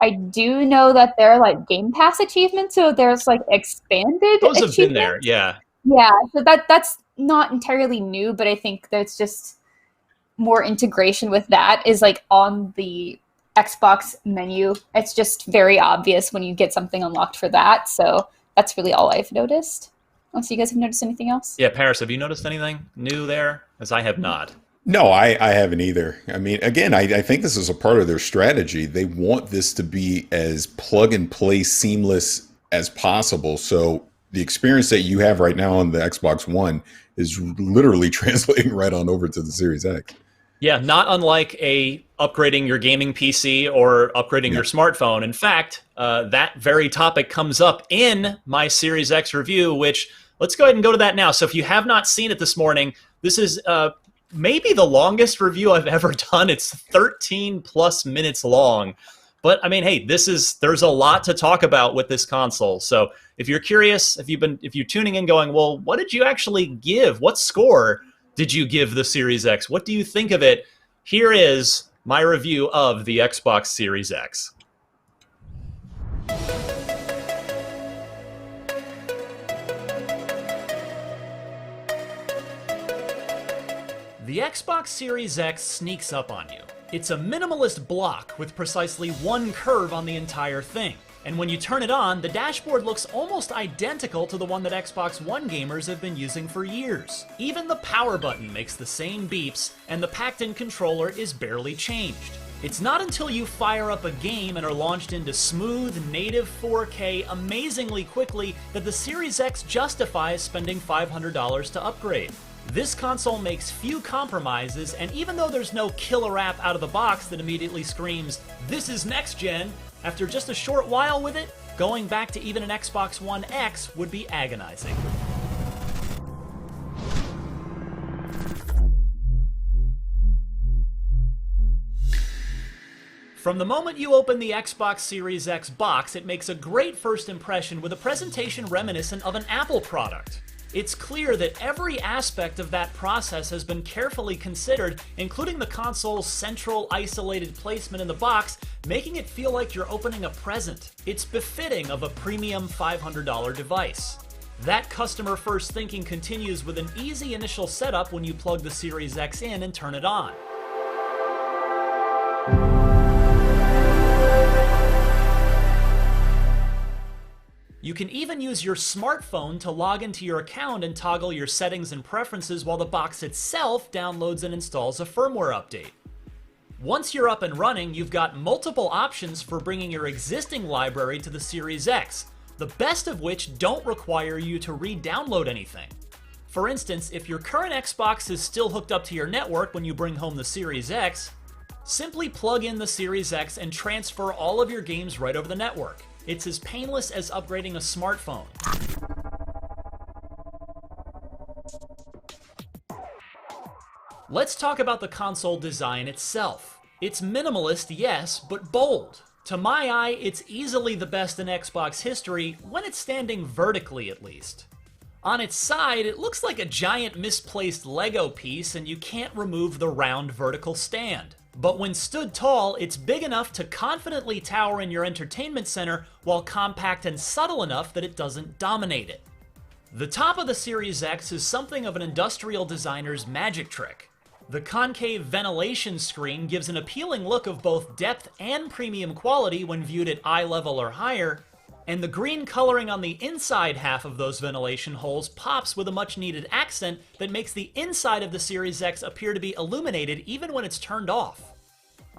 I do know that there are like Game Pass achievements. So there's like expanded Those have achievements. been there, yeah. Yeah, so that's not entirely new, but I think there's just more integration with that is like on the Xbox menu. It's just very obvious when you get something unlocked for that. So that's really all I've noticed. Unless you guys have noticed anything else? Yeah, Paris, have you noticed anything new there? As I have not. No, I haven't either. I mean, again, I think this is a part of their strategy. They want this to be as plug and play seamless as possible. So the experience that you have right now on the Xbox One is literally translating right on over to the Series X. Yeah, not unlike upgrading your gaming PC or upgrading your smartphone. In fact, that very topic comes up in my Series X review, which let's go ahead and go to that now. So if you have not seen it this morning, this is maybe the longest review I've ever done. It's 13 plus minutes long. But I mean, hey, there's a lot to talk about with this console. So if you're curious, if you're tuning in going, well, what did you actually give? What score did you give the Series X? What do you think of it? Here is my review of the Xbox Series X. The Xbox Series X sneaks up on you. It's a minimalist block with precisely one curve on the entire thing. And when you turn it on, the dashboard looks almost identical to the one that Xbox One gamers have been using for years. Even the power button makes the same beeps, and the packed-in controller is barely changed. It's not until you fire up a game and are launched into smooth, native 4K amazingly quickly that the Series X justifies spending $500 to upgrade. This console makes few compromises, and even though there's no killer app out of the box that immediately screams, "This is next gen," after just a short while with it, going back to even an Xbox One X would be agonizing. From the moment you open the Xbox Series X box, it makes a great first impression with a presentation reminiscent of an Apple product. It's clear that every aspect of that process has been carefully considered, including the console's central isolated placement in the box, making it feel like you're opening a present. It's befitting of a premium $500 device. That customer-first thinking continues with an easy initial setup when you plug the Series X in and turn it on. You can even use your smartphone to log into your account and toggle your settings and preferences while the box itself downloads and installs a firmware update. Once you're up and running, you've got multiple options for bringing your existing library to the Series X, the best of which don't require you to re-download anything. For instance, if your current Xbox is still hooked up to your network when you bring home the Series X, simply plug in the Series X and transfer all of your games right over the network. It's as painless as upgrading a smartphone. Let's talk about the console design itself. It's minimalist, yes, but bold. To my eye, it's easily the best in Xbox history, when it's standing vertically at least. On its side, it looks like a giant misplaced Lego piece, and you can't remove the round vertical stand. But when stood tall, it's big enough to confidently tower in your entertainment center while compact and subtle enough that it doesn't dominate it. The top of the Series X is something of an industrial designer's magic trick. The concave ventilation screen gives an appealing look of both depth and premium quality when viewed at eye level or higher, and the green coloring on the inside half of those ventilation holes pops with a much needed accent that makes the inside of the Series X appear to be illuminated even when it's turned off.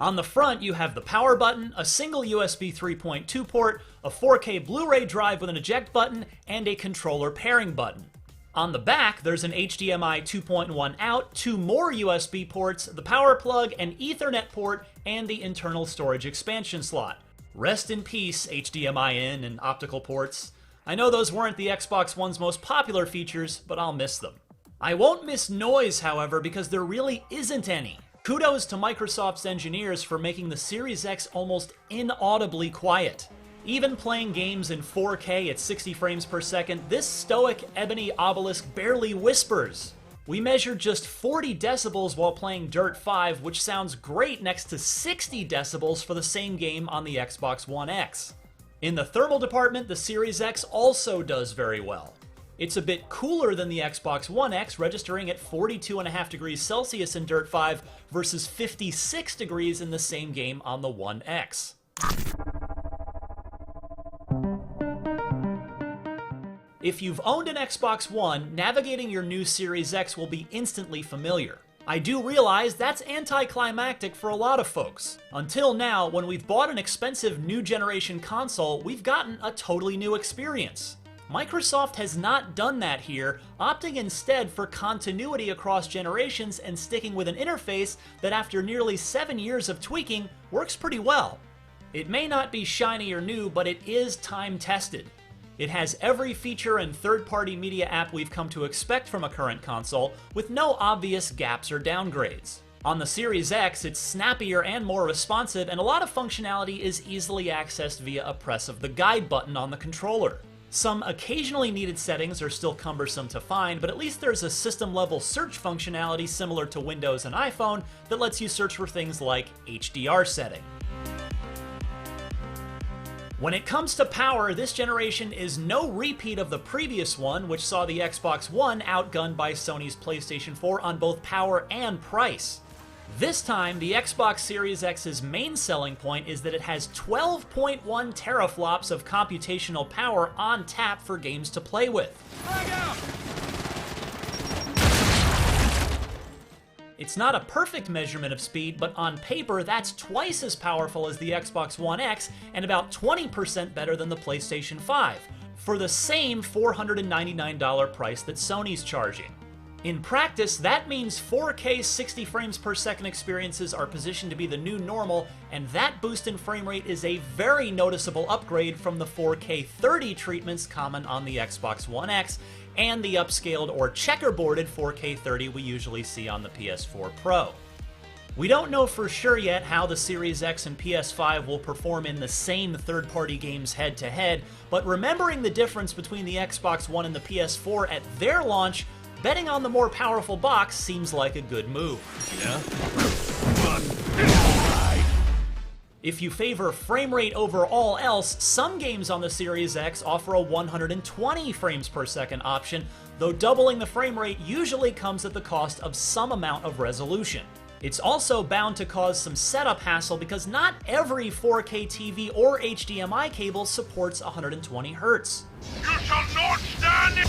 On the front, you have the power button, a single USB 3.2 port, a 4K Blu-ray drive with an eject button, and a controller pairing button. On the back, there's an HDMI 2.1 out, 2 more USB ports, the power plug, an Ethernet port, and the internal storage expansion slot. Rest in peace, HDMI in and optical ports. I know those weren't the Xbox One's most popular features, but I'll miss them. I won't miss noise, however, because there really isn't any. Kudos to Microsoft's engineers for making the Series X almost inaudibly quiet. Even playing games in 4K at 60 frames per second, this stoic ebony obelisk barely whispers. We measured just 40 decibels while playing Dirt 5, which sounds great next to 60 decibels for the same game on the Xbox One X. In the thermal department, the Series X also does very well. It's a bit cooler than the Xbox One X, registering at 42.5 degrees Celsius in Dirt 5 versus 56 degrees in the same game on the One X. If you've owned an Xbox One, navigating your new Series X will be instantly familiar. I do realize that's anticlimactic for a lot of folks. Until now, when we've bought an expensive new generation console, we've gotten a totally new experience. Microsoft has not done that here, opting instead for continuity across generations and sticking with an interface that after nearly 7 years of tweaking works pretty well. It may not be shiny or new, but it is time-tested. It has every feature and third-party media app we've come to expect from a current console, with no obvious gaps or downgrades. On the Series X, it's snappier and more responsive, and a lot of functionality is easily accessed via a press of the guide button on the controller. Some occasionally needed settings are still cumbersome to find, but at least there's a system-level search functionality similar to Windows and iPhone that lets you search for things like HDR setting. When it comes to power, this generation is no repeat of the previous one, which saw the Xbox One outgunned by Sony's PlayStation 4 on both power and price. This time, the Xbox Series X's main selling point is that it has 12.1 teraflops of computational power on tap for games to play with. It's not a perfect measurement of speed, but on paper, that's twice as powerful as the Xbox One X and about 20% better than the PlayStation 5, for the same $499 price that Sony's charging. In practice, that means 4K 60 frames per second experiences are positioned to be the new normal, and that boost in frame rate is a very noticeable upgrade from the 4K 30 treatments common on the Xbox One X and the upscaled or checkerboarded 4K 30 we usually see on the PS4 Pro. We don't know for sure yet how the Series X and PS5 will perform in the same third-party games head-to-head, but remembering the difference between the Xbox One and the PS4 at their launch, betting on the more powerful box seems like a good move. Yeah? If you favor frame rate over all else, some games on the Series X offer a 120 frames per second option, though doubling the frame rate usually comes at the cost of some amount of resolution. It's also bound to cause some setup hassle because not every 4K TV or HDMI cable supports 120 Hz. You shall not stand it!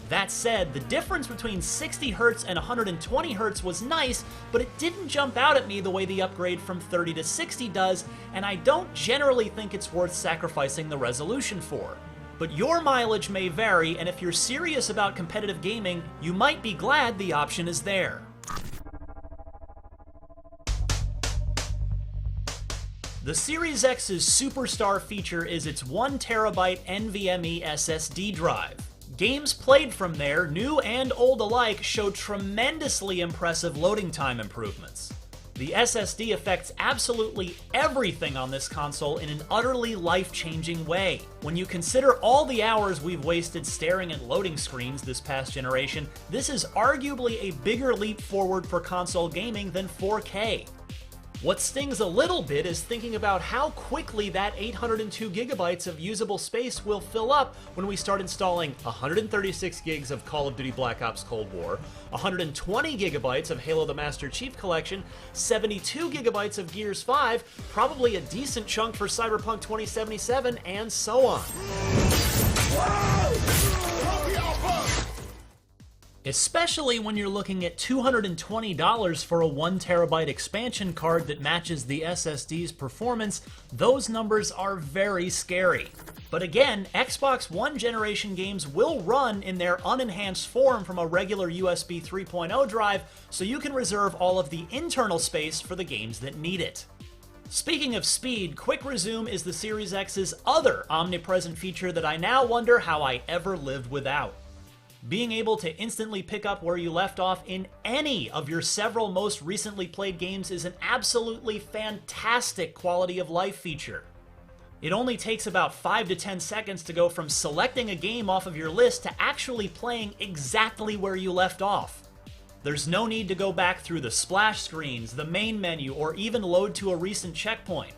That said, the difference between 60 Hz and 120 Hz was nice, but it didn't jump out at me the way the upgrade from 30 to 60 does, and I don't generally think it's worth sacrificing the resolution for. But your mileage may vary, and if you're serious about competitive gaming, you might be glad the option is there. The Series X's superstar feature is its 1TB NVMe SSD drive. Games played from there, new and old alike, show tremendously impressive loading time improvements. The SSD affects absolutely everything on this console in an utterly life-changing way. When you consider all the hours we've wasted staring at loading screens this past generation, this is arguably a bigger leap forward for console gaming than 4K. What stings a little bit is thinking about how quickly that 802 gigabytes of usable space will fill up when we start installing 136 gigs of Call of Duty Black Ops Cold War, 120 gigabytes of Halo the Master Chief Collection, 72 gigabytes of Gears 5, probably a decent chunk for Cyberpunk 2077, and so on. Especially when you're looking at $220 for a 1TB expansion card that matches the SSD's performance, those numbers are very scary. But again, Xbox One generation games will run in their unenhanced form from a regular USB 3.0 drive, so you can reserve all of the internal space for the games that need it. Speaking of speed, Quick Resume is the Series X's other omnipresent feature that I now wonder how I ever lived without. Being able to instantly pick up where you left off in any of your several most recently played games is an absolutely fantastic quality of life feature. It only takes about 5 to 10 seconds to go from selecting a game off of your list to actually playing exactly where you left off. There's no need to go back through the splash screens, the main menu, or even load to a recent checkpoint.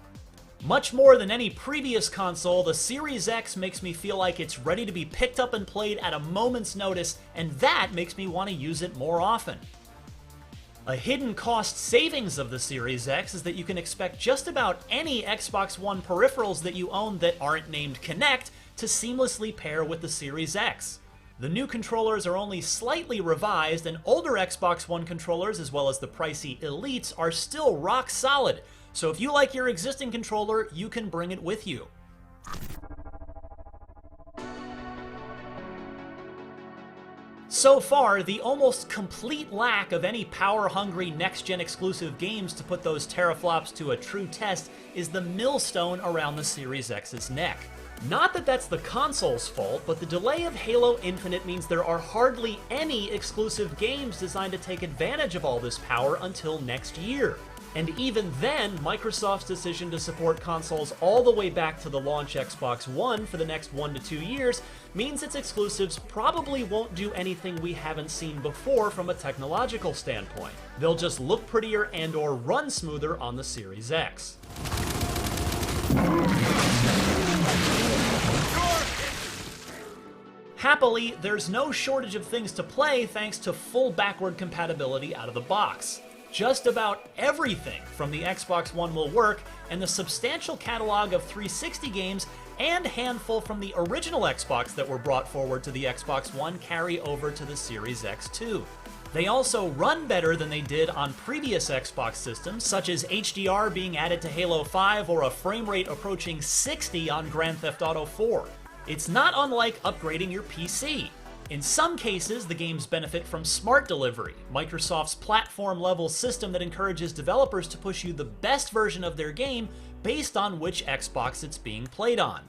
Much more than any previous console, the Series X makes me feel like it's ready to be picked up and played at a moment's notice, and that makes me want to use it more often. A hidden cost savings of the Series X is that you can expect just about any Xbox One peripherals that you own that aren't named Kinect to seamlessly pair with the Series X. The new controllers are only slightly revised, and older Xbox One controllers, as well as the pricey Elites, are still rock solid. So if you like your existing controller, you can bring it with you. So far, the almost complete lack of any power-hungry next-gen exclusive games to put those teraflops to a true test is the millstone around the Series X's neck. Not that that's the console's fault, but the delay of Halo Infinite means there are hardly any exclusive games designed to take advantage of all this power until next year. And even then, Microsoft's decision to support consoles all the way back to the launch Xbox One for the next 1 to 2 years means its exclusives probably won't do anything we haven't seen before from a technological standpoint. They'll just look prettier and/or run smoother on the Series X. Happily, there's no shortage of things to play thanks to full backward compatibility out of the box. Just about everything from the Xbox One will work, and the substantial catalog of 360 games and handful from the original Xbox that were brought forward to the Xbox One carry over to the Series X too. They also run better than they did on previous Xbox systems, such as HDR being added to Halo 5 or a frame rate approaching 60 on Grand Theft Auto 4. It's not unlike upgrading your PC. In some cases, the games benefit from smart delivery, Microsoft's platform-level system that encourages developers to push you the best version of their game based on which Xbox it's being played on.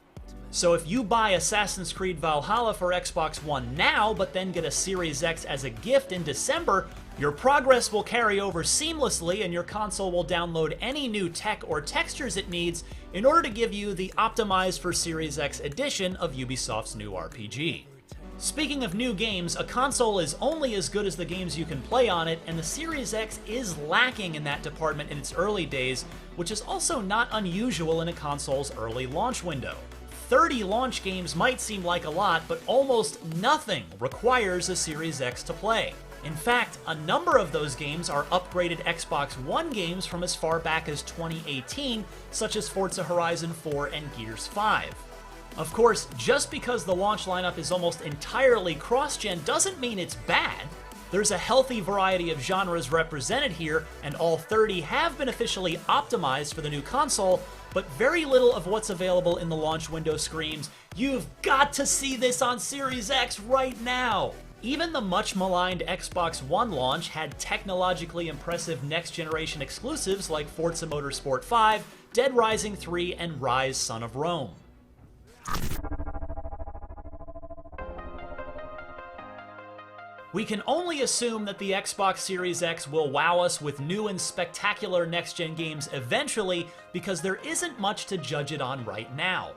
So if you buy Assassin's Creed Valhalla for Xbox One now, but then get a Series X as a gift in December, your progress will carry over seamlessly and your console will download any new tech or textures it needs in order to give you the optimized for Series X edition of Ubisoft's new RPG. Speaking of new games, a console is only as good as the games you can play on it, and the Series X is lacking in that department in its early days, which is also not unusual in a console's early launch window. 30 launch games might seem like a lot, but almost nothing requires a Series X to play. In fact, a number of those games are upgraded Xbox One games from as far back as 2018, such as Forza Horizon 4 and Gears 5. Of course, just because the launch lineup is almost entirely cross-gen doesn't mean it's bad. There's a healthy variety of genres represented here, and all 30 have been officially optimized for the new console, but very little of what's available in the launch window screams, "You've got to see this on Series X right now!" Even the much-maligned Xbox One launch had technologically impressive next-generation exclusives like Forza Motorsport 5, Dead Rising 3, and Rise: Son of Rome. We can only assume that the Xbox Series X will wow us with new and spectacular next-gen games eventually, because there isn't much to judge it on right now.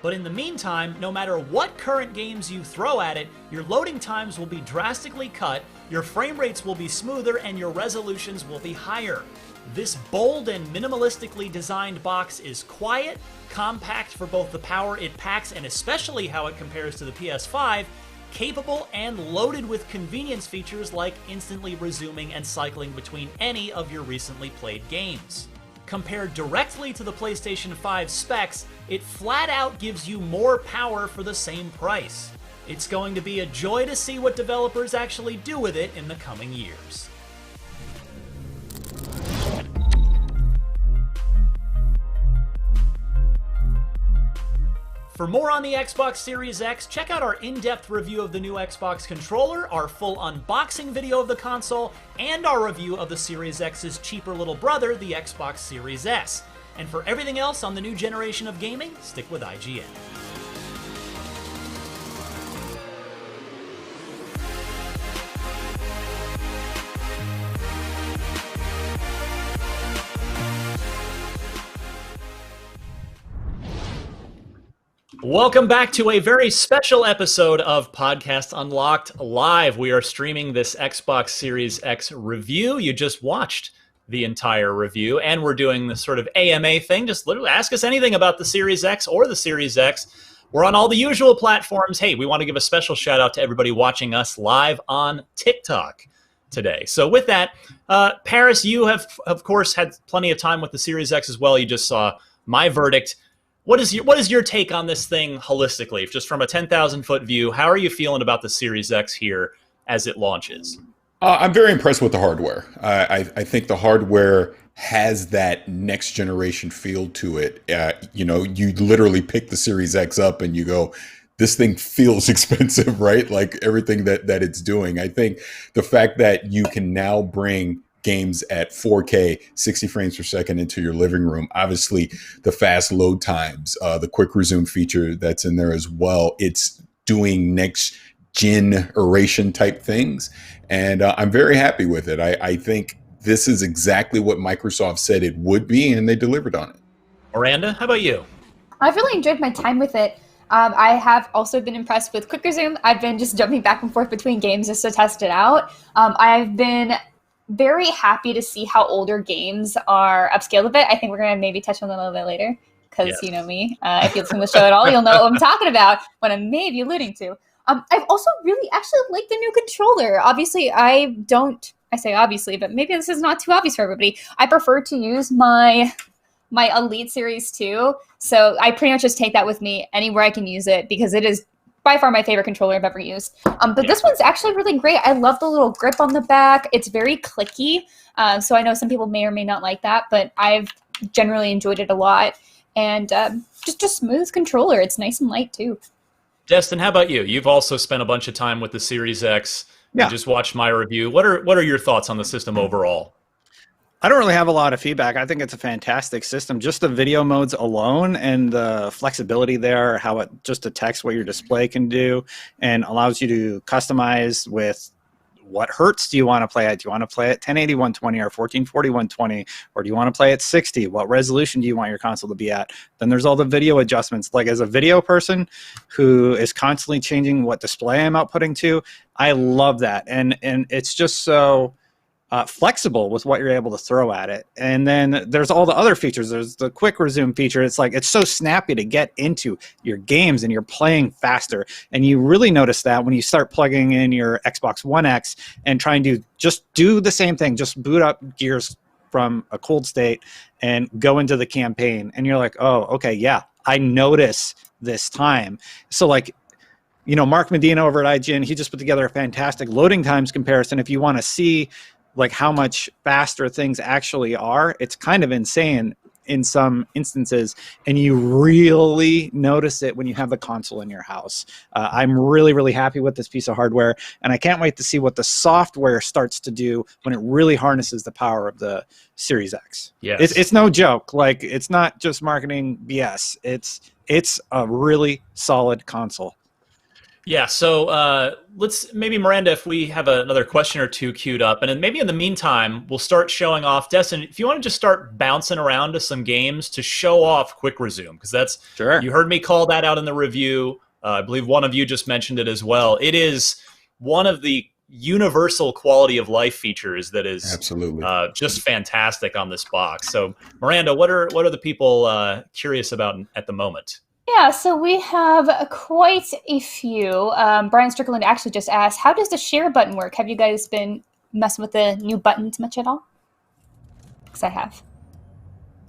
But in the meantime, no matter what current games you throw at it, your loading times will be drastically cut, your frame rates will be smoother, and your resolutions will be higher. This bold and minimalistically designed box is quiet, compact for both the power it packs and especially how it compares to the PS5, capable and loaded with convenience features like instantly resuming and cycling between any of your recently played games. Compared directly to the PlayStation 5 specs, it flat out gives you more power for the same price. It's going to be a joy to see what developers actually do with it in the coming years. For more on the Xbox Series X, check out our in-depth review of the new Xbox controller, our full unboxing video of the console, and our review of the Series X's cheaper little brother, the Xbox Series S. And for everything else on the new generation of gaming, stick with IGN. Welcome back to a very special episode of Podcast Unlocked Live. We are streaming this Xbox Series X review. You just watched the entire review, and we're doing this sort of AMA thing. Just literally ask us anything about the Series X or the Series X. We're on all the usual platforms. Hey, we want to give a special shout out to everybody watching us live on TikTok today. So with that, Paris, you have, of course, had plenty of time with the Series X as well. You just saw my verdict. What is your take on this thing holistically? Just from a 10,000-foot view, how are you feeling about the Series X here as it launches? I'm very impressed with the hardware. I think the hardware has that next generation feel to it. You literally pick the Series X up and you go, this thing feels expensive, right? Like everything that it's doing. I think the fact that you can now bring games at 4K, 60 frames per second into your living room, obviously the fast load times, the quick resume feature that's in there as well. It's doing next generation type things. And I'm very happy with it. I think this is exactly what Microsoft said it would be, and they delivered on it. Miranda, how about you? I've really enjoyed my time with it. I have also been impressed with Quick Resume. I've been just jumping back and forth between games just to test it out. I've been very happy to see how older games are upscaled a bit. I think we're going to maybe touch on that a little bit later because you know me. If you listen to the show at all, you'll know what I'm talking about, what I'm maybe alluding to. I've also really actually liked the new controller. Obviously, I say obviously, but maybe this is not too obvious for everybody. I prefer to use my Elite Series 2. So I pretty much just take that with me anywhere I can use it because it is by far my favorite controller I've ever used. But this one's actually really great. I love the little grip on the back. It's very clicky. So I know some people may or may not like that, but I've generally enjoyed it a lot. And just a smooth controller. It's nice and light too. Destin, how about you? You've also spent a bunch of time with the Series X. Yeah. You just watched my review. What are your thoughts on the system overall? I don't really have a lot of feedback. I think it's a fantastic system. Just the video modes alone and the flexibility there, how it just detects what your display can do and allows you to customize with what hertz do you want to play at? Do you want to play at 1080 120 or 1440 120? Or do you want to play at 60? What resolution do you want your console to be at? Then there's all the video adjustments. Like as a video person who is constantly changing what display I'm outputting to, I love that. And it's just so flexible with what you're able to throw at it. And then there's all the other features. There's the quick resume feature. It's like, it's so snappy to get into your games and you're playing faster. And you really notice that when you start plugging in your Xbox One X and trying to just do the same thing, just boot up Gears from a cold state and go into the campaign. And you're like, oh, okay, yeah, I notice this time. So like, you know, Mark Medina over at IGN, he just put together a fantastic loading times comparison. If you want to see like how much faster things actually are, it's kind of insane in some instances, and you really notice it when you have the console in your house. I'm really, really happy with this piece of hardware, and I can't wait to see what the software starts to do when it really harnesses the power of the Series X. Yes. It's no joke. Like, it's not just marketing BS. It's a really solid console. Yeah, so let's maybe, Miranda, if we have another question or two queued up, and then maybe in the meantime, we'll start showing off. Destin, if you want to just start bouncing around to some games to show off Quick Resume, because that's, sure. You heard me call that out in the review. I believe one of you just mentioned it as well. It is one of the universal quality of life features that is absolutely just fantastic on this box. So, Miranda, what are the people curious about at the moment? Yeah, so we have quite a few. Brian Strickland actually just asked, how does the share button work? Have you guys been messing with the new buttons much at all? Because I have.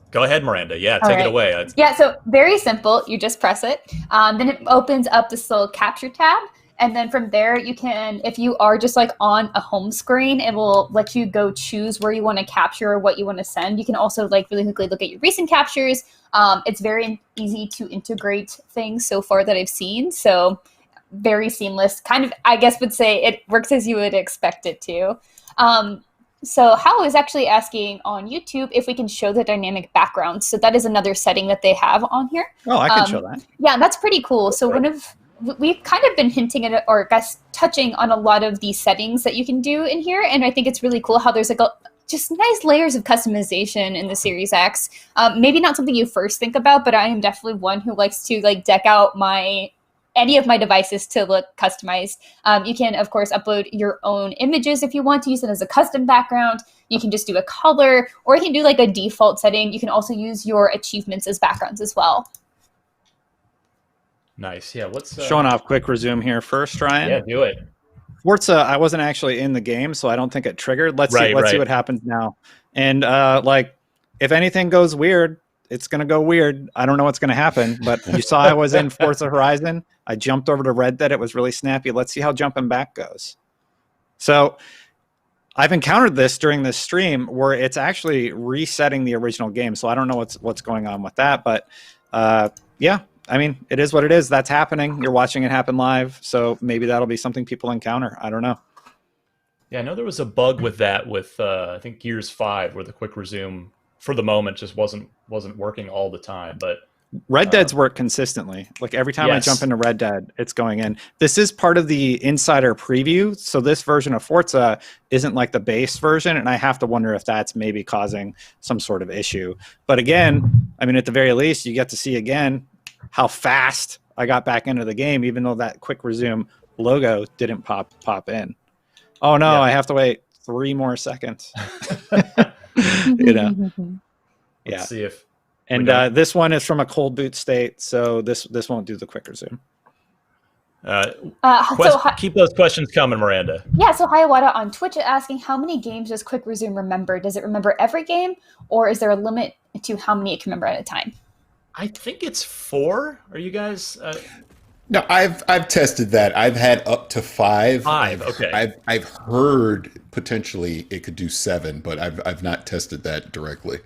Go ahead, Miranda. Yeah, take it away. Yeah, so very simple. You just press it. Then it opens up this little capture tab. And then from there, you can, if you are just like on a home screen, it will let you go choose where you want to capture or what you want to send. You can also like really quickly look at your recent captures. It's very easy to integrate things so far that I've seen. So very seamless. Kind of, I guess, would say it works as you would expect it to. So Hal is actually asking on YouTube if we can show the dynamic background. So that is another setting that they have on here. Oh, I can show that. Yeah, that's pretty cool. So we've kind of been hinting at it, or I guess touching on a lot of these settings that you can do in here. And I think it's really cool how there's like just nice layers of customization in the Series X. Maybe not something you first think about, but I am definitely one who likes to like deck out any of my devices to look customized. You can, of course, upload your own images if you want to use it as a custom background. You can just do a color, or you can do like a default setting. You can also use your achievements as backgrounds as well. Nice. Yeah, what's showing off Quick Resume here first, Ryan? Yeah, do it. Forza, I wasn't actually in the game, so I don't think it triggered. Let's see what happens now. And like, if anything goes weird, it's going to go weird. I don't know what's going to happen, but you saw I was in Forza Horizon. I jumped over to Red Dead. It was really snappy. Let's see how jumping back goes. So I've encountered this during this stream where it's actually resetting the original game. So I don't know what's going on with that, but yeah, I mean, it is what it is. That's happening. You're watching it happen live, so maybe that'll be something people encounter. I don't know. Yeah, I know there was a bug with that with I think Gears 5 where the quick resume for the moment just wasn't working all the time, but Red Dead's work consistently. Like every time I jump into Red Dead, it's going in. This is part of the insider preview, so this version of Forza isn't like the base version, and I have to wonder if that's maybe causing some sort of issue. But again, I mean, at the very least, you get to see again how fast I got back into the game, even though that quick resume logo didn't pop in. Oh no, I have to wait 3 more seconds. You know. Let's see if. And this one is from a cold boot state, so this won't do the quick resume. Keep those questions coming, Miranda. Yeah, so Hiawatha on Twitch asking, how many games does quick resume remember? Does it remember every game, or is there a limit to how many it can remember at a time? I think it's 4. Are you guys? No, I've tested that. I've had up to 5. 5, okay. I've heard potentially it could do 7, but I've not tested that directly.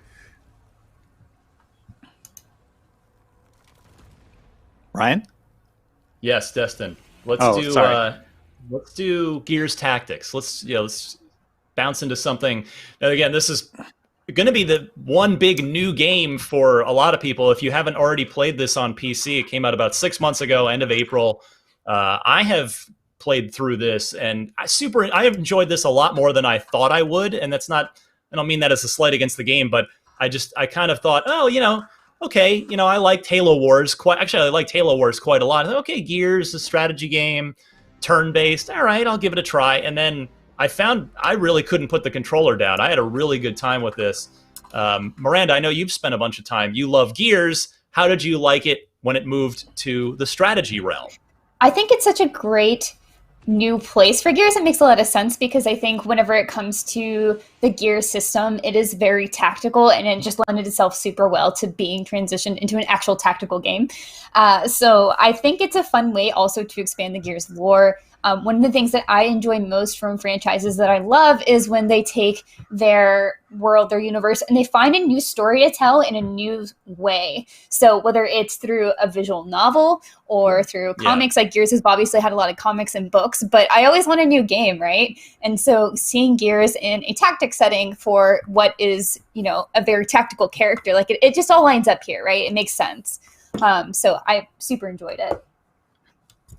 Ryan? Yes, Destin. Let's do Gears Tactics. Let's bounce into something. Now, again, this is going to be the one big new game for a lot of people. If you haven't already played this on PC, it came out about 6 months ago, end of April. I have played through this, and I have enjoyed this a lot more than I thought I would. And that's not, I don't mean that as a slight against the game, but I kind of thought, okay, I liked Halo Wars I liked Halo Wars quite a lot. Okay, Gears, a strategy game, turn-based. All right, I'll give it a try. And then I found I really couldn't put the controller down. I had a really good time with this. Miranda, I know you've spent a bunch of time. You love Gears. How did you like it when it moved to the strategy realm? I think it's such a great new place for Gears. It makes a lot of sense because I think whenever it comes to the Gears system, it is very tactical and it just lended itself super well to being transitioned into an actual tactical game. So I think it's a fun way also to expand the Gears lore. One of the things that I enjoy most from franchises that I love is when they take their world, their universe, and they find a new story to tell in a new way. So whether it's through a visual novel or through comics, like Gears has obviously had a lot of comics and books, but I always want a new game, right? And so seeing Gears in a tactics setting for what is, a very tactical character, like it just all lines up here, right? It makes sense. So I super enjoyed it.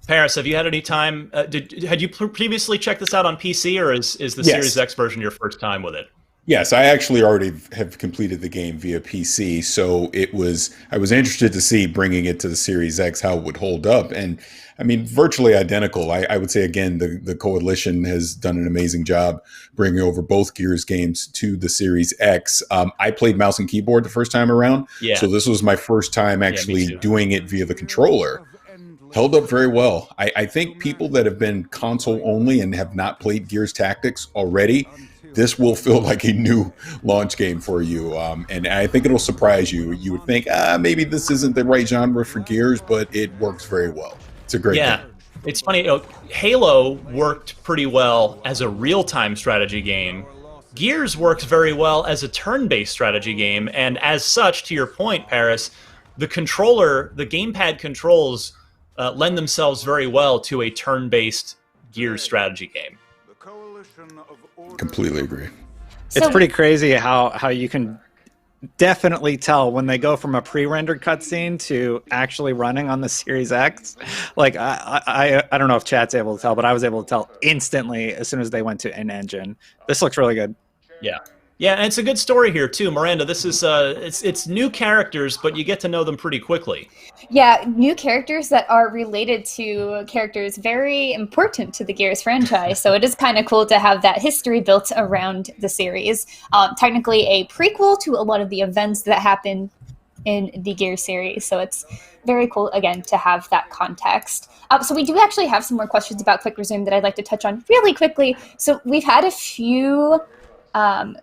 Paris, have you had any time? Had you previously checked this out on PC, or is the Series X version your first time with it? Yes, I actually already have completed the game via PC, so I was interested to see bringing it to the Series X how it would hold up, and I mean virtually identical. I would say again the Coalition has done an amazing job bringing over both Gears games to the Series X. I played mouse and keyboard the first time around, so this was my first time actually doing it via the controller. Held up very well. I think people that have been console only and have not played Gears Tactics already, this will feel like a new launch game for you. And I think it'll surprise you. You would think, maybe this isn't the right genre for Gears, but it works very well. It's a great game. It's funny. Halo worked pretty well as a real-time strategy game. Gears works very well as a turn-based strategy game. And as such, to your point, Paris, the gamepad controls lend themselves very well to a turn-based Gears strategy game. Completely agree. It's pretty crazy how you can definitely tell when they go from a pre-rendered cutscene to actually running on the Series X. Like I don't know if chat's able to tell, but I was able to tell instantly as soon as they went to in-engine. This looks really good. Yeah, and it's a good story here too, Miranda. This is it's new characters, but you get to know them pretty quickly. Yeah, new characters that are related to characters very important to the Gears franchise. So it is kind of cool to have that history built around the series. Technically a prequel to a lot of the events that happen in the Gears series. So it's very cool, again, to have that context. So we do actually have some more questions about Quick Resume that I'd like to touch on really quickly. So we've had a few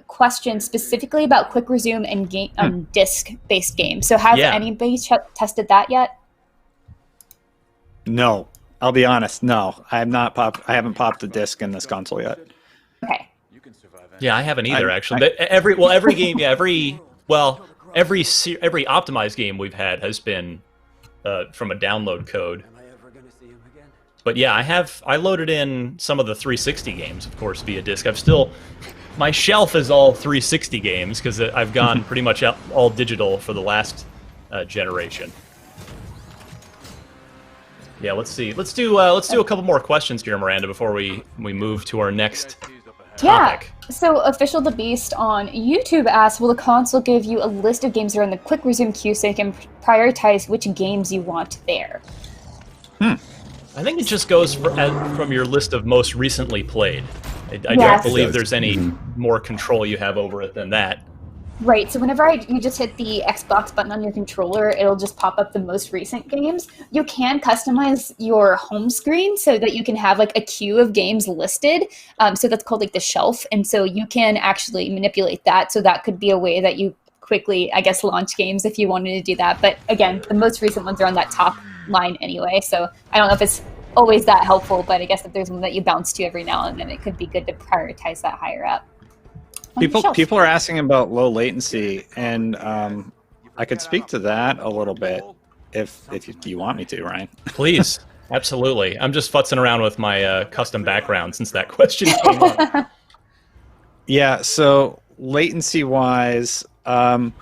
questions specifically about Quick Resume and disc-based games. So has anybody tested that yet? No, I'll be honest. No, I haven't popped the disc in this console yet. Okay. Yeah, I haven't either actually. But every game, every optimized game we've had has been from a download code. But yeah, I loaded in some of the 360 games, of course, via disc. My shelf is all 360 games because I've gone pretty much all digital for the last generation. Yeah, let's see. Let's do a couple more questions here, Miranda, before we move to our next topic. Yeah. So Official the Beast on YouTube asks, will the console give you a list of games that are in the quick resume queue so you can prioritize which games you want there? I think it just goes from your list of most recently played. I Yes. don't believe there's any more control you have over it than that. Right, so whenever you just hit the Xbox button on your controller, it'll just pop up the most recent games. You can customize your home screen so that you can have like a queue of games listed. So that's called like the shelf. And so you can actually manipulate that. So that could be a way that you quickly, I guess, launch games if you wanted to do that. But again, the most recent ones are on that top line anyway. So I don't know if it's always that helpful, but I guess if there's one that you bounce to every now and then, it could be good to prioritize that higher up. People are asking about low latency, and I could speak to that a little bit if you want me to, Ryan. Please, absolutely. I'm just futzing around with my custom background since that question came up. Yeah, so latency-wise, I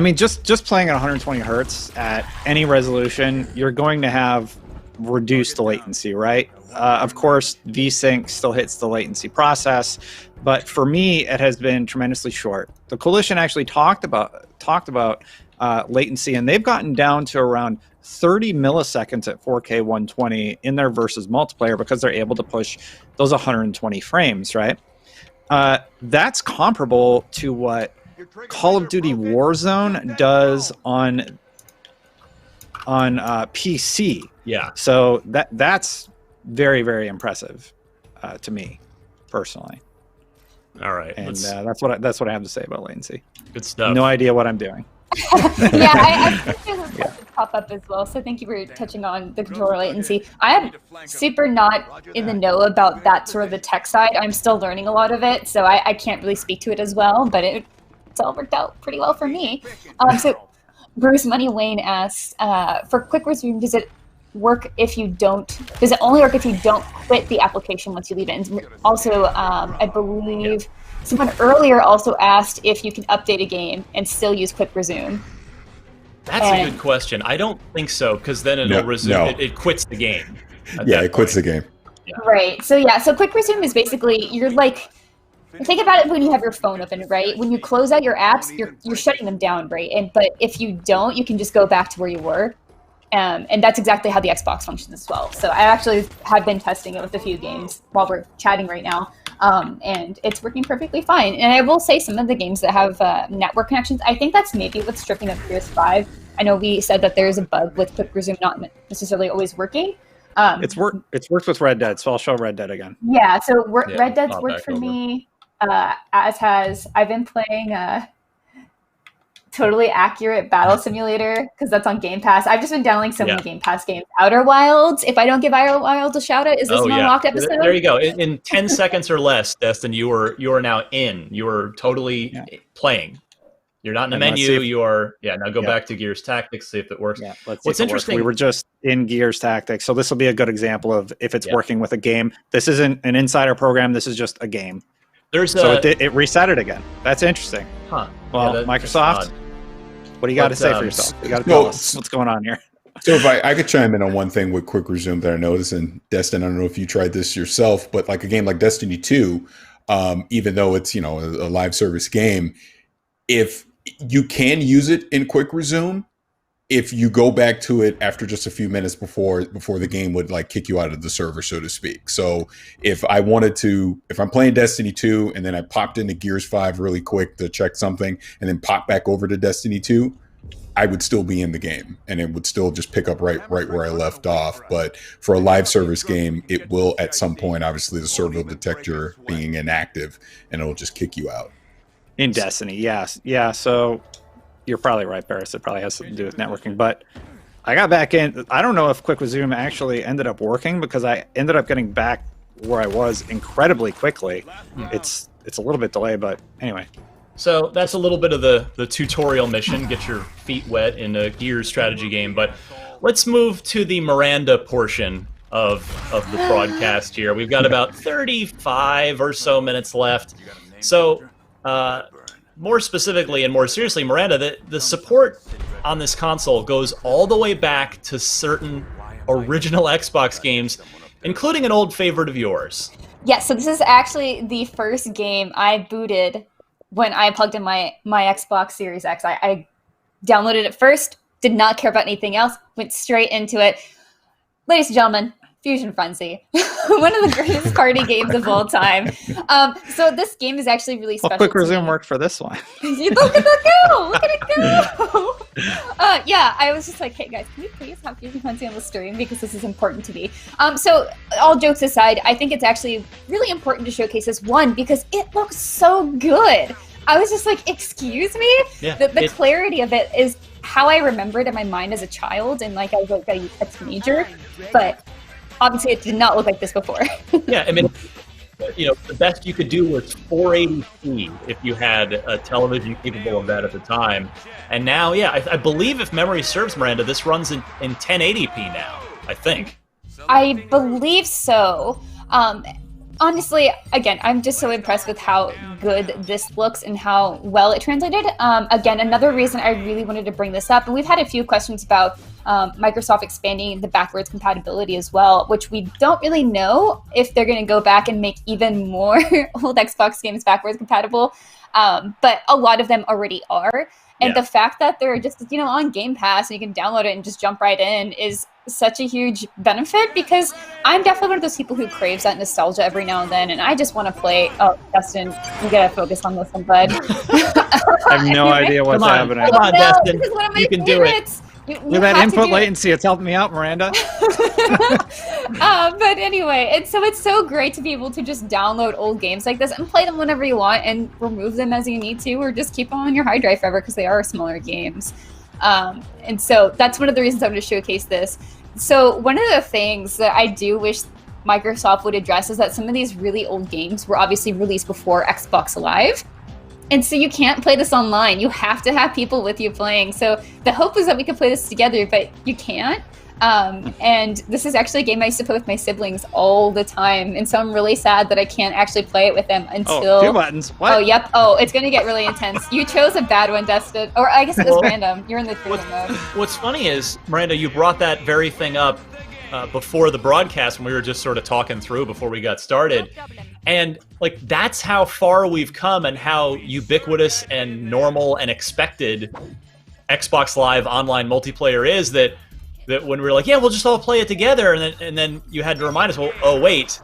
mean, just playing at 120 hertz at any resolution, you're going to have reduced latency, right? Of course, VSync still hits the latency process, but for me, it has been tremendously short. The Coalition actually talked about latency, and they've gotten down to around 30 milliseconds at 4K 120 in their versus multiplayer because they're able to push those 120 frames, right? That's comparable to what Call of Duty Warzone does on PC. Yeah. So that's very, very impressive to me personally. All right. And that's what I have to say about latency. Good stuff. No idea what I'm doing. Yeah, I think there's a pop up as well. So thank you for touching on the controller latency. I am super not in the know about that sort of the tech side. I'm still learning a lot of it, so I can't really speak to it as well. But it's all worked out pretty well for me. So Bruce Money Wayne asks, for quick resume, does it only work if you don't quit the application once you leave it? And also, I believe someone earlier also asked if you can update a game and still use quick resume. That's a good question. I don't think so, because then it'll resume. No. It quits the game. Yeah, it quits the game. Yeah. Right. So so quick resume is basically you're like, think about it when you have your phone open, right? When you close out your apps, you're shutting them down, right? But if you don't, you can just go back to where you were. And that's exactly how the Xbox functions as well. So I actually have been testing it with a few games while we're chatting right now. And it's working perfectly fine. And I will say some of the games that have network connections, I think that's maybe what's tripping up Gears 5. I know we said that there's a bug with quick resume not necessarily always working. It's worked with Red Dead, so I'll show Red Dead again. Yeah, so Red Dead's worked for me, I've been playing Totally Accurate Battle Simulator, because that's on Game Pass. I've just been downloading so many Game Pass games. Outer Wilds, if I don't give Outer Wilds a shout out, is this an unlocked episode? There you go. In 10 seconds or less, Destin, you are now in. You are totally playing. You're not in the menu. You are, now go back to Gears Tactics, see if it works. Yeah, let's see What's interesting, we were just in Gears Tactics, so this will be a good example of if it's working with a game. This isn't an insider program. This is just a game. It reset it again. That's interesting. Huh. Well, Microsoft, what do you got to say for yourself? You got to tell us what's going on here. So if I could chime in on one thing with quick resume that I noticed, and Destin, I don't know if you tried this yourself, but like a game like Destiny 2, even though it's, a live service game, if you can use it in quick resume, if you go back to it after just a few minutes before the game would like kick you out of the server, so to speak. So if I'm playing Destiny 2 and then I popped into Gears 5 really quick to check something and then pop back over to Destiny 2, I would still be in the game and it would still just pick up right where I left off. But for a live service game, it will at some point, obviously the server will detect your being inactive and it'll just kick you out. In Destiny, yes. Yeah, so you're probably right, Barris. It probably has something to do with networking. But I got back in. I don't know if quick resume actually ended up working because I ended up getting back where I was incredibly quickly. It's a little bit delayed, but anyway. So that's a little bit of the tutorial mission, get your feet wet in a Gears strategy game. But let's move to the Miranda portion of the broadcast here. We've got about 35 or so minutes left. So, more specifically and more seriously, Miranda, the support on this console goes all the way back to certain original Xbox games, including an old favorite of yours. Yeah, so this is actually the first game I booted when I plugged in my Xbox Series X. I downloaded it first, did not care about anything else, went straight into it. Ladies and gentlemen, Fusion Frenzy, one of the greatest party games of all time. So this game is actually really special. Quick resume worked for this one. Look at it go! Look at it go! Yeah, I was just like, hey guys, can we please have Fusion Frenzy on the stream because this is important to me. So all jokes aside, I think it's actually really important to showcase this one because it looks so good. I was just like, excuse me? Yeah, the clarity of it is how I remember it in my mind as a child and like I was like a teenager, but obviously it did not look like this before. Yeah, I mean, the best you could do was 480p if you had a television capable of that at the time. And now, yeah, I believe if memory serves, Miranda, this runs in 1080p now, I think. I believe so. Honestly, again, I'm just so impressed with how good this looks and how well it translated. Again, another reason I really wanted to bring this up, and we've had a few questions about Microsoft expanding the backwards compatibility as well, which we don't really know if they're going to go back and make even more old Xbox games backwards compatible. But a lot of them already are. And the fact that they're just, on Game Pass and you can download it and just jump right in is such a huge benefit because I'm definitely one of those people who craves that nostalgia every now and then. And I just want to play. Oh, Dustin, you got to focus on this one, bud. I have no idea what's happening. Come on, Dustin. You can do it. With that input latency, it's helping me out, Miranda. But anyway, it's so great to be able to just download old games like this and play them whenever you want and remove them as you need to, or just keep them on your hard drive forever because they are smaller games. And so that's one of the reasons I'm going to showcase this. So one of the things that I do wish Microsoft would address is that some of these really old games were obviously released before Xbox Live. And so you can't play this online. You have to have people with you playing. So the hope is that we could play this together, but you can't. And this is actually a game I used to play with my siblings all the time. And so I'm really sad that I can't actually play it with them until... two buttons. What? Oh, yep. Oh, it's going to get really intense. You chose a bad one, Dustin. Or I guess it was random. You're in the tournament mode. What's funny is, Miranda, you brought that very thing up before the broadcast when we were just sort of talking through before we got started. And like that's how far we've come and how ubiquitous and normal and expected Xbox Live online multiplayer is that when we were like, yeah, we'll just all play it together, and then you had to remind us, well, oh wait,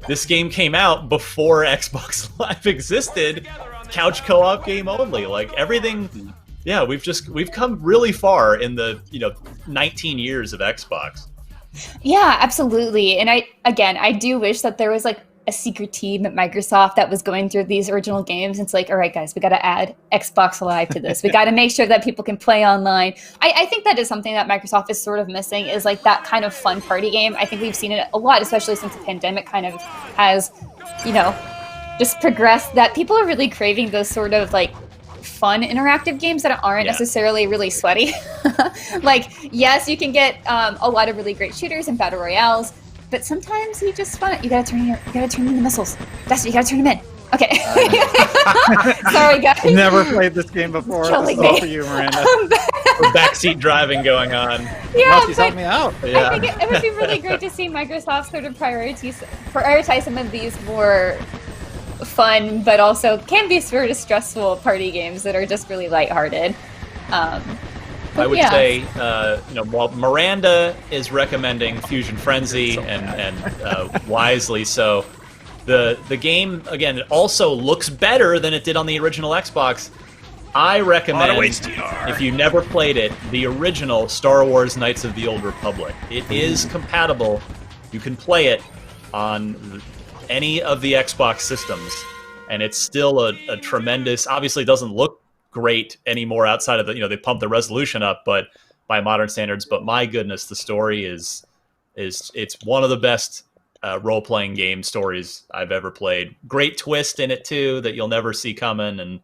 this game came out before Xbox Live existed, couch co-op game only. Like everything, yeah, we've come really far in the 19 years of Xbox. Yeah, absolutely. And I do wish that there was like a secret team at Microsoft that was going through these original games. It's like, all right, guys, we got to add Xbox Live to this. We got to make sure that people can play online. I think that is something that Microsoft is sort of missing, is like that kind of fun party game. I think we've seen it a lot, especially since the pandemic kind of has, just progressed, that people are really craving those sort of like fun interactive games that aren't necessarily really sweaty. Like, yes, you can get a lot of really great shooters and battle royales, but sometimes you just want it. You gotta turn in the missiles. Dustin, you gotta turn them in. Okay. Sorry, guys. Never played this game before. This is all for you, Miranda. Backseat driving going on. Yeah, but help me out. Yeah. I think it would be really great to see Microsoft sort of prioritize some of these more fun, but also can be sort of stressful party games that are just really lighthearted. I would say, while Miranda is recommending Fusion Frenzy and wisely so, the game, again, it also looks better than it did on the original Xbox. I recommend, if you never played it, the original Star Wars Knights of the Old Republic. It is compatible. You can play it on any of the Xbox systems, and it's still a tremendous, obviously it doesn't look great anymore outside of the, they pumped the resolution up, but by modern standards, but my goodness, the story is it's one of the best role-playing game stories I've ever played. Great twist in it too that you'll never see coming, and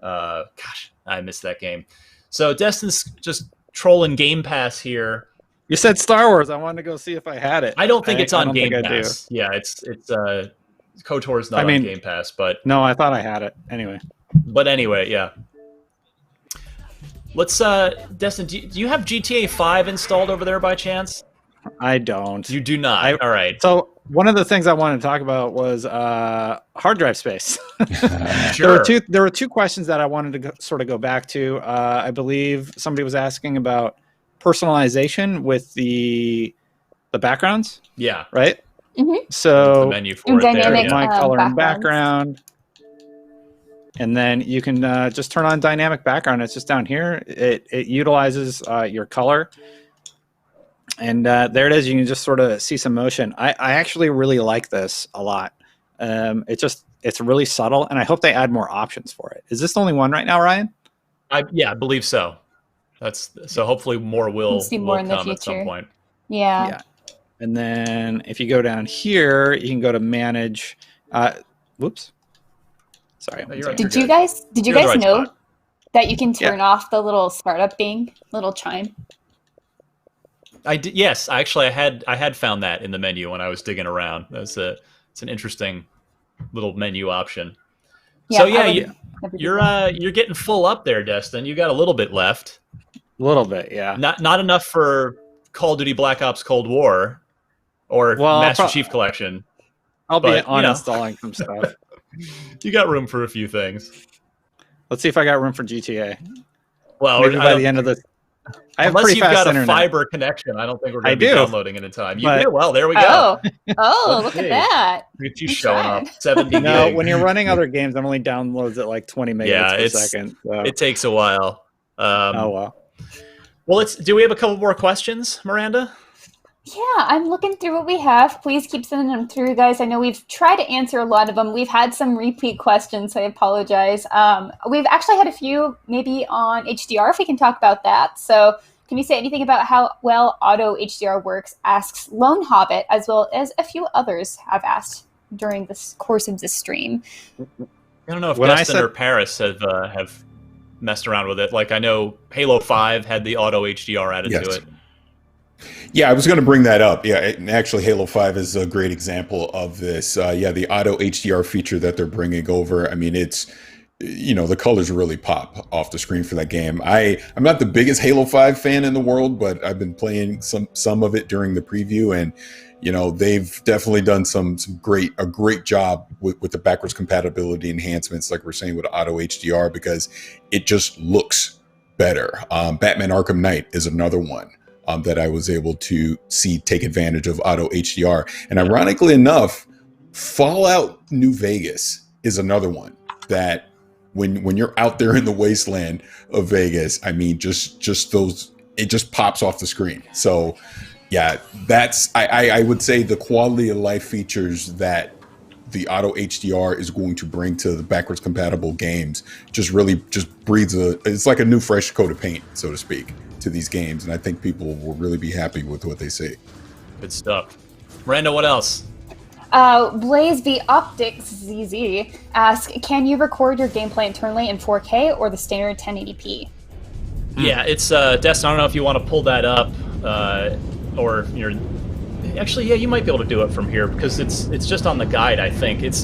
gosh, I missed that game. So Destin's just trolling Game Pass here. You said Star Wars. I wanted to go see if I had it. I don't think it's on don't Game think I do. Pass. Yeah, it's KOTOR's not on Game Pass, but no, I thought I had it anyway. But anyway, yeah. Let's Destin, do you have GTA 5 installed over there by chance? I don't. You do not. All right. So one of the things I wanted to talk about was hard drive space. Sure. There were two questions that I wanted to sort of go back to. I believe somebody was asking about personalization with the backgrounds. Yeah. Right. Mm-hmm. So the menu for it dynamic, my color and backgrounds. background, and then you can just turn on dynamic background. It's just down here. It utilizes your color. And there it is. You can just sort of see some motion. I actually really like this a lot. It's really subtle, and I hope they add more options for it. Is this the only one right now, Ryan? I believe so. So hopefully more will see more in the come at some future. point. Yeah. And then if you go down here, you can go to manage. Whoops. Sorry. Did you guys know that you can turn off the little startup ding, little chime? I did. Yes, actually, I had found that in the menu when I was digging around. It's an interesting little menu option. Yeah, so yeah, you're getting full up there, Destin. You got a little bit left. A little bit, yeah. Not enough for Call of Duty Black Ops Cold War or Master Chief Collection. I'll be uninstalling some stuff. You got room for a few things. Let's see if I got room for GTA. Well, maybe by the end of the. I have unless pretty you've fast got internet. a fiber connection, I don't think we're going to be downloading it in time. You do? Well, there we go. Let's Look see. at that. Look at you showing up. 70 No, gig. when you're running other games, it only downloads at like 20 megabits per second. So. It takes a while. Oh, wow. Well, do we have a couple more questions, Miranda? Yeah, I'm looking through what we have. Please keep sending them through, guys. I know we've tried to answer a lot of them. We've had some repeat questions, so I apologize. We've actually had a few maybe on HDR, if we can talk about that. So can you say anything about how well auto HDR works, asks Lone Hobbit, as well as a few others have asked during the course of this stream. I don't know if Destin or Paris have messed around with it. Like, I know Halo 5 had the auto HDR added to it. Yeah, I was going to bring that up. Yeah, and actually, Halo 5 is a great example of this. The auto HDR feature that they're bringing over. I mean, it's, the colors really pop off the screen for that game. I'm not the biggest Halo 5 fan in the world, but I've been playing some of it during the preview, and they've definitely done a great job with the backwards compatibility enhancements, like we're saying with auto HDR, because it just looks better. Batman Arkham Knight is another one that I was able to see take advantage of auto HDR. And ironically enough, Fallout New Vegas is another one that when you're out there in the wasteland of Vegas, I mean, just those, it just pops off the screen. So yeah, that's, I would say the quality of life features that the auto HDR is going to bring to the backwards compatible games just breathes it's like a new fresh coat of paint, so to speak, to these games. And I think people will really be happy with what they see. Good stuff. Miranda, what else? Blaze the Optics ZZ asks, can you record your gameplay internally in 4K or the standard 1080p? Yeah, it's Destin, I don't know if you want to pull that up, or you might be able to do it from here because it's just on the guide. I think it's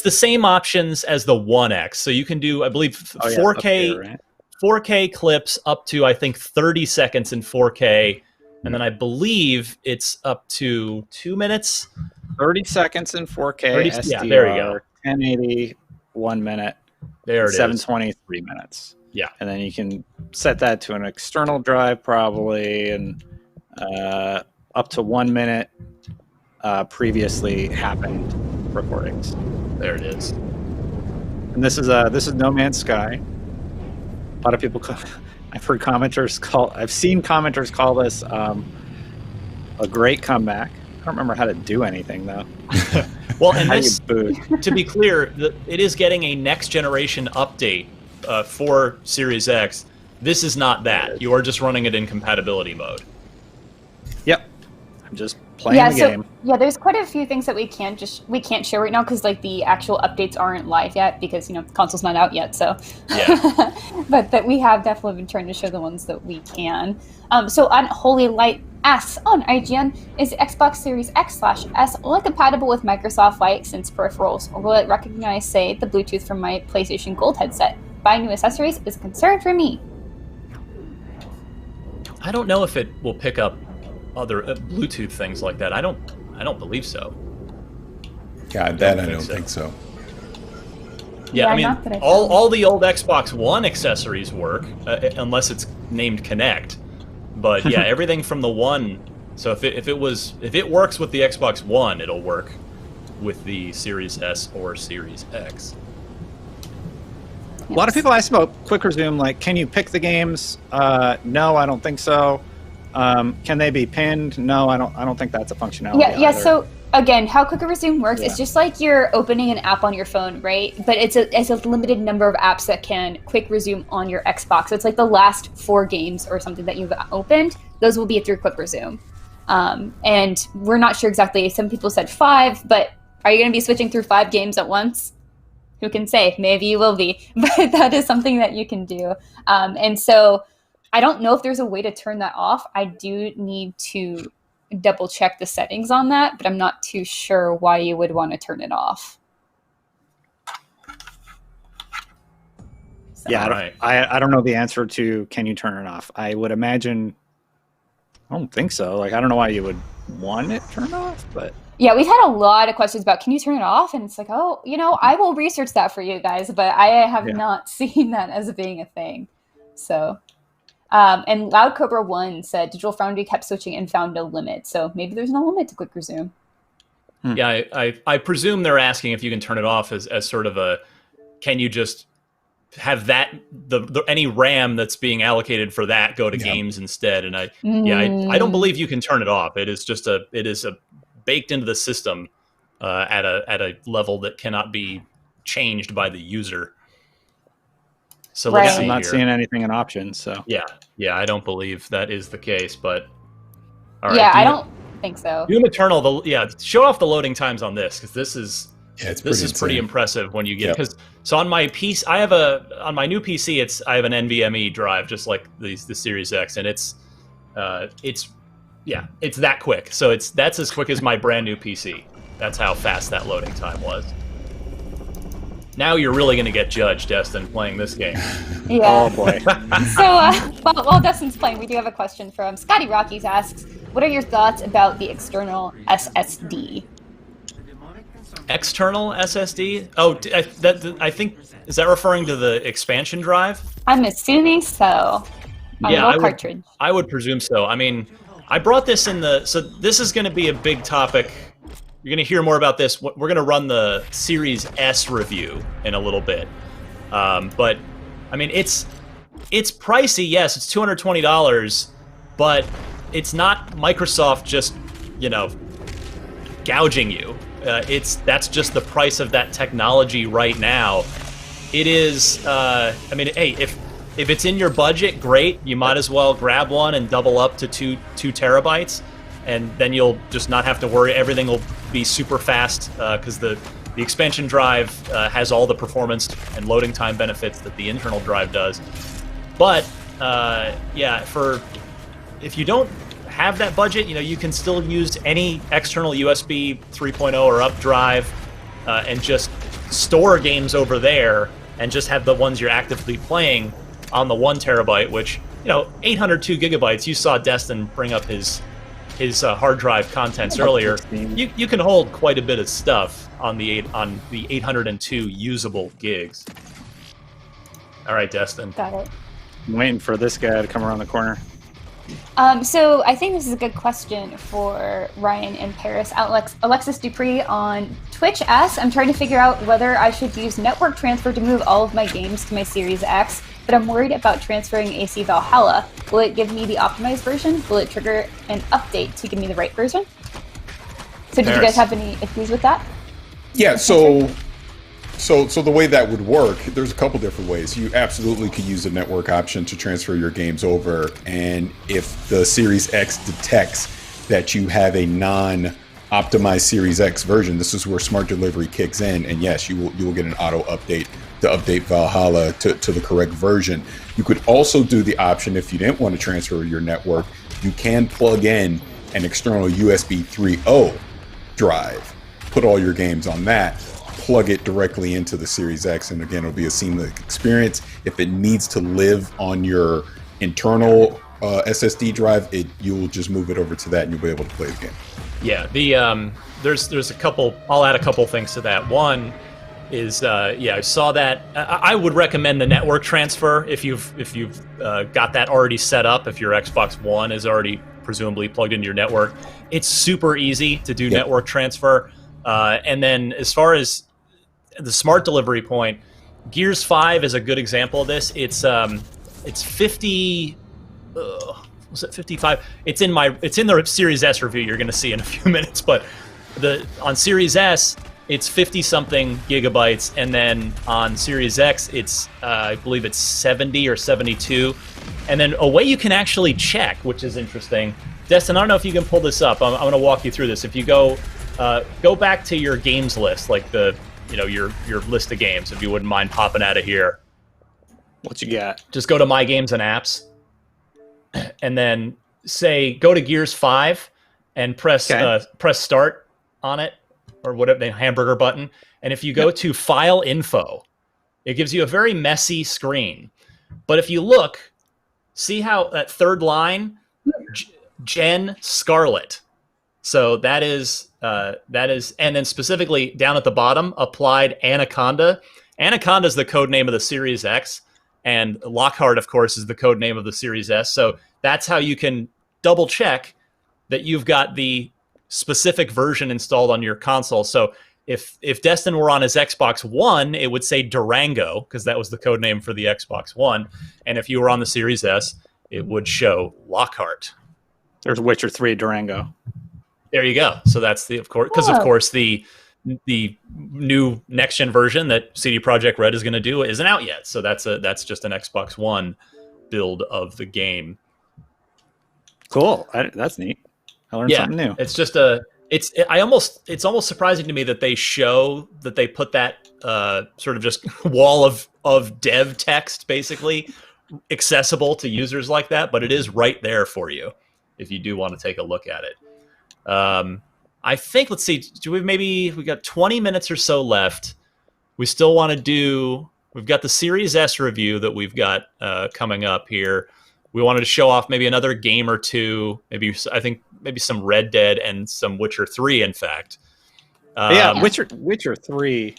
the same options as the 1X, so you can do, I believe, 4K right? 4K clips up to, I think, 30 seconds in 4K, and then I believe it's up to 2 minutes. 30 seconds in 4K SDR, yeah, there you go. 1080, 1 minute, there it 720, 3 minutes. Yeah. And then you can set that to an external drive probably, and up to 1 minute previously happened recordings. There it is. And this is No Man's Sky. A lot of people I've seen commenters call this a great comeback. I don't remember how to do anything though. Well, and this, to be clear, it is getting a next generation update for Series X. This is not that. You are just running it in compatibility mode. Yep. I'm just playing the game. Yeah, there's quite a few things that we can't show right now because like the actual updates aren't live yet because the console's not out yet. So, yeah. But that we have definitely been trying to show the ones that we can. So on Holy Light asks on IGN, is the Xbox Series X/S only compatible with Microsoft licensed peripherals, or will it recognize, say, the Bluetooth from my PlayStation Gold headset? Buying new accessories is a concern for me. I don't know if it will pick up other Bluetooth things like that. I don't believe so. Yeah, that I don't think so. Yeah, I mean, all the old Xbox One accessories work, unless it's named Kinect. But yeah, everything from the One. So if it works with the Xbox One, it'll work with the Series S or Series X. A lot of people ask about quick resume, like, can you pick the games? No, I don't think so. Can they be pinned? No, I don't think that's a functionality. Yeah. So again, how quick resume works, it's just like you're opening an app on your phone, right? But it's a limited number of apps that can quick resume on your Xbox. So it's like the last 4 games or something that you've opened, those will be through quick resume. And we're not sure exactly. Some people said 5, but are you going to be switching through 5 games at once? Who can say? Maybe you will be, but that is something that you can do. And so I don't know if there's a way to turn that off. I do need to double check the settings on that, but I'm not too sure why you would want to turn it off. So. Yeah, I don't know the answer to can you turn it off. I would imagine, I don't think so. Like, I don't know why you would want it turned off, but yeah, we've had a lot of questions about can you turn it off, and it's like, oh, I will research that for you guys, but I have not seen that as being a thing. So and Loud Cobra 1 said Digital Foundry kept switching and found no limit. So maybe there's no limit to quick resume. Yeah, I presume they're asking if you can turn it off as sort of a, can you just have that any RAM that's being allocated for that go to games instead? And I don't believe you can turn it off. It is just baked into the system at a level that cannot be changed by the user. So let's see. I'm not seeing anything in options. So yeah, I don't believe that is the case. But all right, yeah, I don't think so. Doom Eternal, show off the loading times on this, because this is pretty impressive when you get so on my PC, on my new PC, I have an NVMe drive just like the Series X, and it's that quick. So that's as quick as my brand new PC. That's how fast that loading time was. Now you're really going to get judged, Destin, playing this game. Yeah. Oh, boy. So while Destin's playing, we do have a question from Scotty Rockies asks, what are your thoughts about the external SSD? External SSD? Oh, I think, is that referring to the expansion drive? I'm assuming so. Cartridge. I would presume so. I mean, I brought this so this is going to be a big topic. You're going to hear more about this. We're going to run the Series S review in a little bit. But, I mean, it's pricey, yes. It's $220, but it's not Microsoft just, gouging you. That's just the price of that technology right now. It is, hey, if it's in your budget, great. You might as well grab one and double up to 2 terabytes. And then you'll just not have to worry. Everything will be super fast because the expansion drive has all the performance and loading time benefits that the internal drive does. But if you don't have that budget, you can still use any external USB 3.0 or up drive and just store games over there and just have the ones you're actively playing on the 1 terabyte, which 802 gigabytes. You saw Destin bring up his hard drive contents earlier. You can hold quite a bit of stuff on the 802 usable gigs. All right, Destin. Got it. I'm waiting for this guy to come around the corner. So I think this is a good question for Ryan and Paris. Alexis Dupree on Twitch asks, I'm trying to figure out whether I should use network transfer to move all of my games to my Series X, but I'm worried about transferring AC Valhalla. Will it give me the optimized version? Will it trigger an update to give me the right version? So did you guys have any issues with that? Yeah, so the way that would work, there's a couple different ways. You absolutely could use a network option to transfer your games over, and if the Series X detects that you have a non-optimized Series X version, this is where Smart Delivery kicks in, and yes, you will get an auto update to update Valhalla to the correct version. You could also do the option, if you didn't want to transfer your network, you can plug in an external USB 3.0 drive, put all your games on that, plug it directly into the Series X, and again, it'll be a seamless experience. If it needs to live on your internal SSD drive, you'll just move it over to that and you'll be able to play the game. Yeah, there's a couple. I'll add a couple things to that. One is I saw that. I would recommend the network transfer if you've got that already set up. If your Xbox One is already presumably plugged into your network, it's super easy to do network transfer. And then as far as the smart delivery point, Gears 5 is a good example of this. It's 50. Was it 55? It's in the Series S review you're going to see in a few minutes, but on Series S it's 50 something gigabytes, and then on Series X it's I believe it's 70 or 72. And then a way you can actually check, which is interesting, Destin, I don't know if you can pull this up. I'm going to walk you through this. If you go back to your games list, like your list of games, if you wouldn't mind popping out of here. What you got? Just go to My Games and Apps, and then go to Gears 5 and press start on it, or whatever, the hamburger button. And if you go to File Info, it gives you a very messy screen. But if you look, see how that third line, Jen Scarlet. So that is, and then specifically down at the bottom, applied Anaconda. Anaconda is the code name of the Series X, and Lockhart, of course, is the code name of the Series S. So that's how you can double check that you've got the specific version installed on your console. So if Destin were on his Xbox One, it would say Durango, because that was the code name for the Xbox One. And if you were on the Series S, it would show Lockhart. There's Witcher 3 Durango. There you go. So that's of course the new next gen version that CD Projekt Red is going to do isn't out yet. So that's just an Xbox One build of the game. Cool. That's neat. I learned something new. It's just it's almost surprising to me that they show that they put that sort of just wall of dev text basically accessible to users like that, but it is right there for you if you do want to take a look at it. I think, let's see, we got 20 minutes or so left. We still want to we've got the Series S review that we've got coming up here. We wanted to show off maybe another game or two, maybe some Red Dead and some Witcher 3, in fact. Witcher 3.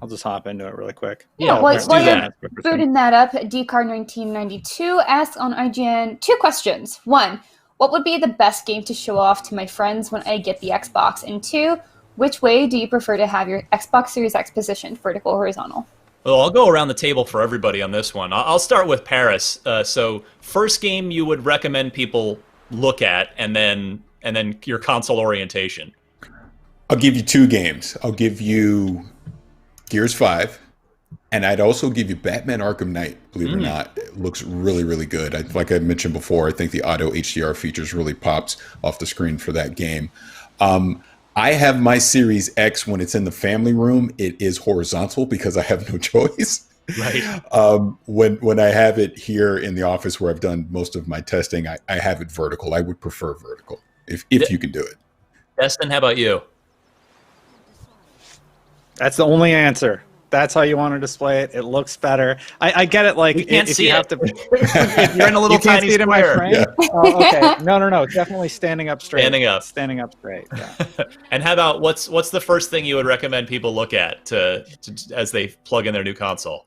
I'll just hop into it really quick. Yeah, while you're booting that up, DCard1992 asks on IGN 2 questions. 1, what would be the best game to show off to my friends when I get the Xbox? And 2, which way do you prefer to have your Xbox Series X positioned, vertical or horizontal? Well, I'll go around the table for everybody on this one. I'll start with Paris. So first game you would recommend people look at, and then your console orientation. I'll give you 2 games. I'll give you Gears 5, and I'd also give you Batman Arkham Knight. Believe it or not, it looks really, really good. Like I mentioned before, I think the auto HDR features really pops off the screen for that game. I have my Series X when it's in the family room. It is horizontal because I have no choice. Right. When I have it here in the office where I've done most of my testing, I have it vertical. I would prefer vertical if you can do it. Destin, how about you? That's the only answer. That's how you want to display it. It looks better. I get it. Like, you can't if see you it. have to, you're in a little you can't tiny see it in my square. frame. Yeah. Oh, okay. No. Definitely standing up straight. Standing up straight. Yeah. And how about what's the first thing you would recommend people look at to as they plug in their new console?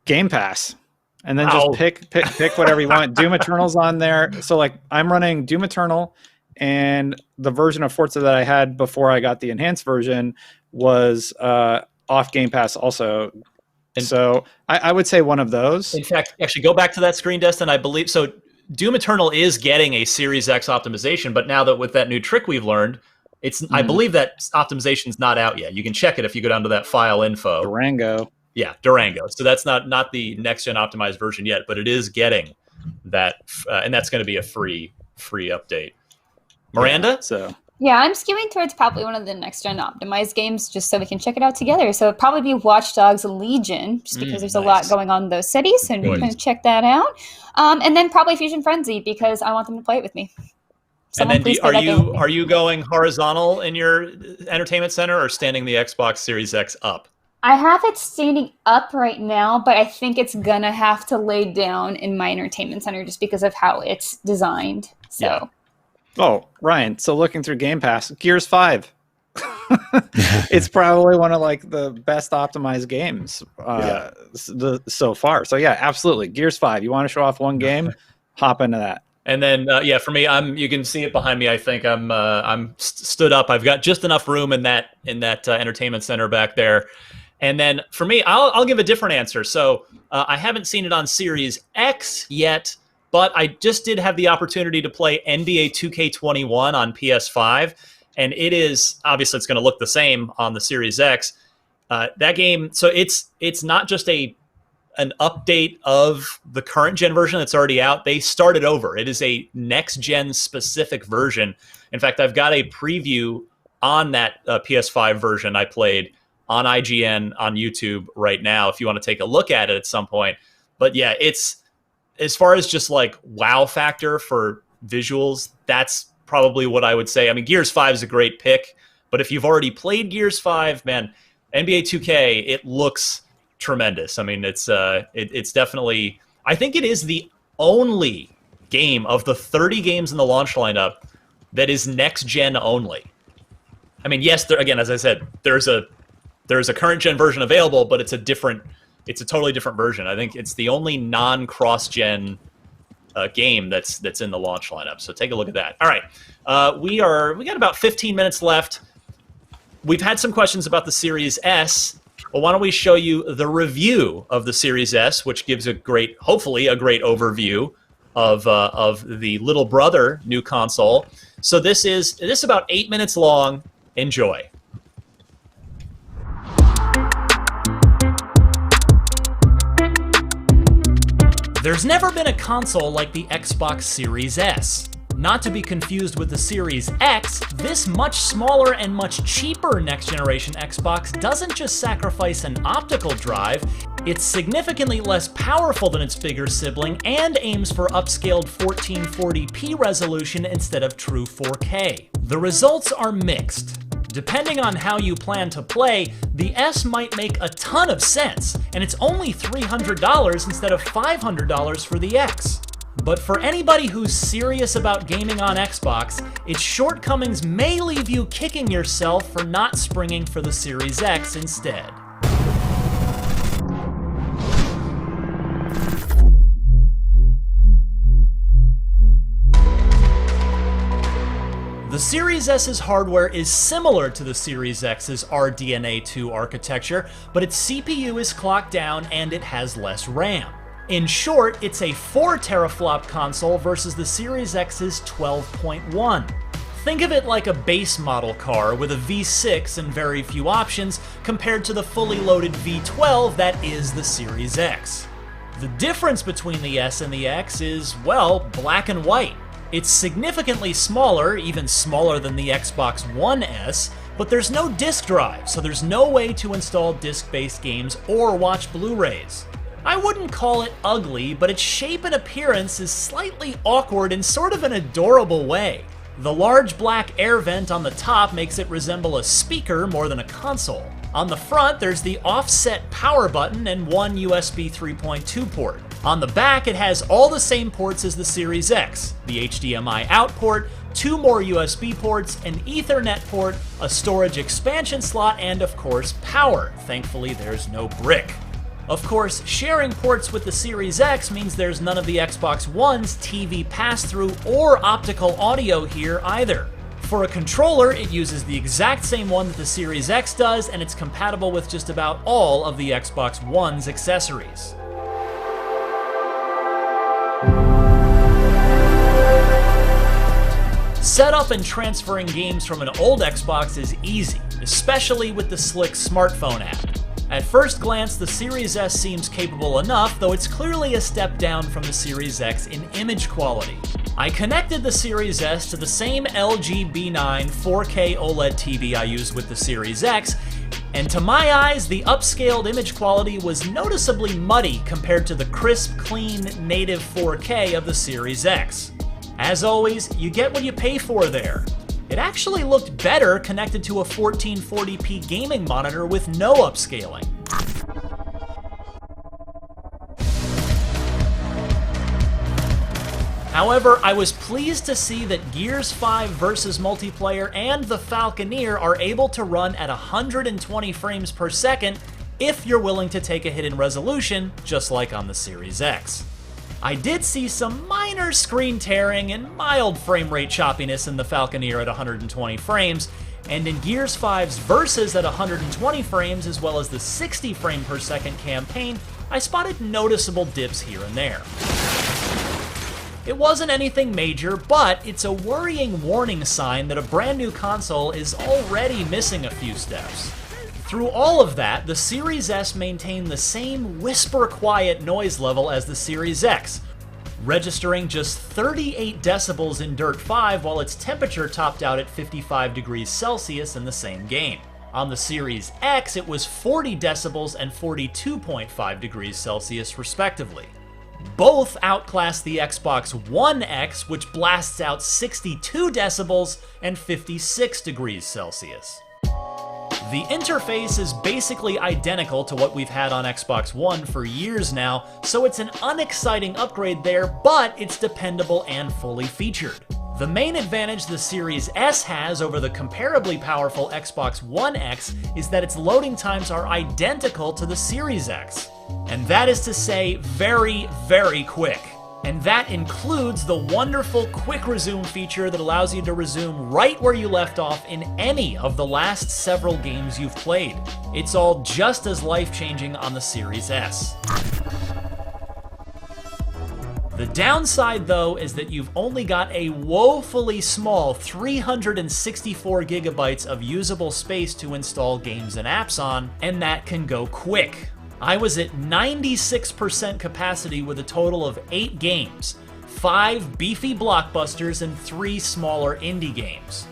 Game Pass. And then just pick whatever you want. Doom Eternal's on there. So like I'm running Doom Eternal, and the version of Forza that I had before I got the enhanced version was off Game Pass also. And so I would say one of those. In fact, actually go back to that screen, Destin. I believe so. Doom Eternal is getting a Series X optimization, but now that with that new trick we've learned, I believe that optimization's not out yet. You can check it if you go down to that file info. Durango. Yeah, Durango. So that's not the next gen optimized version yet, but it is getting that, and that's going to be a free update. Miranda? Yeah, so Yeah, I'm skewing towards probably one of the next-gen optimized games just so we can check it out together. So it'd probably be Watch Dogs Legion, just because there's a lot going on in those cities, and we're going to check that out. And then probably Fusion Frenzy, because I want them to play it with me. And then are you going horizontal in your entertainment center or standing the Xbox Series X up? I have it standing up right now, but I think it's going to have to lay down in my entertainment center just because of how it's designed. So. Yeah. Oh, Ryan, so looking through Game Pass, Gears 5. It's probably one of like the best optimized games so far. So yeah, absolutely. Gears 5. You want to show off one game? Hop into that. And then for me, you can see it behind me. I think I'm stood up. I've got just enough room in that entertainment center back there. And then for me, I'll give a different answer. So I haven't seen it on Series X yet. But I just did have the opportunity to play NBA 2K21 on PS5, and it is obviously it's going to look the same on the Series X. That game, so it's not just an update of the current gen version that's already out. They started over. It is a next gen specific version. In fact, I've got a preview on that PS5 version I played on IGN on YouTube right now. If you want to take a look at it at some point, but yeah, it's. As far as just like wow factor for visuals, that's probably what I would say. I mean, Gears 5 is a great pick, but if you've already played Gears 5, man, NBA 2K, it looks tremendous. I mean, it's definitely, I think it is the only game of the 30 games in the launch lineup that is next gen only. I mean, yes, again, as I said, there's a current gen version available, but it's a totally different version. I think it's the only non-cross-gen game that's in the launch lineup. So take a look at that. All right, we got about 15 minutes left. We've had some questions about the Series S. Well, why don't we show you the review of the Series S, which gives hopefully a great overview of the little brother new console. So this is about 8 minutes long. Enjoy. There's never been a console like the Xbox Series S. Not to be confused with the Series X, this much smaller and much cheaper next-generation Xbox doesn't just sacrifice an optical drive, it's significantly less powerful than its bigger sibling and aims for upscaled 1440p resolution instead of true 4K. The results are mixed. Depending on how you plan to play, the S might make a ton of sense, and it's only $300 instead of $500 for the X. But for anybody who's serious about gaming on Xbox, its shortcomings may leave you kicking yourself for not springing for the Series X instead. The Series S's hardware is similar to the Series X's RDNA 2 architecture, but its CPU is clocked down and it has less RAM. In short, it's a 4 teraflop console versus the Series X's 12.1. Think of it like a base model car with a V6 and very few options compared to the fully loaded V12 that is the Series X. The difference between the S and the X is, well, black and white. It's significantly smaller, even smaller than the Xbox One S, but there's no disk drive, so there's no way to install disc-based games or watch Blu-rays. I wouldn't call it ugly, but its shape and appearance is slightly awkward in sort of an adorable way. The large black air vent on the top makes it resemble a speaker more than a console. On the front, there's the offset power button and one USB 3.2 port. On the back, it has all the same ports as the Series X, the HDMI out port, 2 more USB ports, an Ethernet port, a storage expansion slot, and of course, power. Thankfully, there's no brick. Of course, sharing ports with the Series X means there's none of the Xbox One's TV pass-through or optical audio here either. For a controller, it uses the exact same one that the Series X does, and it's compatible with just about all of the Xbox One's accessories. Setup and transferring games from an old Xbox is easy, especially with the slick smartphone app. At first glance, the Series S seems capable enough, though it's clearly a step down from the Series X in image quality. I connected the Series S to the same LG B9 4K OLED TV I used with the Series X, and to my eyes, the upscaled image quality was noticeably muddy compared to the crisp, clean, native 4K of the Series X. As always, you get what you pay for there. It actually looked better connected to a 1440p gaming monitor with no upscaling. However, I was pleased to see that Gears 5 versus multiplayer and the Falconeer are able to run at 120 frames per second if you're willing to take a hit in resolution, just like on the Series X. I did see some minor screen tearing and mild frame rate choppiness in the Falconeer at 120 frames, and in Gears 5's Versus at 120 frames as well as the 60 frame per second campaign, I spotted noticeable dips here and there. It wasn't anything major, but it's a worrying warning sign that a brand new console is already missing a few steps. Through all of that, the Series S maintained the same whisper-quiet noise level as the Series X, registering just 38 decibels in Dirt 5 while its temperature topped out at 55 degrees Celsius in the same game. On the Series X, it was 40 decibels and 42.5 degrees Celsius respectively. Both outclass the Xbox One X, which blasts out 62 decibels and 56 degrees Celsius. The interface is basically identical to what we've had on Xbox One for years now, so it's an unexciting upgrade there, but it's dependable and fully featured. The main advantage the Series S has over the comparably powerful Xbox One X is that its loading times are identical to the Series X. And that is to say, very, very quick. And that includes the wonderful Quick Resume feature that allows you to resume right where you left off in any of the last several games you've played. It's all just as life-changing on the Series S. The downside, though, is that you've only got a woefully small 364 gigabytes of usable space to install games and apps on, and that can go quick. I was at 96% capacity with a total of 8 games, 5 beefy blockbusters and 3 smaller indie games.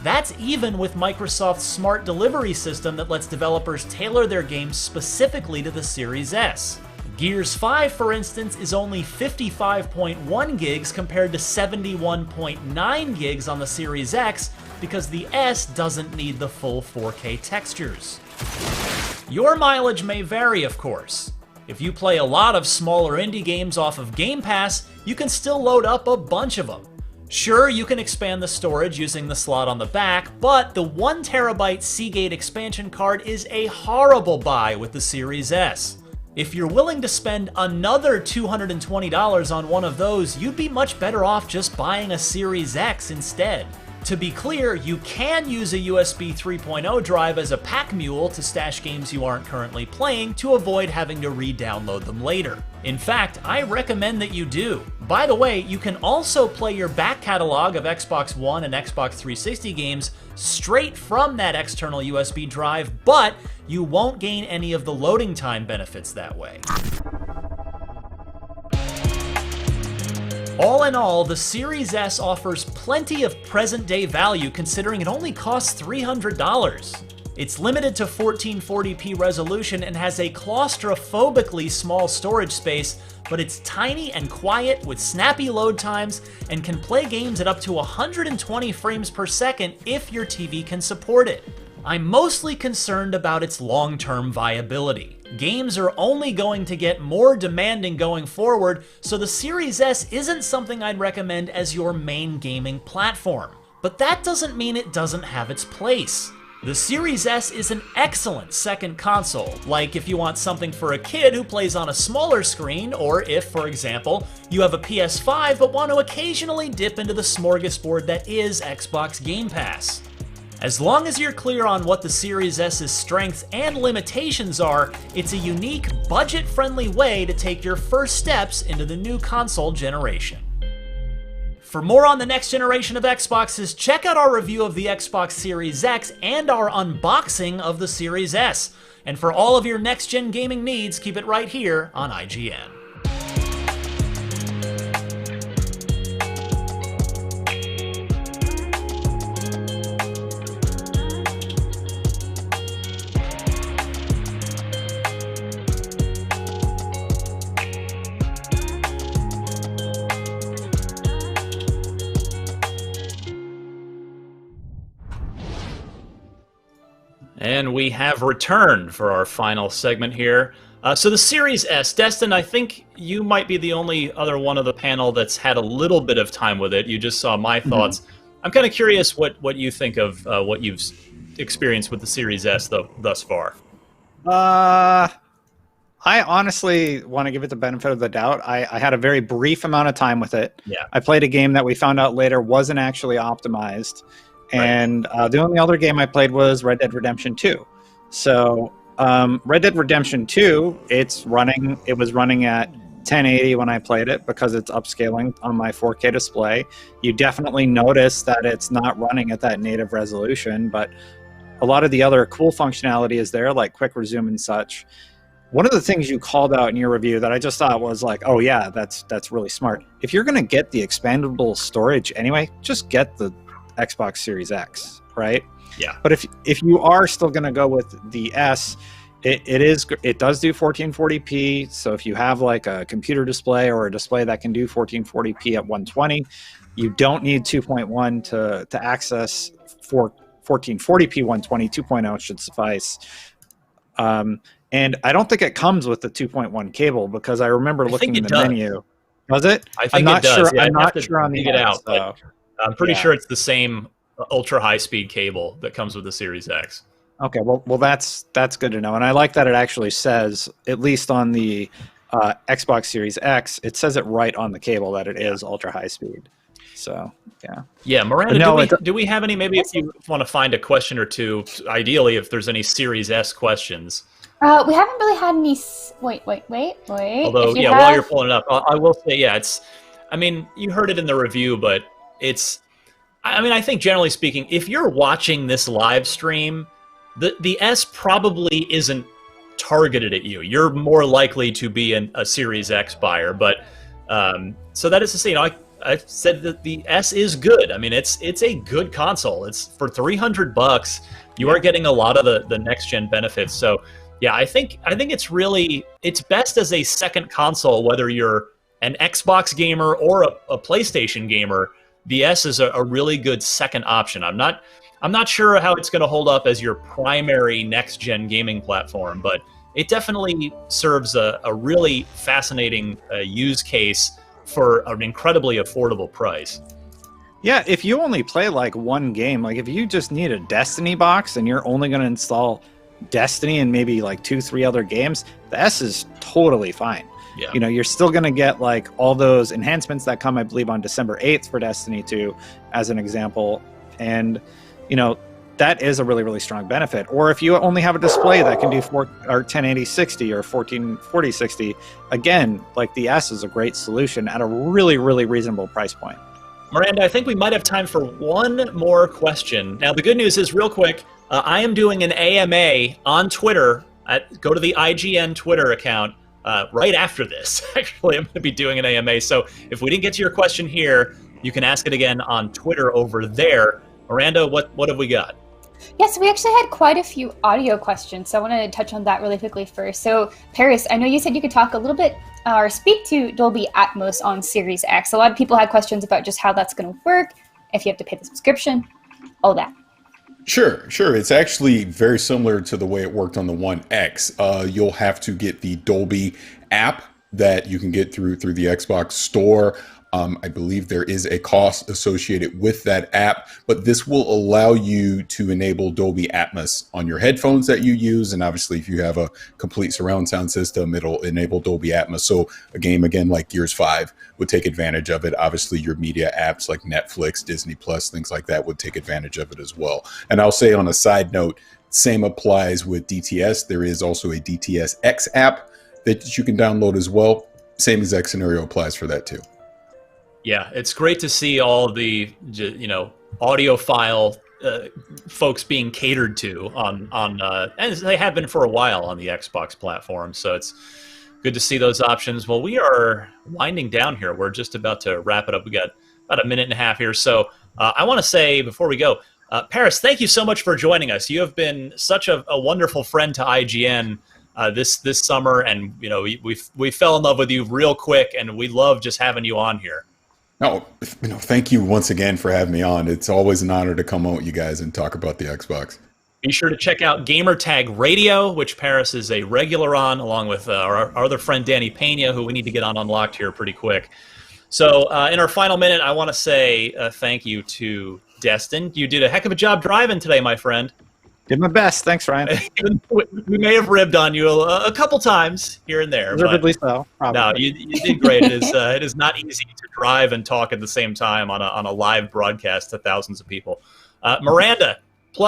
That's even with Microsoft's smart delivery system that lets developers tailor their games specifically to the Series S. Gears 5, for instance, is only 55.1 gigs compared to 71.9 gigs on the Series X because the S doesn't need the full 4K textures. Your mileage may vary, of course. If you play a lot of smaller indie games off of Game Pass, you can still load up a bunch of them. Sure, you can expand the storage using the slot on the back, but the 1TB Seagate expansion card is a horrible buy with the Series S. If you're willing to spend another $220 on one of those, you'd be much better off just buying a Series X instead. To be clear, you can use a USB 3.0 drive as a pack mule to stash games you aren't currently playing to avoid having to re-download them later. In fact, I recommend that you do. By the way, you can also play your back catalog of Xbox One and Xbox 360 games straight from that external USB drive, but you won't gain any of the loading time benefits that way. All in all, the Series S offers plenty of present-day value considering it only costs $300. It's limited to 1440p resolution and has a claustrophobically small storage space, but it's tiny and quiet with snappy load times and can play games at up to 120 frames per second if your TV can support it. I'm mostly concerned about its long-term viability. Games are only going to get more demanding going forward, so the Series S isn't something I'd recommend as your main gaming platform. But that doesn't mean it doesn't have its place. The Series S is an excellent second console, like if you want something for a kid who plays on a smaller screen, or if, for example, you have a PS5 but want to occasionally dip into the smorgasbord that is Xbox Game Pass. As long as you're clear on what the Series S's strengths and limitations are, it's a unique, budget-friendly way to take your first steps into the new console generation. For more on the next generation of Xboxes, check out our review of the Xbox Series X and our unboxing of the Series S. And for all of your next-gen gaming needs, keep it right here on IGN. And we have returned for our final segment here. So the Series S, Destin, I think you might be the only other one of the panel that's had a little bit of time with it. You just saw my thoughts. I'm kind of curious what you think of what you've experienced with the Series S thus far. I honestly want to give it the benefit of the doubt. I had a very brief amount of time with it. Yeah. I played a game that we found out later wasn't actually optimized. And the only other game I played was Red Dead Redemption 2. So Red Dead Redemption 2, it was running at 1080 when I played it because it's upscaling on my 4K display. You definitely notice that it's not running at that native resolution, but a lot of the other cool functionality is there, like quick resume and such. One of the things you called out in your review that I just thought was like, oh yeah, that's really smart. If you're going to get the expandable storage anyway, just get the Xbox Series X, right? Yeah. But if you are still going to go with the S, it does do 1440p. So if you have like a computer display or a display that can do 1440p at 120, you don't need 2.1 to access 1440p 120. 2.0 should suffice. And I don't think it comes with the 2.1 cable because I remember looking in the menu. Does it? I think I'm it does. Sure, Yeah, I'm not sure on the dig it out. so. I'm pretty sure it's the same ultra high speed cable that comes with the Series X. Okay, well, that's good to know, and I like that it actually says, at least on the Xbox Series X, it says it right on the cable that it is ultra high speed. So yeah. Yeah, Miranda, do we have any? Maybe if you want to find a question or two, ideally, if there's any Series S questions. We haven't really had any. Wait. Although, while you're pulling it up, I will say, it's. I mean, you heard it in the review, but it's. I mean, I think generally speaking, if you're watching this live stream, the S probably isn't targeted at you. You're more likely to be a Series X buyer, but so that is to say, I said that the S is good. I mean, it's a good console. It's for $300. You are getting a lot of the next gen benefits. So. Yeah, I think it's best as a second console, whether you're an Xbox gamer or a PlayStation gamer. The S is a really good second option. I'm not sure how it's going to hold up as your primary next gen gaming platform, but it definitely serves a really fascinating use case for an incredibly affordable price. Yeah, if you only play like one game, like if you just need a Destiny box and you're only going to install Destiny and maybe like 2-3 other games, the S is totally fine. Yeah. You know, you're still going to get like all those enhancements that come, I believe, on December 8th for Destiny 2 as an example. And, you know, that is a really, really strong benefit. Or if you only have a display that can do 1080 60 or 1440 60, again, like the S is a great solution at a really, really reasonable price point. Miranda, I think we might have time for one more question. Now, the good news is, real quick, I am doing an AMA on Twitter. Go to the IGN Twitter account right after this. Actually, I'm going to be doing an AMA. So if we didn't get to your question here, you can ask it again on Twitter over there. Miranda, what have we got? Yes, we actually had quite a few audio questions, so I wanted to touch on that really quickly first. So, Paris, I know you said you could talk a little bit or speak to Dolby Atmos on Series X. A lot of people had questions about just how that's going to work, if you have to pay the subscription, all that. Sure. It's actually very similar to the way it worked on the One X. You'll have to get the Dolby app that you can get through the Xbox Store. I believe there is a cost associated with that app, but this will allow you to enable Dolby Atmos on your headphones that you use. And obviously, if you have a complete surround sound system, it'll enable Dolby Atmos. So a game, again, like Gears 5 would take advantage of it. Obviously, your media apps like Netflix, Disney Plus, things like that would take advantage of it as well. And I'll say on a side note, same applies with DTS. There is also a DTS X app that you can download as well. Same exact scenario applies for that too. Yeah, it's great to see all the audiophile folks being catered to on and they have been for a while on the Xbox platform. So it's good to see those options. Well, we are winding down here. We're just about to wrap it up. We got about a minute and a half here. So I want to say before we go, Paris, thank you so much for joining us. You have been such a wonderful friend to IGN this summer, and we fell in love with you real quick, and we love just having you on here. No, thank you once again for having me on. It's always an honor to come on with you guys and talk about the Xbox. Be sure to check out Gamertag Radio, which Paris is a regular on, along with our other friend Danny Pena, who we need to get on Unlocked here pretty quick. So in our final minute, I want to say thank you to Destin. You did a heck of a job driving today, my friend. Did my best. Thanks, Ryan. We may have ribbed on you a couple times here and there. Deservedly so. Probably. No, you did great. It is not easy to drive and talk at the same time on a live broadcast to thousands of people. Miranda,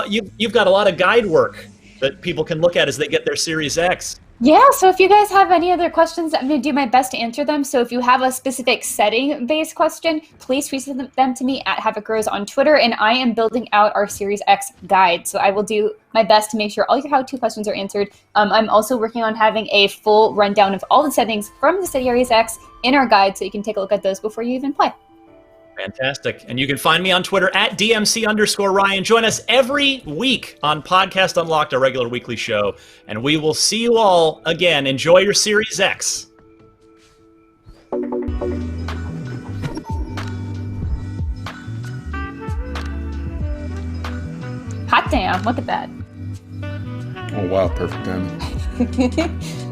you've got a lot of guide work that people can look at as they get their Series X. Yeah, so if you guys have any other questions, I'm going to do my best to answer them. So if you have a specific setting-based question, please tweet them to me at HavocRose on Twitter, and I am building out our Series X guide. So I will do my best to make sure all your how-to questions are answered. I'm also working on having a full rundown of all the settings from the Series X in our guide, so you can take a look at those before you even play. Fantastic. And you can find me on Twitter at DMC_Ryan. Join us every week on Podcast Unlocked, our regular weekly show. And we will see you all again. Enjoy your Series X. Hot damn, look at that. Oh, wow. Perfect timing.